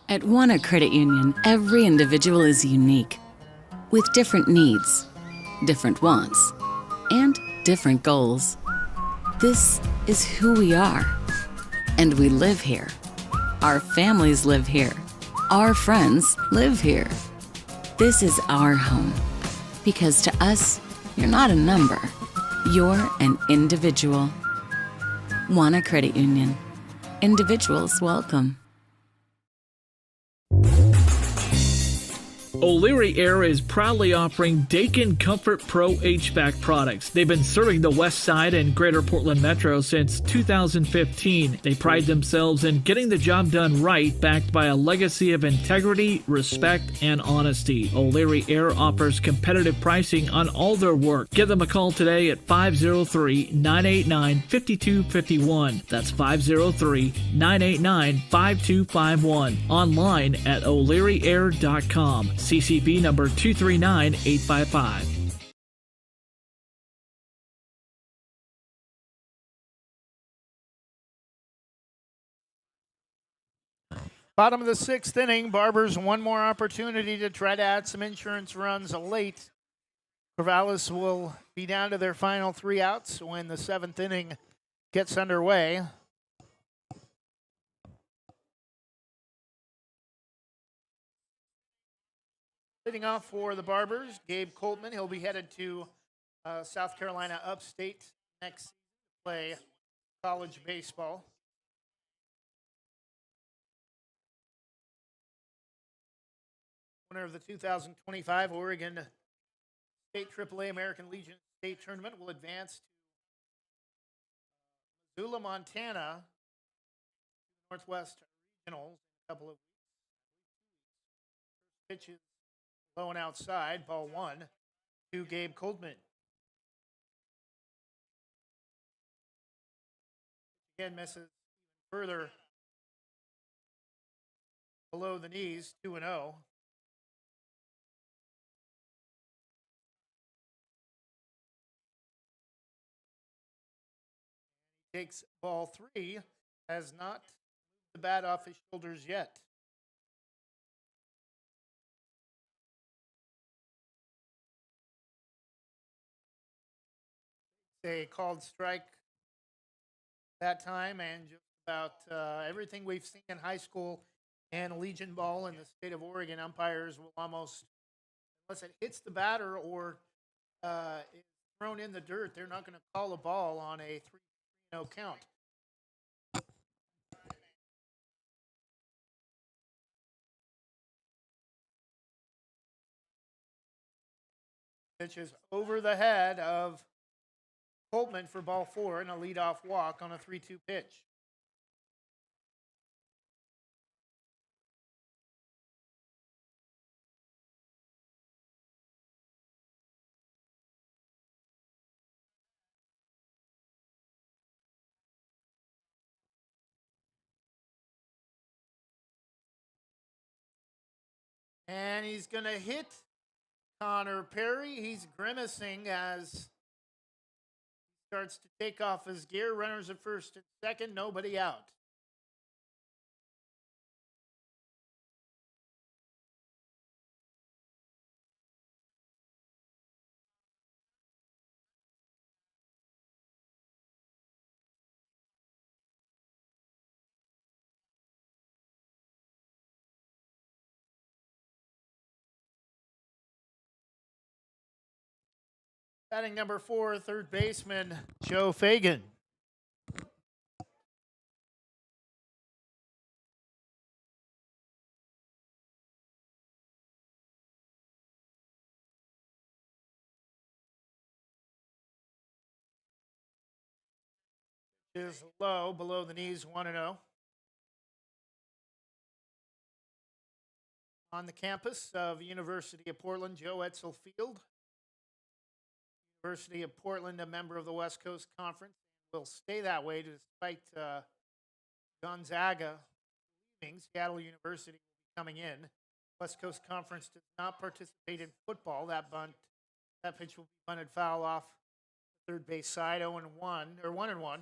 At One Credit Union, every individual is unique, with different needs, different wants, and different goals. This is who we are, and we live here. Our families live here. Our friends live here. This is our home, because to us, you're not a number. You're an individual. One Credit Union. Individuals welcome. O'Leary Air is proudly offering Dakin Comfort Pro HVAC products. They've been serving the West Side and Greater Portland Metro since 2015. They pride themselves in getting the job done right, backed by a legacy of integrity, respect, and honesty. O'Leary Air offers competitive pricing on all their work. Give them a call today at 503-989-5251. That's 503-989-5251. Online at o'learyair.com. CCB number 239855. Bottom of the sixth inning, Barbers one more opportunity to try to add some insurance runs late. Corvallis will be down to their final 3 outs when the seventh inning gets underway. Leading off for the Barbers, Gabe Coltman. He'll be headed to South Carolina Upstate next season to play college baseball. Winner of the 2025 Oregon State AAA American Legion State Tournament will advance to Missoula, Montana, Northwest Regionals in a couple of weeks. First pitch is low and outside, ball 1 to Gabe Coltman. Again, misses further below the knees, 2-0. He takes ball 3, has not moved the bat off his shoulders yet. A called strike that time, and just about everything we've seen in high school and Legion ball in the state of Oregon, umpires will almost, unless it hits the batter or it's thrown in the dirt, they're not going to call a ball on a 3-0 count. Pitch is over the head of Coltman for ball 4 and a leadoff walk on a 3-2 pitch. And he's going to hit Connor Perry. He's grimacing as starts to take off his gear. Runners at first and second, nobody out. Batting number 4, third baseman Joe Fagan. Is low, below the knees, 1-0. On the campus of University of Portland, Joe ETZEL Field. University of Portland, a member of the West Coast Conference, will stay that way despite Gonzaga leaving. Seattle University will be coming in. West Coast Conference does not participate in football. That pitch will be bunted foul off the third base side, 0-1 or 1-1.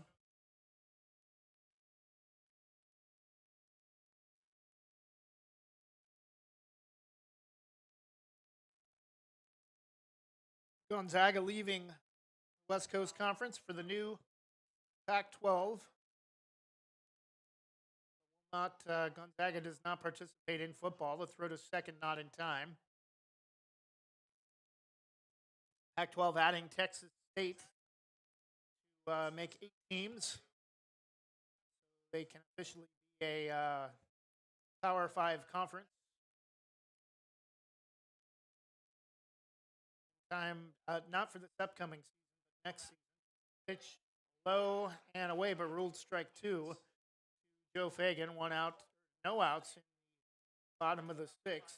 Gonzaga leaving West Coast Conference for the new Pac-12. Gonzaga does not participate in football. The throw to second, not in time. Pac-12 adding Texas State to make 8 teams. They can officially be a Power 5 conference. Time, not for this upcoming season, but next season. Pitch low and away, but ruled strike 2. Joe Fagan, 1 out, no outs in the bottom of the 6th. 6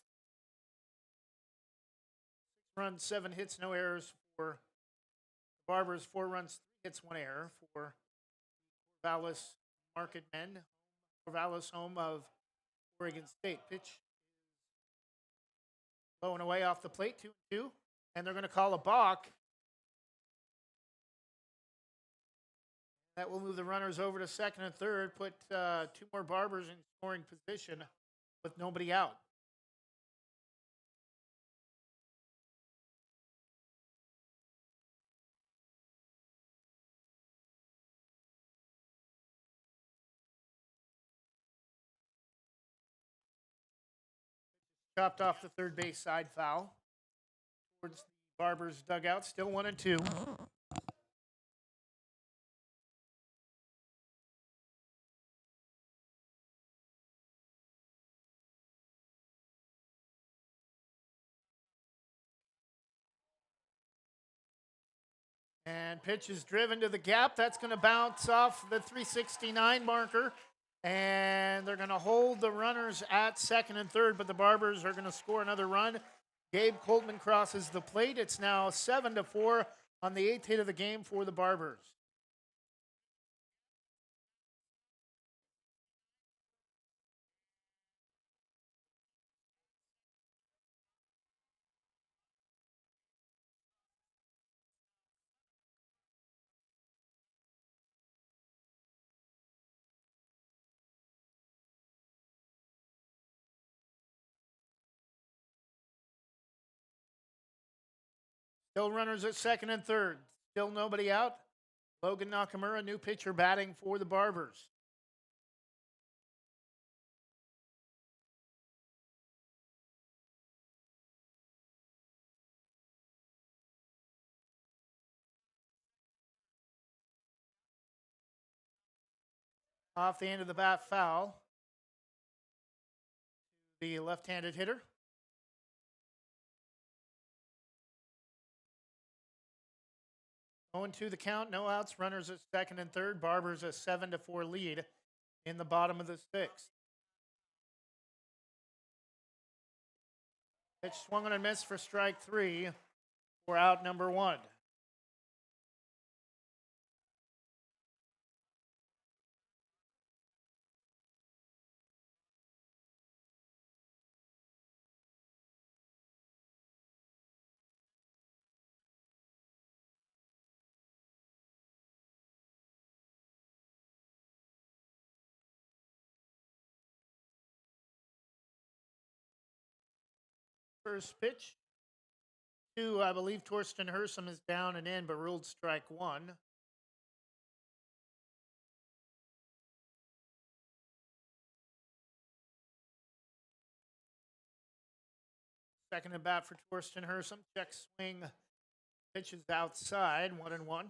runs, 7 hits, no errors for the Barbers. 4 runs, 3 hits, 1 error for Corvallis Market Men. Corvallis, home of Oregon State. Pitch low and away off the plate, 2-2. And they're going to call a balk. That will move the runners over to second and third, put 2 more Barbers in scoring position with nobody out. Chopped off the third base side, foul towards the Barbers dugout, still 1-2. And pitch is driven to the gap. That's going to bounce off the 369 marker. And they're going to hold the runners at second and third, but the Barbers are going to score another run. Gabe Coltman crosses the plate. It's now 7-4 on the 8th hit of the game for the Barbers. Still runners at second and third. Still nobody out. Logan Nakamura, new pitcher batting for the Barbers. Off the end of the bat, foul. The left-handed hitter. Going to the count, no outs, runners at second and third. Barbers a 7-4 lead in the bottom of the 6th. Pitch swung on and missed for strike 3 for out number 1. First pitch to, I believe, Torsten Hersom is down and in, but ruled strike 1. Second at bat for Torsten Hersom. Check swing Pitch is outside, 1-1.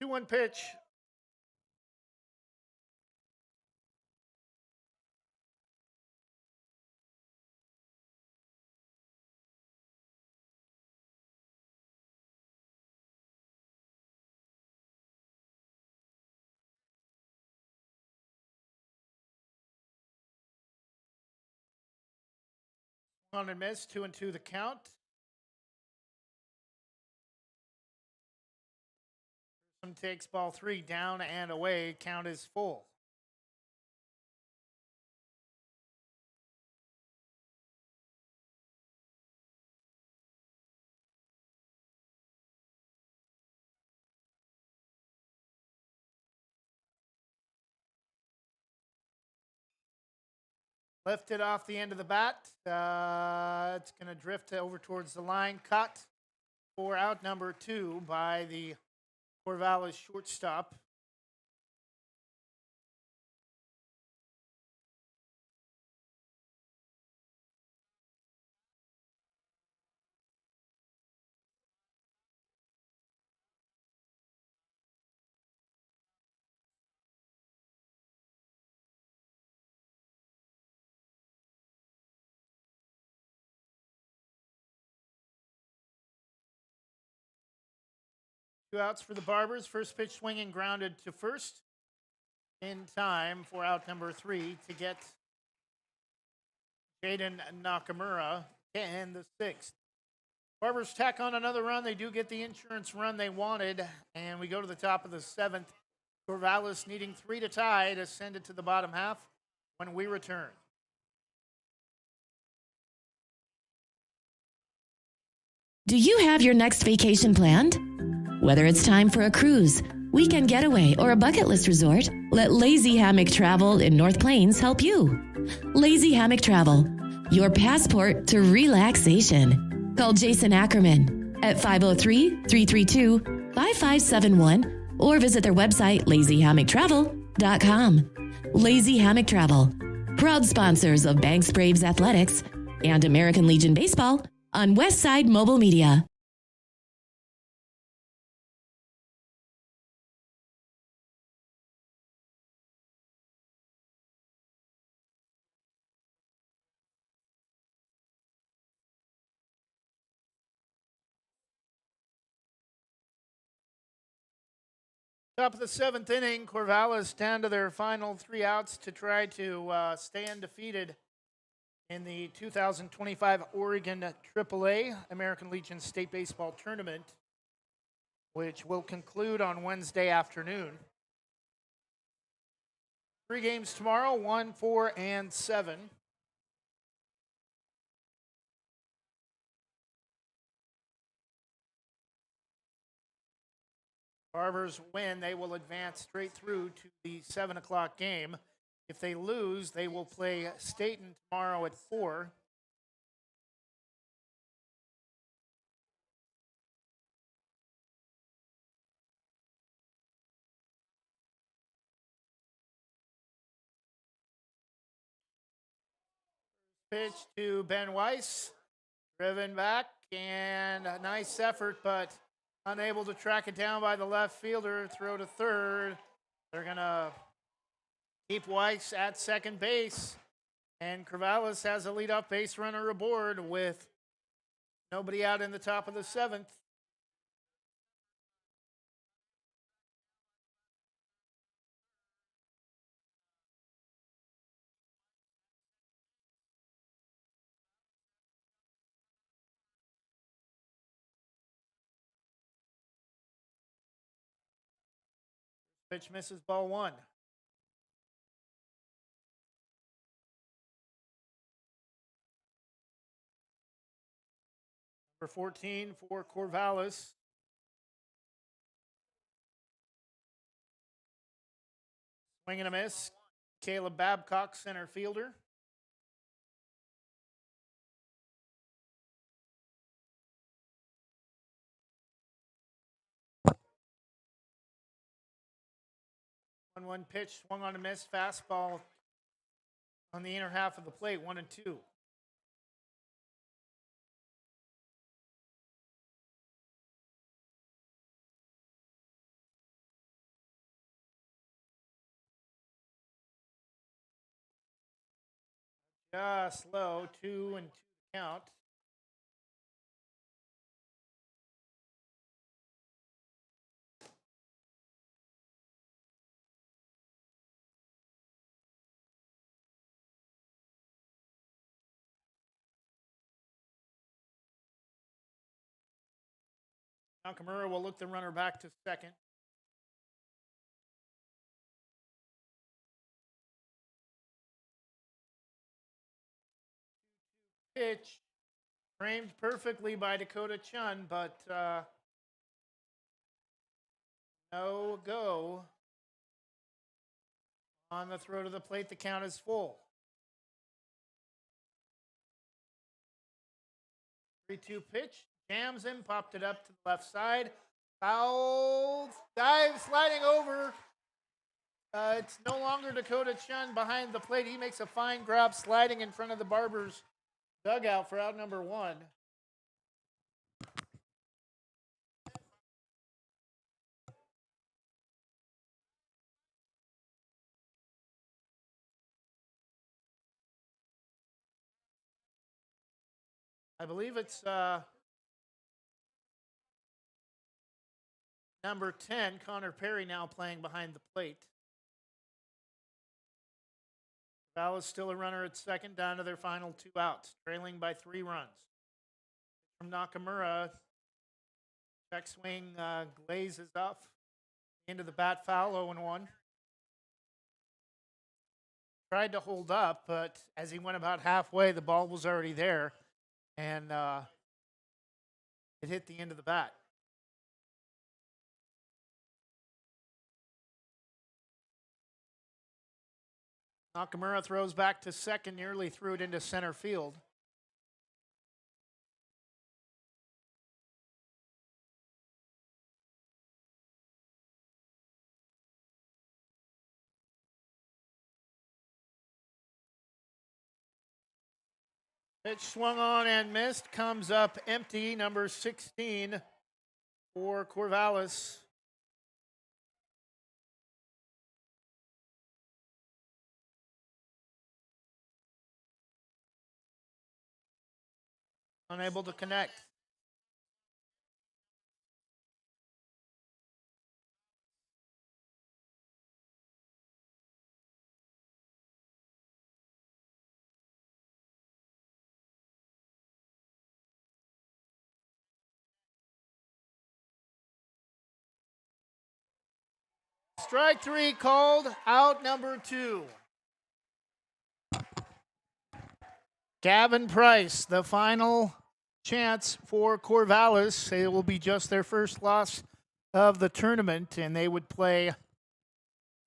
Two-one pitch. On and miss, 2-2 the count. Takes ball 3 down and away. Count is full. Lifted off the end of the bat. It's going to drift over towards the line. Cut for out number 2 by the Corvallis shortstop. Two outs for the Barbers. First pitch swinging, grounded to first. In time for out number 3 to get Jaden Nakamura and the 6th. Barbers tack on another run. They do get the insurance run they wanted, and we go to the top of the 7th. Corvallis needing 3 to tie to send it to the bottom half when we return. Do you have your next vacation planned? Whether it's time for a cruise, weekend getaway, or a bucket list resort, let Lazy Hammock Travel in North Plains help you. Lazy Hammock Travel, your passport to relaxation. Call Jason Ackerman at 503-332-5571 or visit their website, lazyhammocktravel.com. Lazy Hammock Travel, proud sponsors of Banks Braves Athletics and American Legion Baseball on Westside Mobile Media. Top of the 7th inning, Corvallis down to their final 3 outs to try to stay undefeated in the 2025 Oregon AAA American Legion State Baseball Tournament, which will conclude on Wednesday afternoon. 3 games tomorrow, 1, 4, and 7. Barbers win, they will advance straight through to the 7 o'clock game. If they lose, they will play Staten tomorrow at 4. Pitch to Ben Weiss, driven back, and a nice effort, but unable to track it down by the left fielder. Throw to third. They're going to keep Weiss at second base. And Corvallis has a leadoff base runner aboard with nobody out in the top of the 7th. Pitch misses, ball 1. Number 14 for Corvallis. Swing and a miss. Caleb Babcock, center fielder. One pitch, swung on a miss, fastball on the inner half of the plate, 1-2. Just low, 2-2 count. Nakamura will look the runner back to second. Pitch framed perfectly by Dakota Chun, but no go on the throw to the plate. The count is full. 3-2 pitch, jams him, popped it up to the left side. Foul, dive, sliding over. It's no longer Dakota Chun behind the plate. He makes a fine grab, sliding in front of the Barbers dugout for out number 1. I believe it's number 10, Connor Perry, now playing behind the plate. Corvallis still a runner at second, down to their final 2 outs, trailing by 3 runs. From Nakamura, check swing glazes up into the bat, foul, 0-1. Tried to hold up, but as he went about halfway, the ball was already there, and it hit the end of the bat. Nakamura throws back to second, nearly threw it into center field. Pitch swung on and missed, comes up empty, number 16 for Corvallis. Unable to connect. Strike 3 called, out number 2. Gavin Price, the final chance for Corvallis. It will be just their first loss of the tournament, and they would play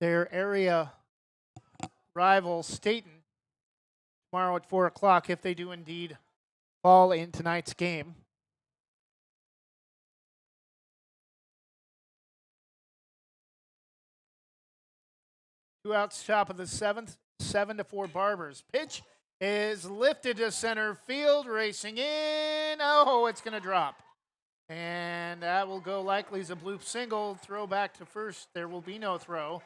their area rival Staten tomorrow at 4 o'clock if they do indeed fall in tonight's game. Two outs, top of the 7th, 7-4 Barbers. Pitch is lifted to center field, racing in. Oh, it's going to drop. And that will go likely as a bloop single. Throw back to first. There will be no throw.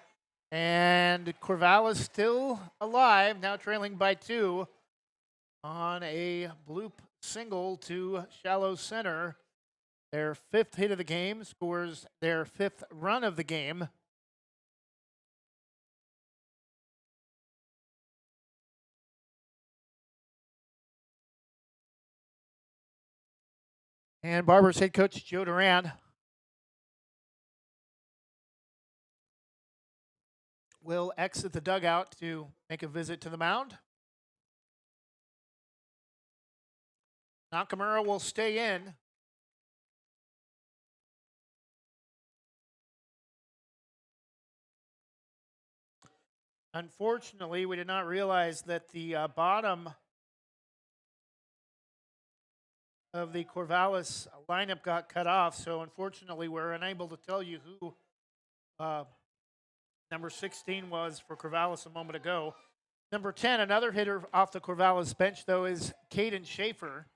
And Corvallis still alive, now trailing by 2 on a bloop single to shallow center. Their 5th hit of the game, scores their 5th run of the game. And Barbers head coach Joe Duran will exit the dugout to make a visit to the mound. Nakamura will stay in. Unfortunately, we did not realize that the bottom of the Corvallis lineup got cut off, so unfortunately we're unable to tell you who number 16 was for Corvallis a moment ago. Number 10, another hitter off the Corvallis bench, though, is Caden Schaefer.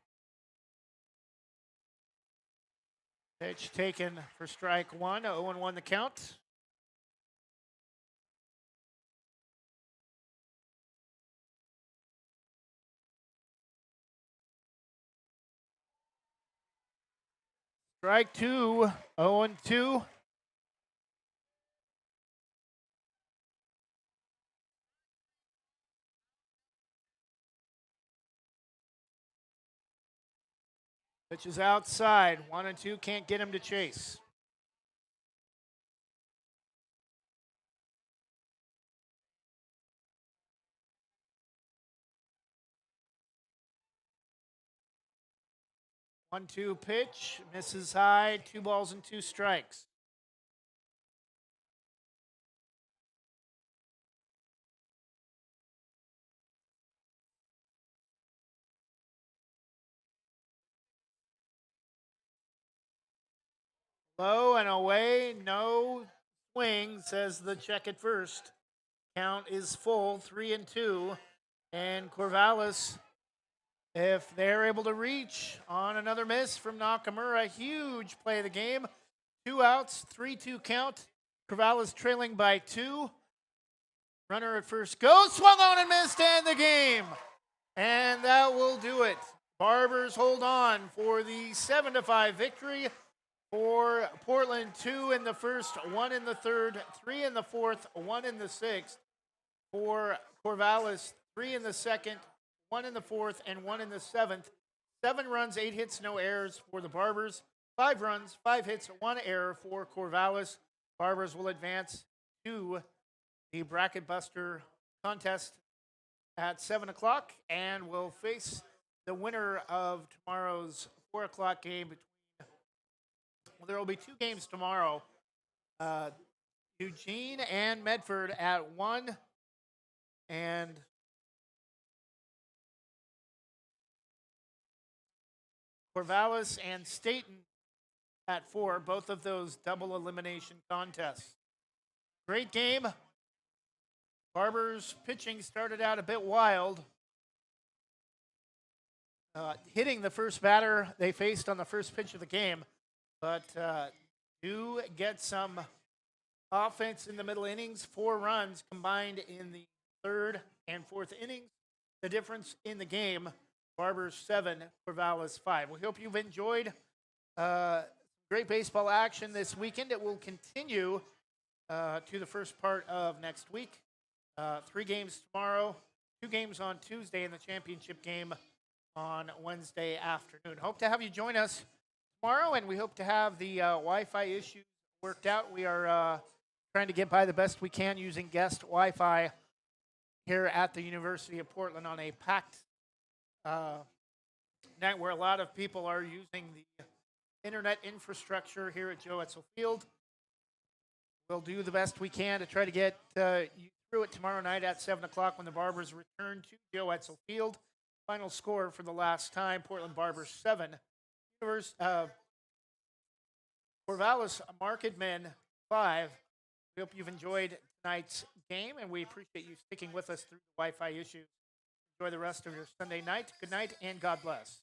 Pitch taken for strike one, 0-1 the count. Strike two, 0-2. Pitch is outside. 1-2, can't get him to chase. One-two pitch, misses high, 2 balls and 2 strikes. Low and away, no swing, says the check at first. Count is full, 3-2. And Corvallis, if they're able to reach on another miss from Nakamura, huge play of the game. 2 outs, 3-2 count. Corvallis trailing by 2. Runner at first goes, swung on and missed to end the game. And that will do it. Barbers hold on for the 7-5 victory for Portland. 2 in the first, 1 in the third, 3 in the fourth, 1 in the sixth. For Corvallis, 3 in the second, 1 in the fourth, and 1 in the seventh. 7 runs, 8 hits, no errors for the Barbers. 5 runs, 5 hits, 1 error for Corvallis. Barbers will advance to the Bracket Buster contest at 7 o'clock and will face the winner of tomorrow's 4 o'clock game. Well, there will be 2 games tomorrow. Eugene and Medford at 1, and Corvallis and Staten at 4, both of those double elimination contests. Great game. Barbers pitching started out a bit wild. Hitting the first batter they faced on the first pitch of the game, but do get some offense in the middle innings. 4 runs combined in the third and fourth innings. The difference in the game, Barbers 7, Corvallis 5. We hope you've enjoyed great baseball action this weekend. It will continue to the first part of next week. 3 games tomorrow, 2 games on Tuesday, and the championship game on Wednesday afternoon. Hope to have you join us tomorrow, and we hope to have the Wi-Fi issues worked out. We are trying to get by the best we can using guest Wi-Fi here at the University of Portland on a packed night where a lot of people are using the internet infrastructure here at Joe Etzel Field. We'll do the best we can to try to get you through it tomorrow night at 7 o'clock when the Barbers return to Joe Etzel Field. Final score for the last time, Portland Barbers 7. Corvallis Marketmen 5. We hope you've enjoyed tonight's game, and we appreciate you sticking with us through the Wi-Fi issues. Enjoy the rest of your Sunday night. Good night, and God bless.